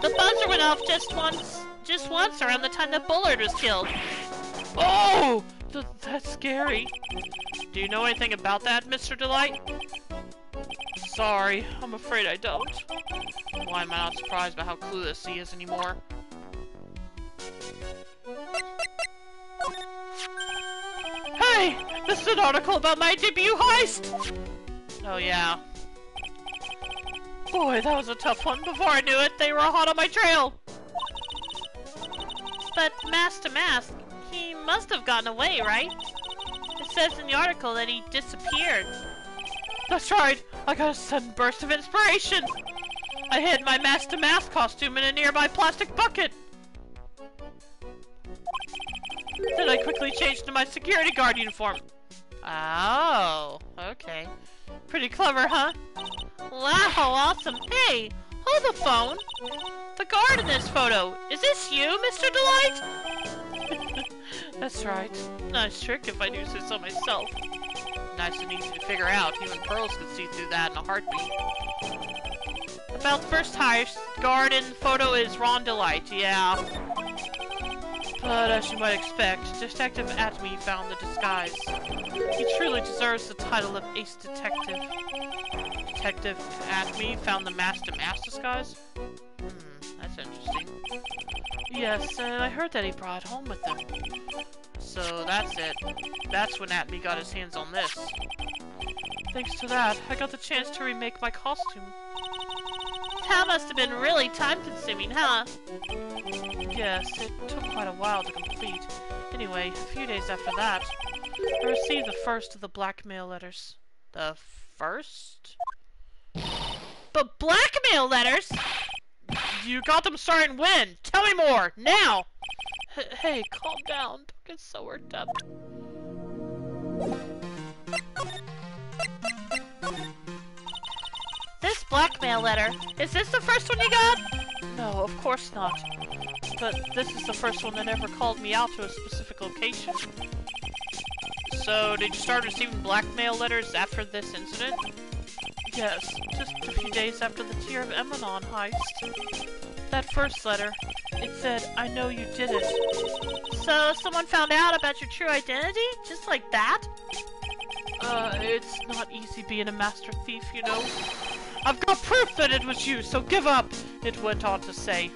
The buzzer went off just once around the time that Bullard was killed. Oh! That's scary. Do you know anything about that, Mr. Delight? Sorry, I'm afraid I don't. Why am I not surprised by how clueless he is anymore? Hey! This is an article about my debut heist! Oh yeah. Boy, that was a tough one. Before I knew it, they were hot on my trail! But Mask to Mask, he must have gotten away, right? It says in the article that he disappeared. That's right! I got a sudden burst of inspiration! I hid my Mask to Mask costume in a nearby plastic bucket! Then I quickly changed to my security guard uniform. Oh, okay. Pretty clever, huh? Wow, awesome. Hey, hold the phone. The guard in this photo. Is this you, Mr. Delight? That's right. Nice trick if I do say so myself. Nice and easy to figure out. Even pearls could see through that in a heartbeat. About the first heist, guard in the photo is Ron Delight, yeah. But as you might expect, Detective Atme found the disguise. He truly deserves the title of Ace Detective. Detective Atme found the Mask to Mask disguise? That's interesting. Yes, and I heard that he brought it home with him. So that's it. That's when Atme got his hands on this. Thanks to that, I got the chance to remake my costume. That must have been really time-consuming, huh? Yes, it took quite a while to complete. Anyway, a few days after that, I received the first of the Blackmail Letters. The first? But Blackmail Letters? You got them starting when? Tell me more, now! Hey, calm down. Don't get so worked up. This Blackmail Letter, is this the first one you got? No, of course not. But this is the first one that ever called me out to a specific location. So, did you start receiving blackmail letters after this incident? Yes, just a few days after the Tear of Emanon heist. That first letter, it said, I know you did it. So, someone found out about your true identity? Just like that? It's not easy being a master thief, you know. I've got proof that it was you, so give up, it went on to say.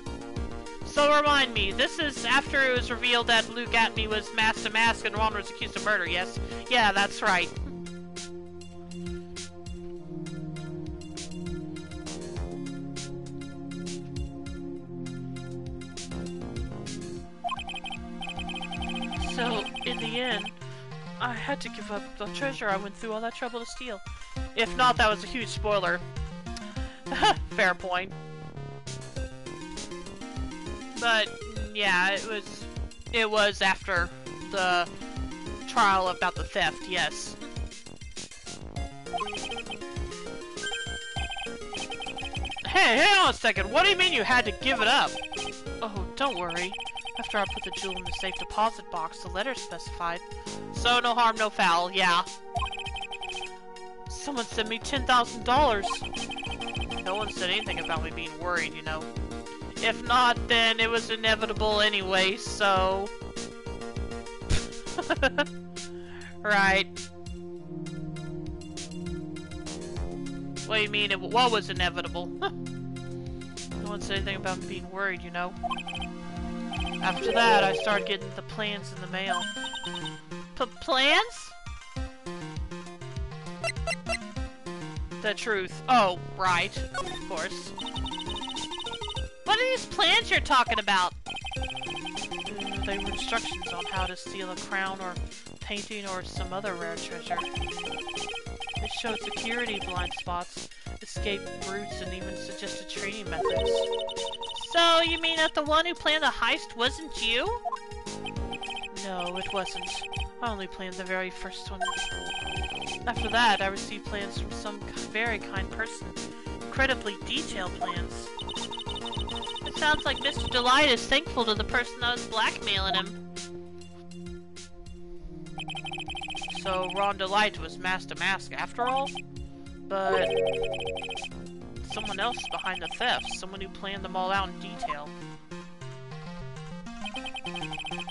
So remind me, this is after it was revealed that Luke Atme was Mask to Mask and Ron was accused of murder, yes? Yeah, that's right. So, in the end, I had to give up the treasure I went through all that trouble to steal. If not, that was a huge spoiler. Fair point. But, yeah, it was after the trial about the theft, yes. Hey, hang on a second, what do you mean you had to give it up? Oh, don't worry. After I put the jewel in the safe deposit box, the letter specified. So, no harm, no foul, yeah. Someone sent me $10,000. No one said anything about me being worried, you know. If not, then it was inevitable anyway, so... Right. What do you mean, what was inevitable? No one said anything about me being worried, you know. After that, I started getting the plans in the mail. Plans? The truth. Oh, right. Of course. What are these plans you're talking about? They were instructions on how to steal a crown or painting or some other rare treasure. It showed security blind spots, escape routes, and even suggested training methods. So, you mean that the one who planned the heist wasn't you? No, it wasn't. I only planned the very first one. After that, I received plans from some very kind person. Incredibly detailed plans. It sounds like Mr. Delight is thankful to the person that was blackmailing him. So Ron Delight was mask to mask after all? But someone else behind the theft, someone who planned them all out in detail.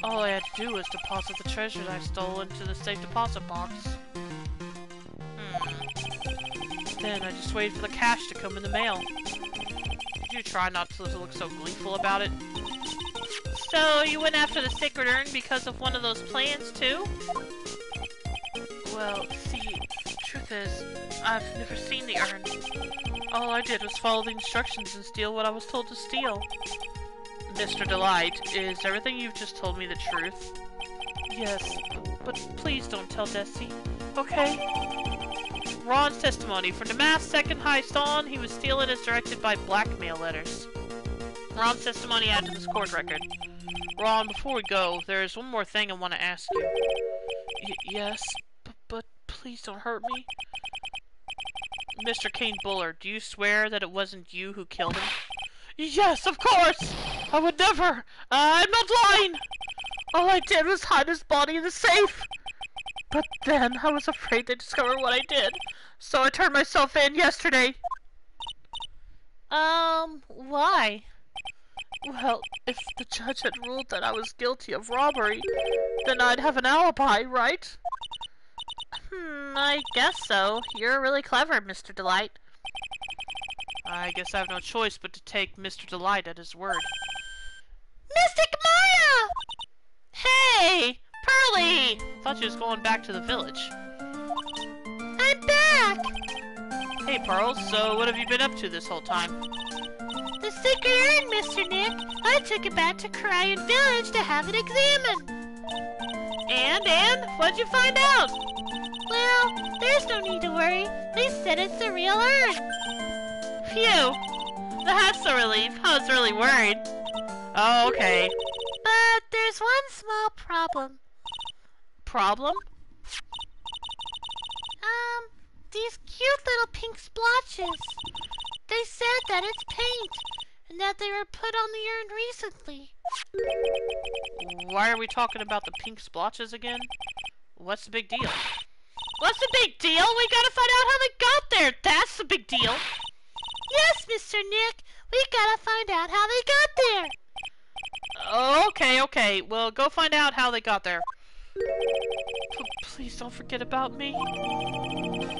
All I had to do was deposit the treasures I stole into the safe deposit box. Then I just waited for the cash to come in the mail. Did you try not to look so gleeful about it? So, you went after the sacred urn because of one of those plans, too? Well, see, truth is, I've never seen the urn. All I did was follow the instructions and steal what I was told to steal. Mr. Delight, is everything you've just told me the truth? Yes, but please don't tell Desi, okay? Ron's testimony. From the masked second heist on, he was stealing as directed by Blackmail Letters. Ron's testimony added to this court record. Ron, before we go, there is one more thing I want to ask you. Yes, but please don't hurt me. Mr. Kane Buller, do you swear that it wasn't you who killed him? Yes, of course! I would never! I'm not lying! All I did was hide his body in the safe! But then, I was afraid they'd discover what I did, so I turned myself in yesterday. Why? Well, if the judge had ruled that I was guilty of robbery, then I'd have an alibi, right? I guess so. You're really clever, Mr. Delight. I guess I have no choice but to take Mr. Delight at his word. Mystic Maya! Hey! Pearly! Thought you was going back to the village. I'm back! Hey, Pearl, so what have you been up to this whole time? The sacred urn, Mr. Nick. I took it back to Cryan Village to have it examined. And? What'd you find out? Well, there's no need to worry. They said it's the real urn. Phew! That's a relief. I was really worried. Oh, okay. But there's one small problem. Problem? These cute little pink splotches. They said that it's paint, and that they were put on the urn recently. Why are we talking about the pink splotches again? What's the big deal? What's the big deal? We gotta find out how they got there. That's the big deal. Yes, Mr. Nick. We gotta find out how they got there. Okay. Well, go find out how they got there. Please don't forget about me.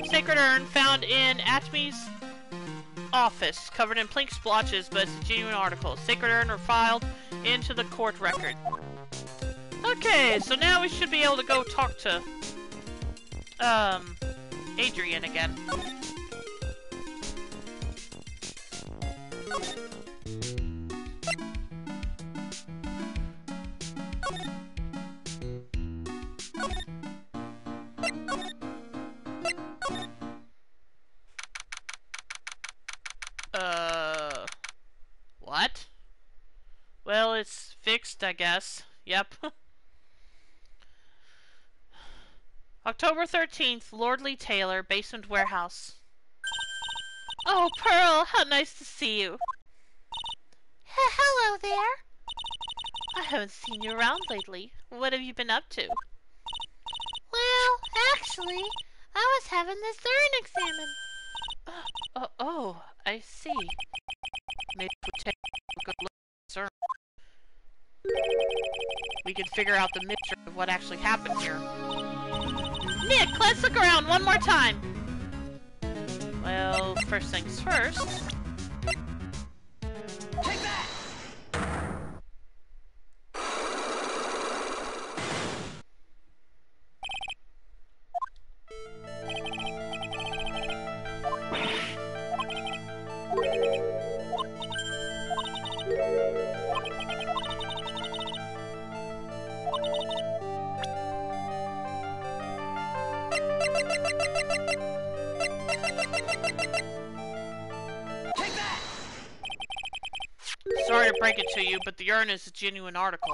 Sacred urn found in Atmi's office, covered in pink splotches, but it's a genuine article. Sacred urn are filed into the court record. Okay, so now we should be able to go talk to Adrian again. What? Well, it's fixed, I guess. Yep. October 13th, Lordly Taylor, Basement Warehouse. Oh, Pearl, how nice to see you. Hello there. I haven't seen you around lately. What have you been up to? Well, actually, I was having this urn examined. Oh, I see. Maybe if we take a good look at this urn, we can figure out the mystery of what actually happened here. Nick, let's look around one more time! Well, first things first. Take that! Take that! Sorry to break it to you, but the urn is a genuine article.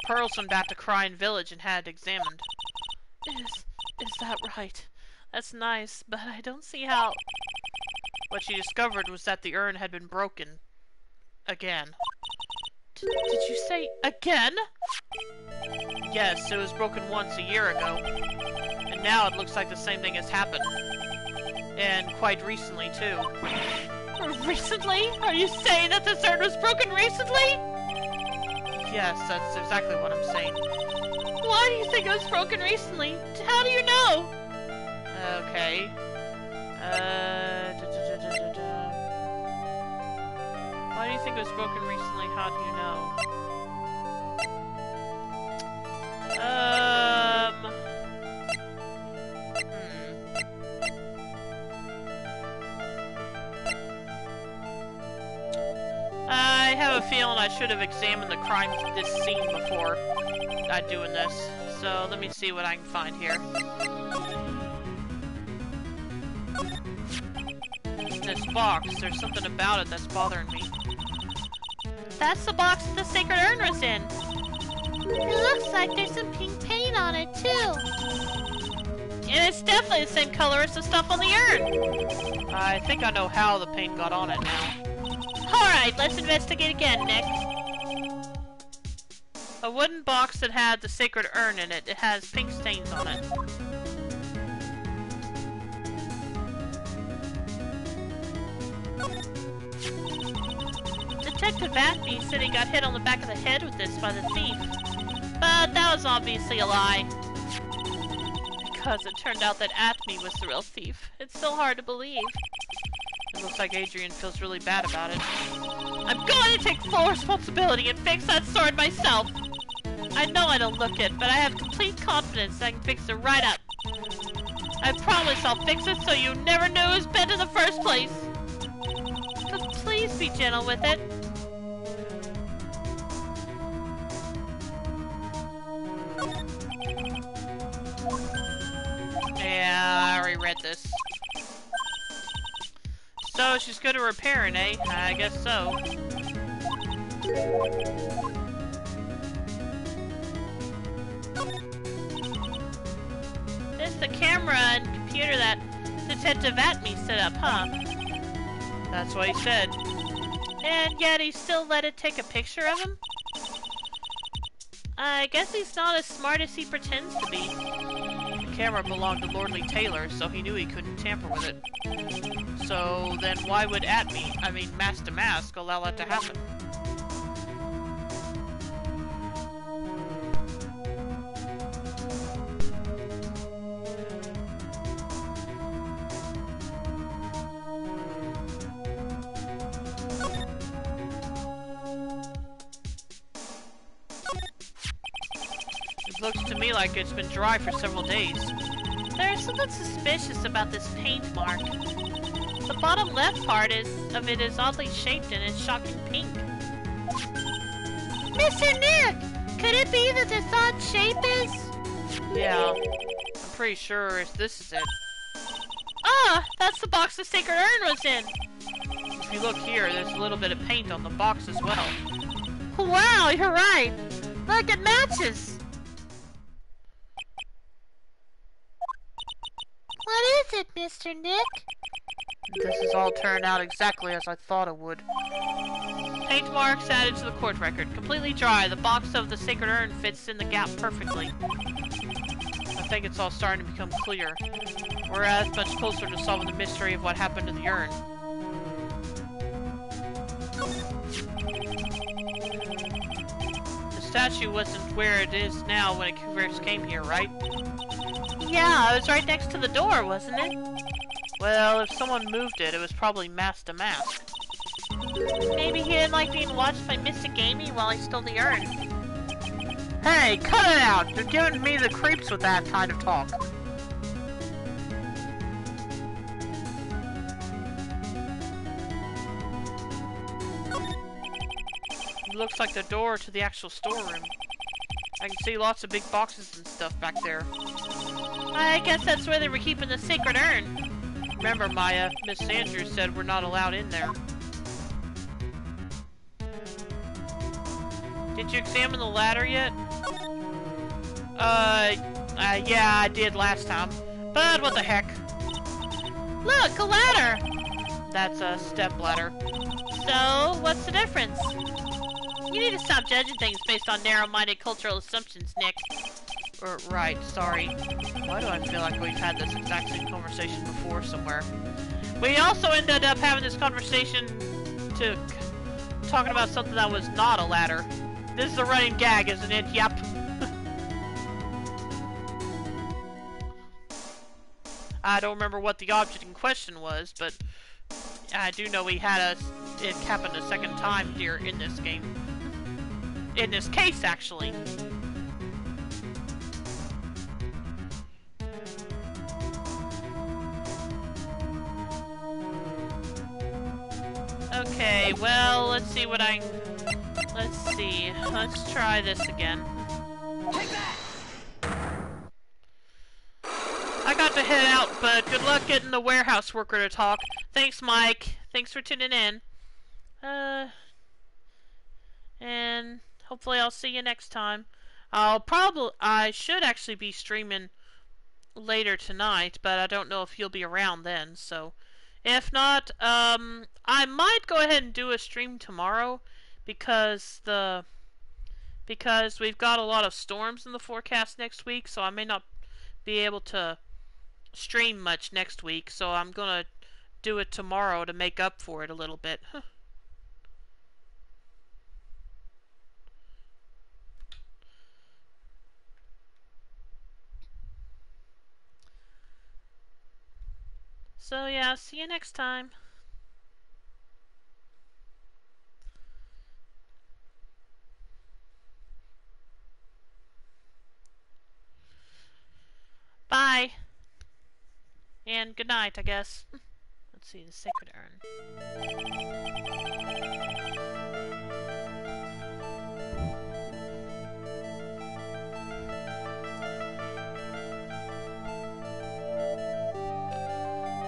Pearl swam back to Cryan Village and had it examined. Is that right? That's nice, but I don't see how... What she discovered was that the urn had been broken. Again. Did you say again? Yes, it was broken once a year ago. And now it looks like the same thing has happened. And quite recently, too. Recently? Are you saying that this urn was broken recently? Yes, that's exactly what I'm saying. Why do you think it was broken recently? How do you know? Okay. Why do you think it was broken recently? How do you know? I have a feeling I should have examined the crimes of this scene before doing this. So let me see what I can find here. This box, there's something about it that's bothering me. That's the box the sacred urn was in. It looks like there's some pink paint on it too. And it's definitely the same color as the stuff on the urn. I think I know how the paint got on it now. Alright, let's investigate again, Nick. A wooden box that had the sacred urn in it. It has pink stains on it. Detective Atney said he got hit on the back of the head with this by the thief. But that was obviously a lie. Because it turned out that Atney was the real thief. It's still hard to believe. It looks like Adrian feels really bad about it. I'm going to take full responsibility and fix that sword myself. I know I don't look it, but I have complete confidence that I can fix it right up. I promise I'll fix it so you never knew it was bent in the first place. But please be gentle with it. Yeah, I already read this. So she's good at repairing, eh? I guess so. It's the camera and computer that Detective Atney set up, huh? That's what he said. And yet he still let it take a picture of him? I guess he's not as smart as he pretends to be. The camera belonged to Lordly Taylor, so he knew he couldn't tamper with it. So then why would Mask to Mask, allow that to happen? It looks to me like it's been dry for several days. There's something suspicious about this paint mark. The bottom left part of it is oddly shaped and it's shocking pink. Mr. Nick! Could it be that this odd shape is? Yeah, I'm pretty sure this is it. Ah! That's the box the sacred urn was in! If you look here, there's a little bit of paint on the box as well. Wow, you're right! Look, it matches! What is it, Mr. Nick? This has all turned out exactly as I thought it would. Paint marks added to the court record. Completely dry. The box of the sacred urn fits in the gap perfectly. I think it's all starting to become clear. We're as much closer to solving the mystery of what happened to the urn. The statue wasn't where it is now when it first came here, right? Yeah, it was right next to the door, wasn't it? Well, if someone moved it, it was probably Mask to Mask. Maybe he didn't like being watched by Mystic Amy while he stole the urn. Hey, cut it out! You're giving me the creeps with that kind of talk. It looks like the door to the actual storeroom. I can see lots of big boxes and stuff back there. I guess that's where they were keeping the sacred urn. Remember, Maya, Miss Andrews said we're not allowed in there. Did you examine the ladder yet? Yeah, I did last time. But what the heck? Look, a ladder! That's a step ladder. So, what's the difference? You need to stop judging things based on narrow-minded cultural assumptions, Nick. Right, sorry. Why do I feel like we've had this exact same conversation before somewhere? We also ended up having this conversation talking about something that was not a ladder. This is a running gag, isn't it? Yep. I don't remember what the object in question was, but I do know we had it happened a second time here in this game. In this case, actually. Okay, well, let's see what let's see. Let's try this again. Take that! I got to head out, but good luck getting the warehouse worker to talk. Thanks, Mike. Thanks for tuning in. And hopefully I'll see you next time. I should actually be streaming later tonight, but I don't know if you'll be around then, so if not, I might go ahead and do a stream tomorrow because we've got a lot of storms in the forecast next week, so I may not be able to stream much next week, so I'm gonna do it tomorrow to make up for it a little bit. So yeah, see you next time. Bye. And good night, I guess. Let's see, the sacred urn.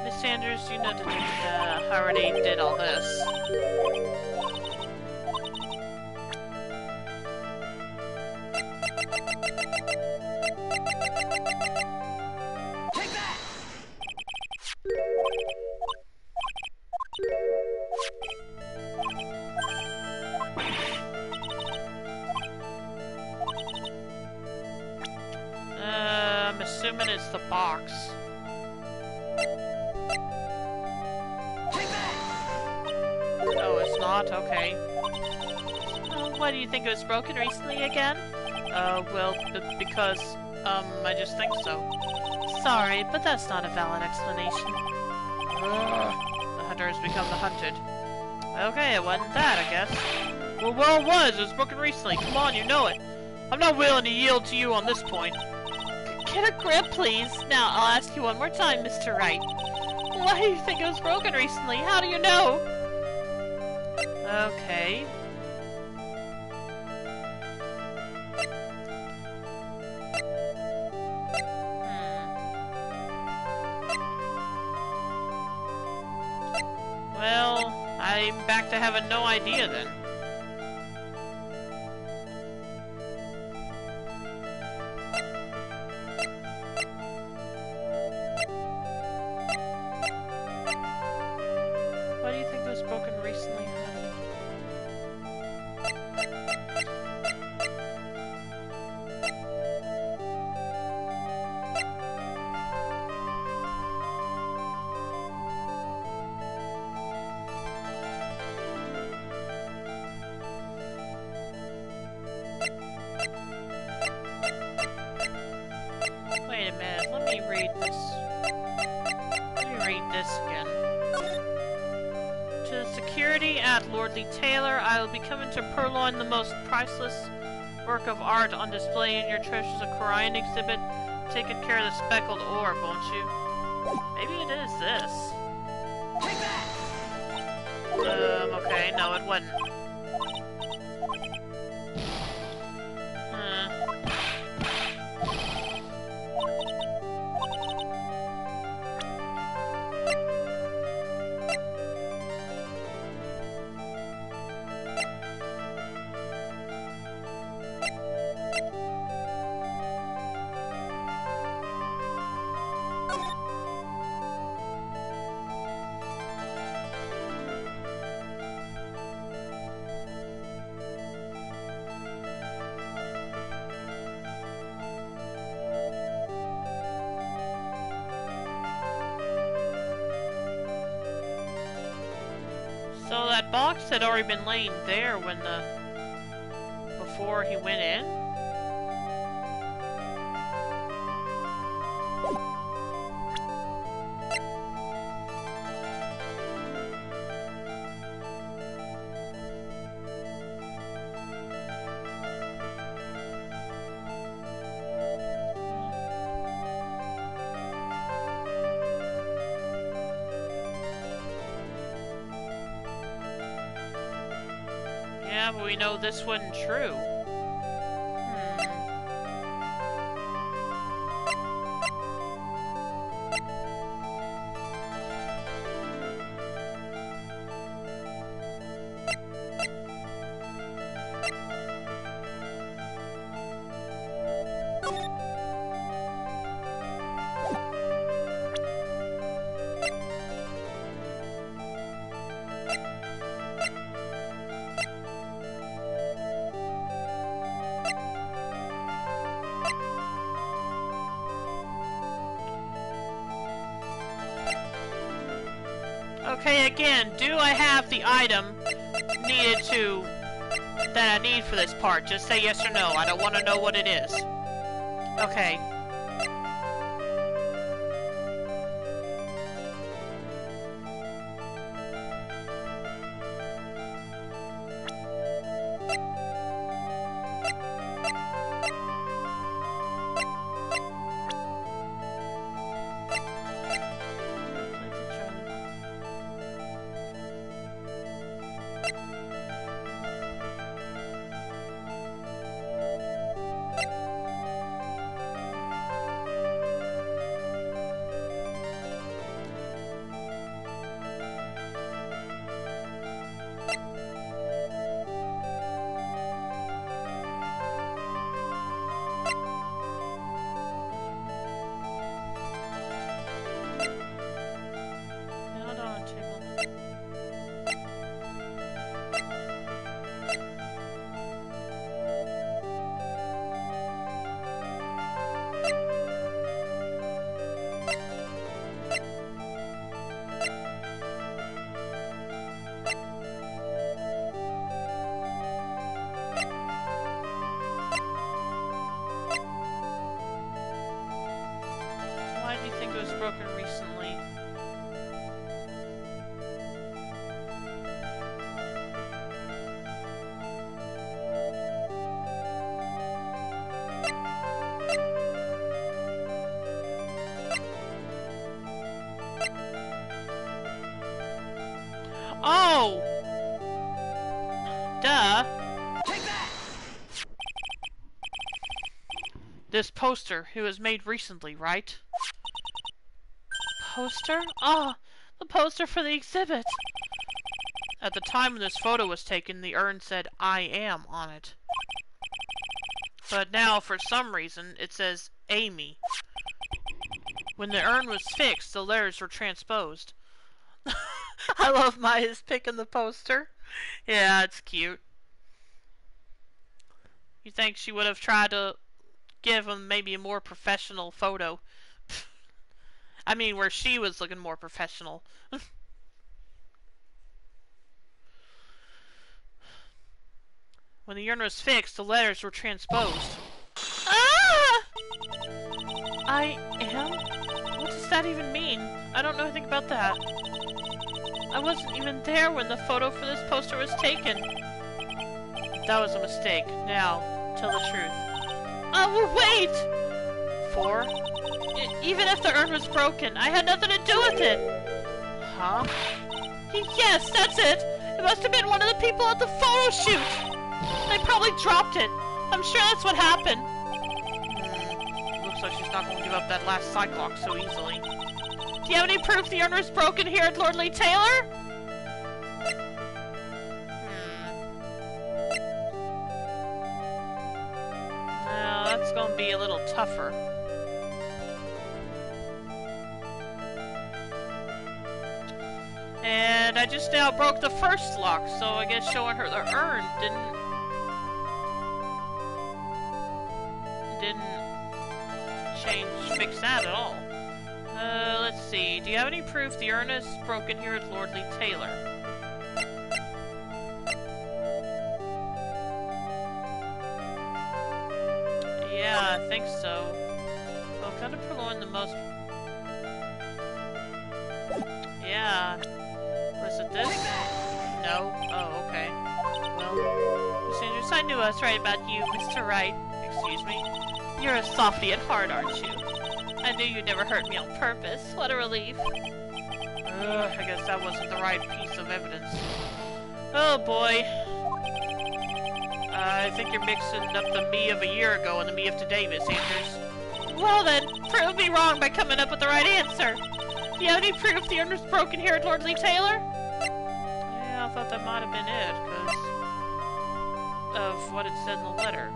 Miss Sanders, you know that I already did all this. Take that! I'm assuming it's the box. Take that! Oh, it's not? Okay. Why do you think it was broken recently again? Well, because, I just think so. Sorry, but that's not a valid explanation. Ugh. The hunter has become the hunted. Okay, it wasn't that, I guess. Well, it was. It was broken recently. Come on, you know it. I'm not willing to yield to you on this point. Get a grip, please. Now, I'll ask you one more time, Mr. Wright. Why do you think it was broken recently? How do you know? Okay. Well, I'm back to having no idea then. Why do you think it was broken recently, honey? Wait a minute, let me read this. Let me read this again. To the security at Lordly Taylor, I will be coming to purloin the most priceless work of art on display in your Treasures of Orion exhibit. Take good care of the speckled orb, won't you? Maybe it is this. Take that! Okay, no, it wasn't. that box had already been laying there when before he went in? Yeah, but we know this wasn't true. Okay, again, do I have the item that I need for this part? Just say yes or no. I don't want to know what it is. Okay. Why do you think it was broken recently? Oh! Duh. Take that! This poster, it was made recently, right? Poster? Ah, the poster for the exhibit! At the time when this photo was taken, the urn said, "I am" on it. But now, for some reason, it says, "Amy." When the urn was fixed, the letters were transposed. I love Maya's picking the poster. Yeah, it's cute. You think she would have tried to give him maybe a more professional photo? I mean, where she was looking more professional. When the urn was fixed, the letters were transposed. Ah! I am? What does that even mean? I don't know anything about that. I wasn't even there when the photo for this poster was taken. That was a mistake. Now, tell the truth. Oh, wait! 4? Even if the urn was broken, I had nothing to do with it! Huh? Yes, that's it! It must have been one of the people at the photo shoot! They probably dropped it. I'm sure that's what happened. Looks like she's not going to give up that last Cyclops so easily. Do you have any proof the urn was broken here at Lord Lee Taylor? No, that's going to be a little tougher. And I just now broke the first lock, so I guess showing her the urn didn't fix that at all. Let's see. Do you have any proof the urn is broken here at Lord Lee Taylor? Yeah, I think so. Well, kind of purloin the most... Yeah. Was it this? No? Oh, okay. Well, Miss Andrews, I knew I was right about you, Mr. Wright. Excuse me? You're a softy at heart, aren't you? I knew you'd never hurt me on purpose. What a relief. I guess that wasn't the right piece of evidence. Oh boy. I think you're mixing up the me of a year ago and the me of today, Miss Andrews. Well then, prove me wrong by coming up with the right answer. Do you have any proof the urn was broken here at Lord Lee Taylor? Yeah, I thought that might have been it, because of what it said in the letter.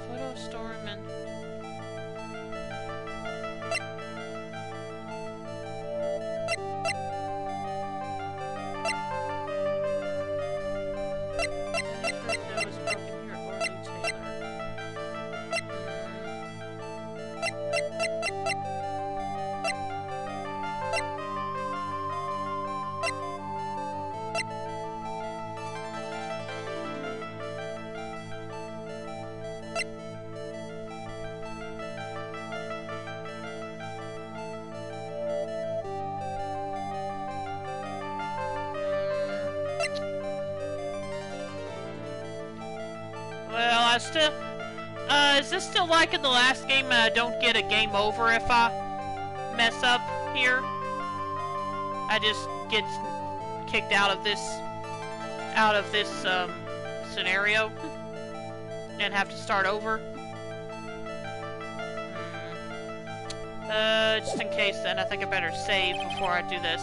Photo storm and... Still, is this still like in the last game and I don't get a game over if I mess up here? I just get kicked out of this scenario and have to start over? Just in case then, I think I better save before I do this.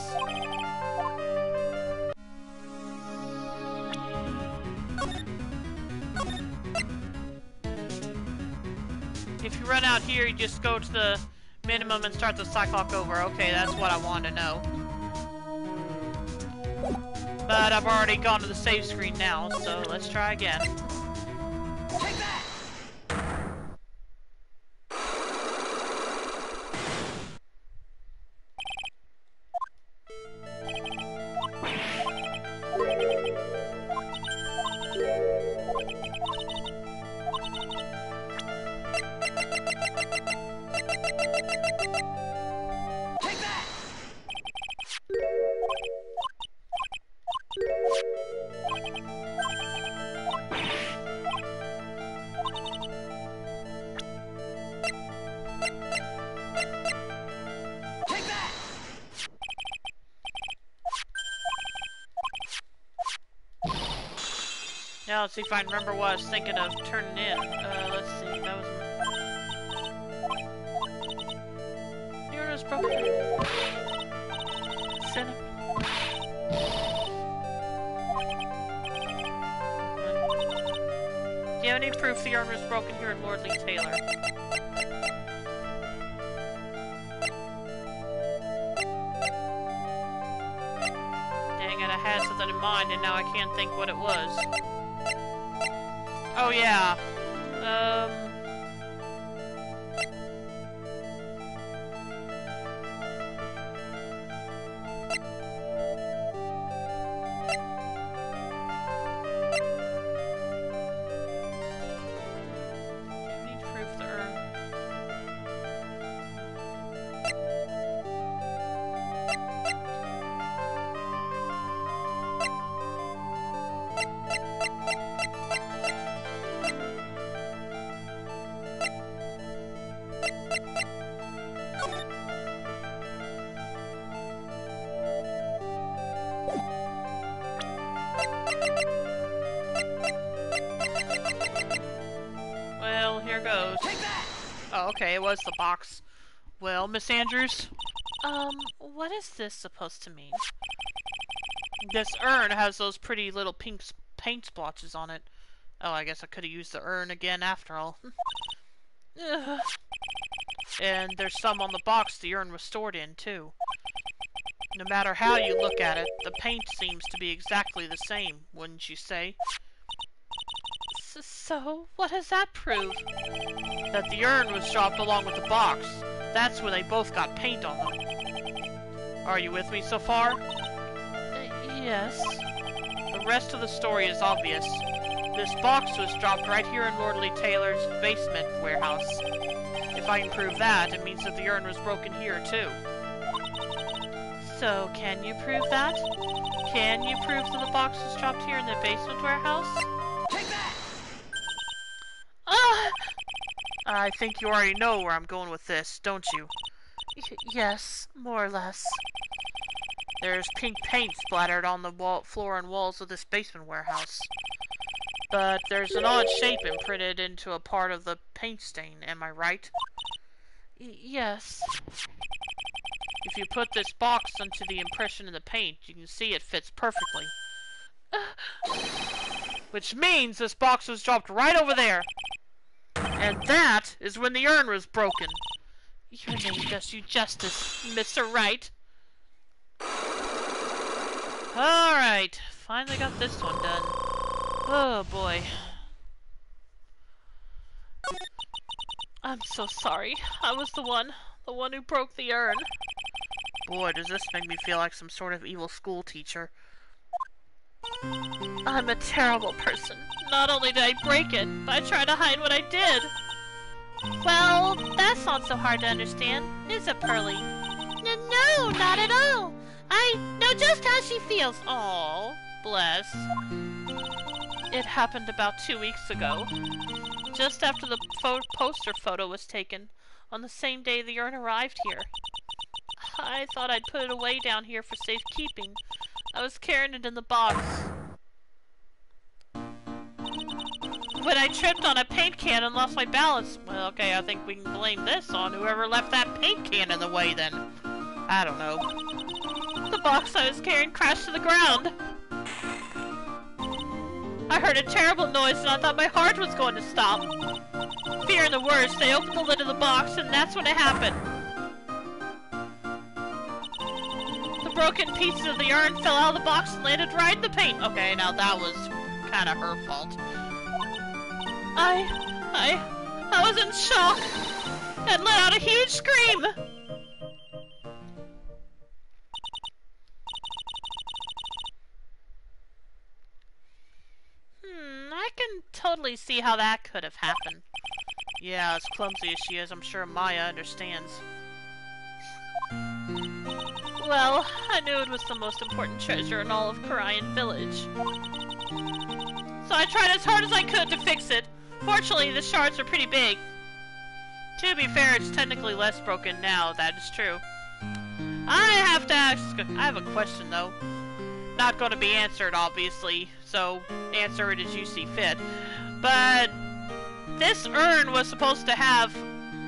If you run out here, you just go to the minimum and start the cyclock over. Okay, that's what I want to know. But I've already gone to the save screen now, so let's try again. Take that! Now let's see if I can remember what I was thinking of turning in. Let's see, that was... Here is broken. Send him. Do you have any proof the armor is broken here at Lord Lee Taylor? Dang it, I had something in mind and now I can't think what it was. Oh yeah. Need proof the urn. Well, here goes. Oh, okay, it was the box. Well, Miss Andrews? What is this supposed to mean? This urn has those pretty little pink paint splotches on it. Oh, I guess I could have used the urn again after all. And there's some on the box the urn was stored in, too. No matter how you look at it, the paint seems to be exactly the same, wouldn't you say? So, what does that prove? That the urn was dropped along with the box. That's where they both got paint on them. Are you with me so far? Yes. The rest of the story is obvious. This box was dropped right here in Lordly Taylor's basement warehouse. If I can prove that, it means that the urn was broken here, too. So, can you prove that? Can you prove that the box was dropped here in the basement warehouse? Take that! Ah! I think you already know where I'm going with this, don't you? Yes, more or less. There's pink paint splattered on the floor and walls of this basement warehouse. But there's an odd shape imprinted into a part of the paint stain, am I right? Yes. If you put this box onto the impression in the paint, you can see it fits perfectly. Which means this box was dropped right over there. And that is when the urn was broken. Your name does you justice, Mr. Wright. Alright, finally got this one done. Oh boy. I'm so sorry. I was the one who broke the urn. Boy, does this make me feel like some sort of evil school teacher. I'm a terrible person. Not only did I break it, but I tried to hide what I did. Well, that's not so hard to understand, is it, Pearly? No, not at all. I know just how she feels. Aw, bless. It happened about 2 weeks ago. Just after the poster photo was taken, on the same day the urn arrived here. I thought I'd put it away down here for safekeeping. I was carrying it in the box when I tripped on a paint can and lost my balance. Well, okay, I think we can blame this on whoever left that paint can in the way then. I don't know. The box I was carrying crashed to the ground. I heard a terrible noise and I thought my heart was going to stop. Fearing the worst, I opened the lid of the box and that's when it happened. The broken pieces of the urn fell out of the box and landed right in the paint. Okay, now that was kind of her fault. I was in shock and let out a huge scream. I can totally see how that could have happened. Yeah, as clumsy as she is, I'm sure Maya understands. Well, I knew it was the most important treasure in all of Karayan Village. So I tried as hard as I could to fix it. Fortunately, the shards are pretty big. To be fair, it's technically less broken now, that is true. I have a question though. Not going to be answered, obviously, so answer it as you see fit. But this urn was supposed to have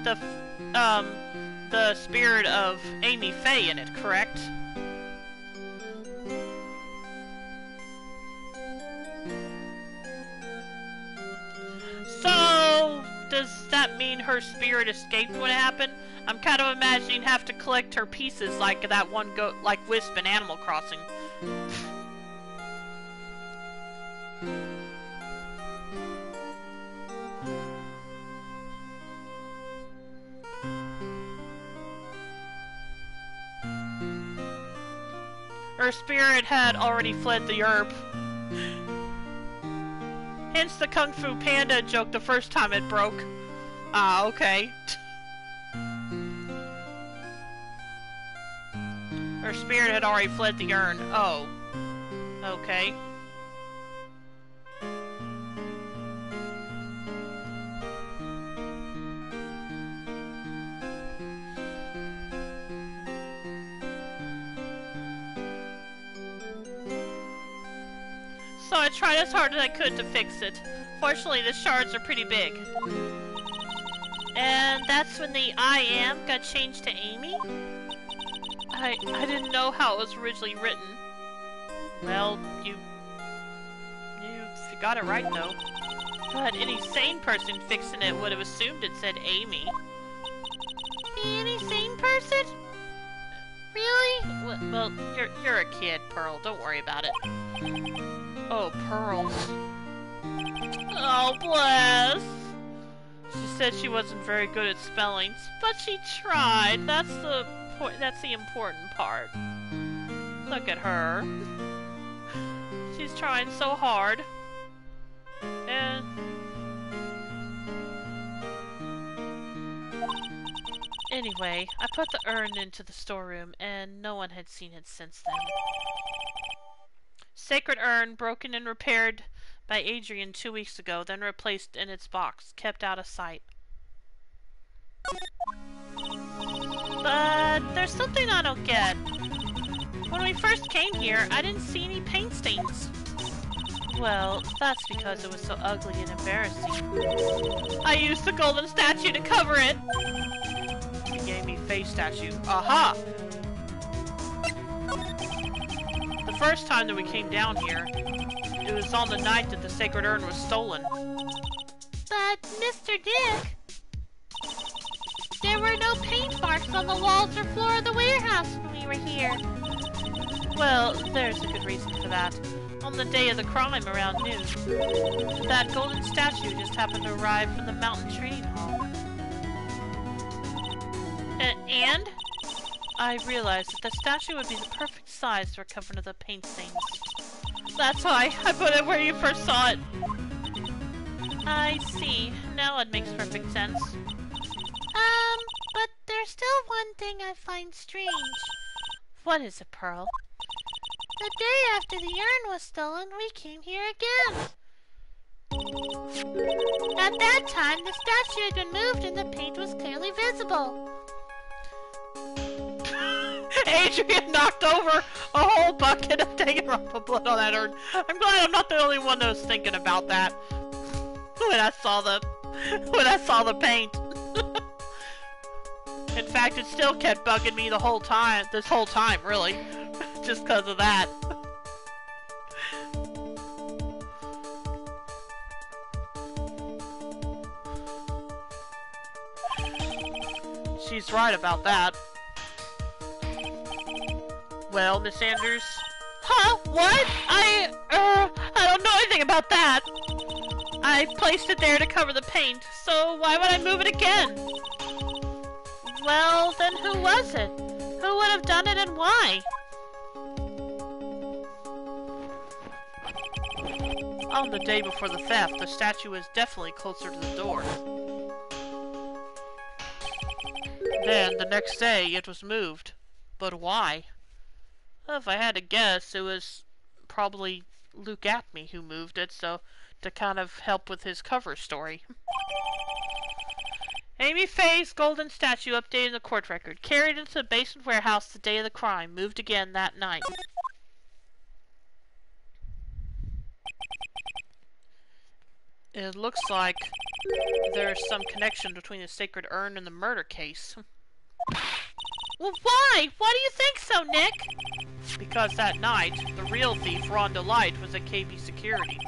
the spirit of Amy Faye in it, correct? So, does that mean her spirit escaped when it happened? I'm kind of imagining have to collect her pieces like that one like Wisp in Animal Crossing. Her spirit had already fled the herb. Hence the Kung Fu Panda joke the first time it broke. Ah, okay. Her spirit had already fled the urn. Oh. Okay. So I tried as hard as I could to fix it. Fortunately, the shards are pretty big. And that's when the I am got changed to Amy? I didn't know how it was originally written. Well, you got it right though. But any sane person fixing it would have assumed it said Amy. Any sane person? Really? Well, you're a kid, Pearl. Don't worry about it. Oh, Pearls. Oh, bless. She said she wasn't very good at spellings, but she tried. That's the important part. Look at her. She's trying so hard. Anyway, I put the urn into the storeroom, and no one had seen it since then. Sacred urn, broken and repaired by Adrian 2 weeks ago, then replaced in its box, kept out of sight. But there's something I don't get. When we first came here, I didn't see any paint stains. Well, that's because it was so ugly and embarrassing. I used the golden statue to cover it! You gave me face statue. Aha! The first time that we came down here, it was on the night that the sacred urn was stolen. But, Mr. Dick, there were no paint marks on the walls or floor of the warehouse when we were here. Well, there's a good reason for that. On the day of the crime around noon, that golden statue just happened to arrive from the mountain trading hall. And? I realized that the statue would be the perfect size for covering the paint stains. That's why I put it where you first saw it. I see. Now it makes perfect sense. But there's still one thing I find strange. What is it, Pearl? The day after the urn was stolen, we came here again. At that time, the statue had been moved and the paint was clearly visible. Adrian knocked over a whole bucket of Danganronpa blood on that urn. I'm glad I'm not the only one that was thinking about that when I saw the paint. In fact, it still kept bugging me the whole time, this whole time, really. Just because of that. She's right about that. Well, Miss Andrews? Huh? What? I don't know anything about that. I placed it there to cover the paint, so why would I move it again? Well, then who was it? Who would have done it and why? On the day before the theft, the statue was definitely closer to the door. Then, the next day, it was moved. But why? Well, if I had to guess, it was probably Luke Atme who moved it, so to kind of help with his cover story. Amy Faye's golden statue updated in the court record. Carried into the basement warehouse the day of the crime. Moved again that night. It looks like there's some connection between the sacred urn and the murder case. Well, why? Why do you think so, Nick? Because that night, the real thief, Rhonda Light, was at KB Security.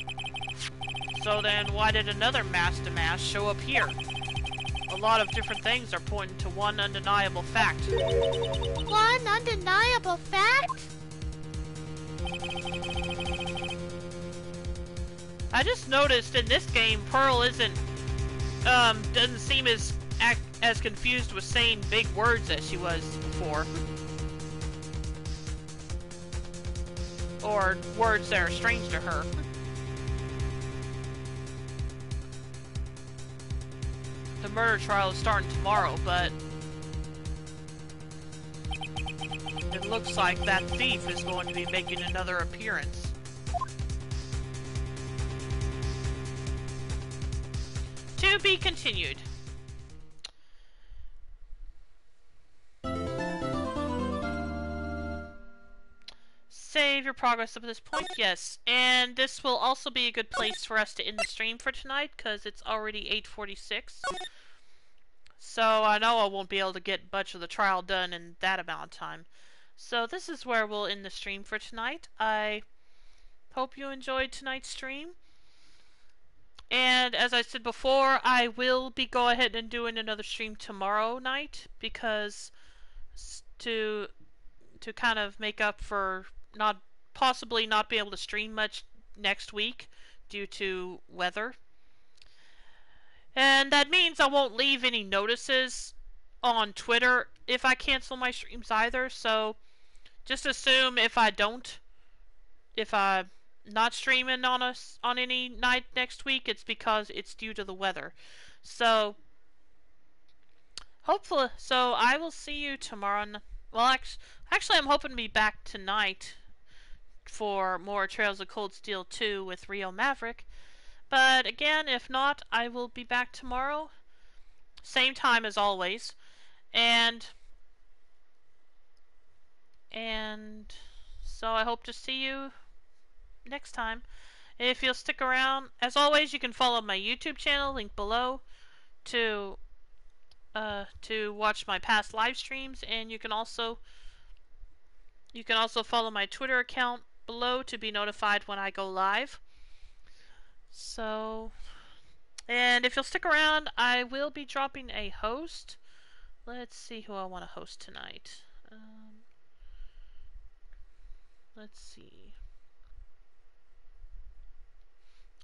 So then, why did another masked mask show up here? A lot of different things are pointing to one undeniable fact. One undeniable fact? I just noticed in this game, Pearl doesn't seem as confused with saying big words as she was before. Or words that are strange to her. The murder trial is starting tomorrow, but it looks like that thief is going to be making another appearance. To be continued. Save your progress up to this point, yes. And this will also be a good place for us to end the stream for tonight, because it's already 8:46. So I know I won't be able to get much of the trial done in that amount of time. So this is where we'll end the stream for tonight. I hope you enjoyed tonight's stream. And as I said before, I will be go ahead and doing another stream tomorrow night, because to kind of make up for possibly not being able to stream much next week due to weather. And that means I won't leave any notices on Twitter if I cancel my streams either, so just assume if I'm not streaming on any night next week, it's because it's due to the weather. So hopefully, so I will see you tomorrow. Well, actually, I'm hoping to be back tonight for more Trails of Cold Steel 2 with Rio Maverick. But again, if not, I will be back tomorrow. Same time as always. And so I hope to see you next time. If you'll stick around, as always, you can follow my YouTube channel, link below, to watch my past live streams, and you can also follow my Twitter account below to be notified when I go live. So, and if you'll stick around, I will be dropping a host. Let's see who I want to host tonight. Let's see.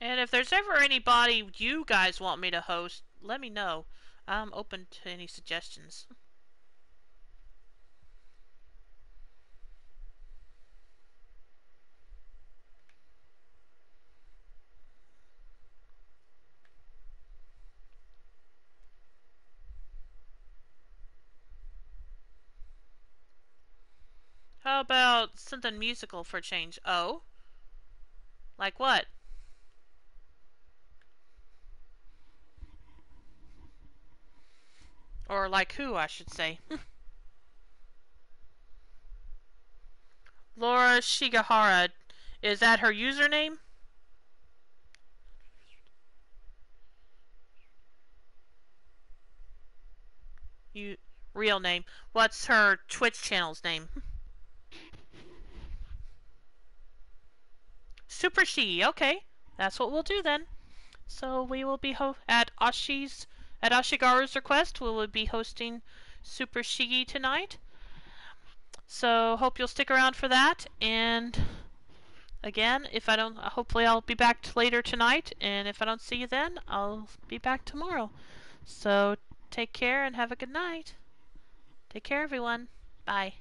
And if there's ever anybody you guys want me to host, let me know. I'm open to any suggestions. How about something musical for a change? Oh? Like what? Or like who, I should say. Laura Shigahara. Is that her username? Real name. What's her Twitch channel's name? Super Shigi. Okay. That's what we'll do then. So we will be at Ashigaru's request. We will be hosting Super Shigi tonight. So hope you'll stick around for that. And again, if I don't, hopefully I'll be back later tonight. And if I don't see you then, I'll be back tomorrow. So take care and have a good night. Take care, everyone. Bye.